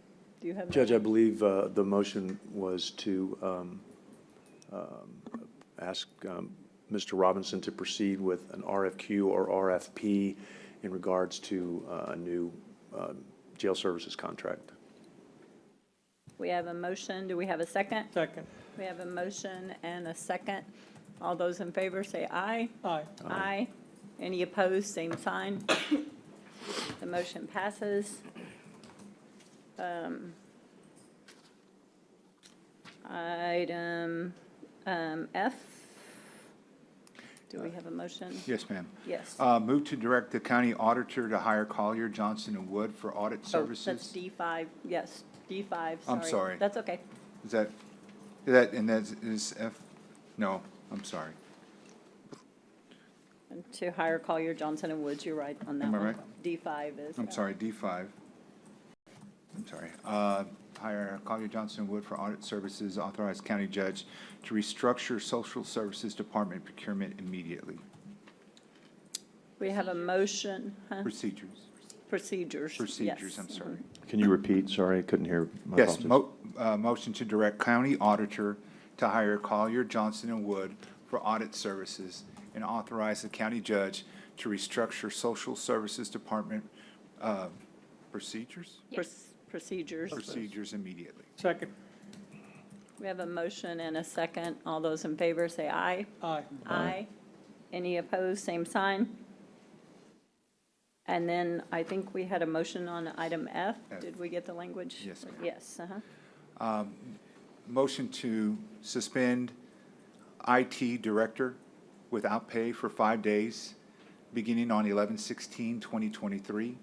Do you have that? Judge, I believe the motion was to ask Mr. Robinson to proceed with an RFQ or RFP in regards to a new jail services contract. We have a motion. Do we have a second? Second. We have a motion and a second. All those in favor say aye. Aye. Aye. Any opposed, same sign. The motion passes. Item F. Do we have a motion? Yes, ma'am. Yes. Move to direct the county auditor to hire Collier, Johnson, and Wood for audit Oh, services. that's D5, yes, D5, sorry. I'm sorry. That's okay. Is that, and that is F? No, I'm sorry. And to hire Collier, Johnson, and Woods, you're right on that Am I one. right? D5 is. I'm sorry, D5. I'm sorry. Hire Collier, Johnson, and Wood for audit services, authorize county judge to restructure social services department procurement immediately. We have a motion, huh? Procedures. Procedures, Procedures, yes. I'm sorry. Can you repeat? Sorry, I couldn't hear. My Yes, apologies. motion to direct county auditor to hire Collier, Johnson, and Wood for audit services and authorize the county judge to restructure social services department procedures? Procedures. Procedures immediately. Second. We have a motion and a second. All those in favor say aye. Aye. Aye. Any opposed, same sign. And then I think we had a motion on item F. F. Did we get the language? Yes, ma'am. Yes, uh-huh. Motion to suspend IT director without pay for 5 days, beginning on 11/16/2023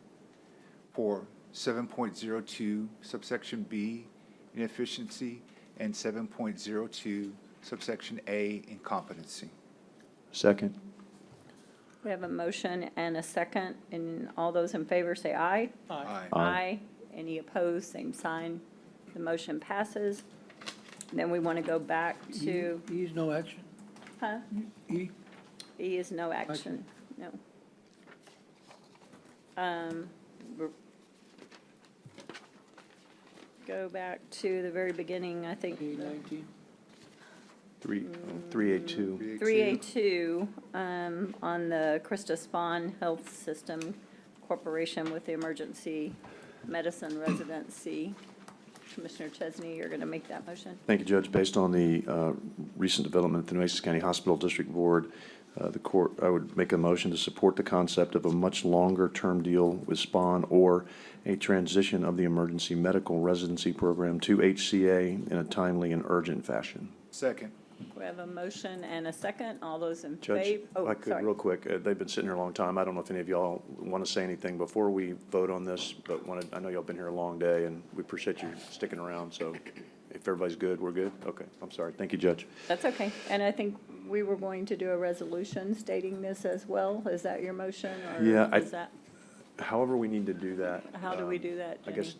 for 7.02 subsection B inefficiency and 7.02 subsection A incompetency. Second. We have a motion and a second, and all those in favor say aye. Aye. Aye. Any opposed, same sign. The motion passes. Then we want to go back to, E is no action. huh? E, E is no action, no. We're- Go back to the very beginning, I think. E19. 382. 382, on the Krista Spahn Health System Corporation with the emergency medicine residency. Commissioner Chesney, you're going to make that motion? Thank you, Judge. Based on the recent development at the Nueces County Hospital District Board, the court, I would make a motion to support the concept of a much longer-term deal with Spahn or a transition of the emergency medical residency program to HCA in a timely and urgent fashion. Second. We have a motion and a second. All those in Judge, favor? if I could, real quick, they've been sitting here a long time. I don't know if any of y'all want to say anything before we vote on this, but I know y'all been here a long day, and we appreciate you sticking around, so if everybody's good, we're good? Okay, I'm sorry. Thank you, Judge. That's okay. And I think we were going to do a resolution stating this as well. Is that your motion, or Yeah, is that, However we need to do that. how do we do that, I Jenny? guess,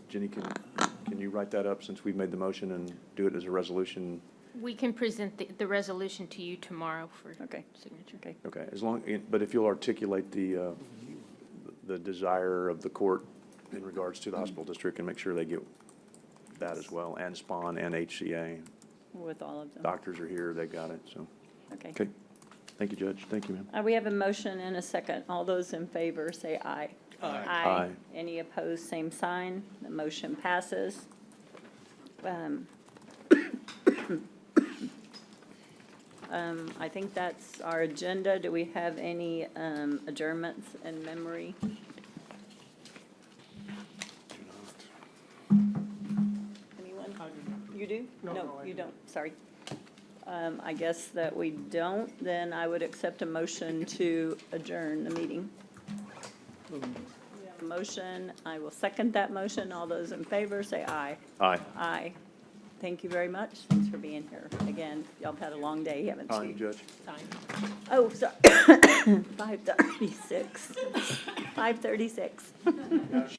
Jenny, can you write that up since we've made the motion and do it as a resolution? We can present the resolution to you tomorrow for Okay. signature. Okay. Okay, but if you'll articulate the desire of the court in regards to the hospital district and make sure they get that as well, and SPON and HCA. With all of them. Doctors are here, they got it, so. Okay. Okay, thank you, Judge. Thank you, ma'am. We have a motion and a second. All those in favor say aye. Aye. Aye. Any opposed, same sign. The motion passes. I think that's our agenda. Do we have any adjournments in memory? Anyone? You do? No, you don't. Sorry. I guess that we don't. Then I would accept a motion to adjourn the meeting. We have a motion. I will second that motion. All those in favor, say aye. Aye. Aye. Thank you very much. Thanks for being here. Again, y'all have had a long day, haven't you? Time, Judge. Time. Oh, sorry. 5:36. 5:36.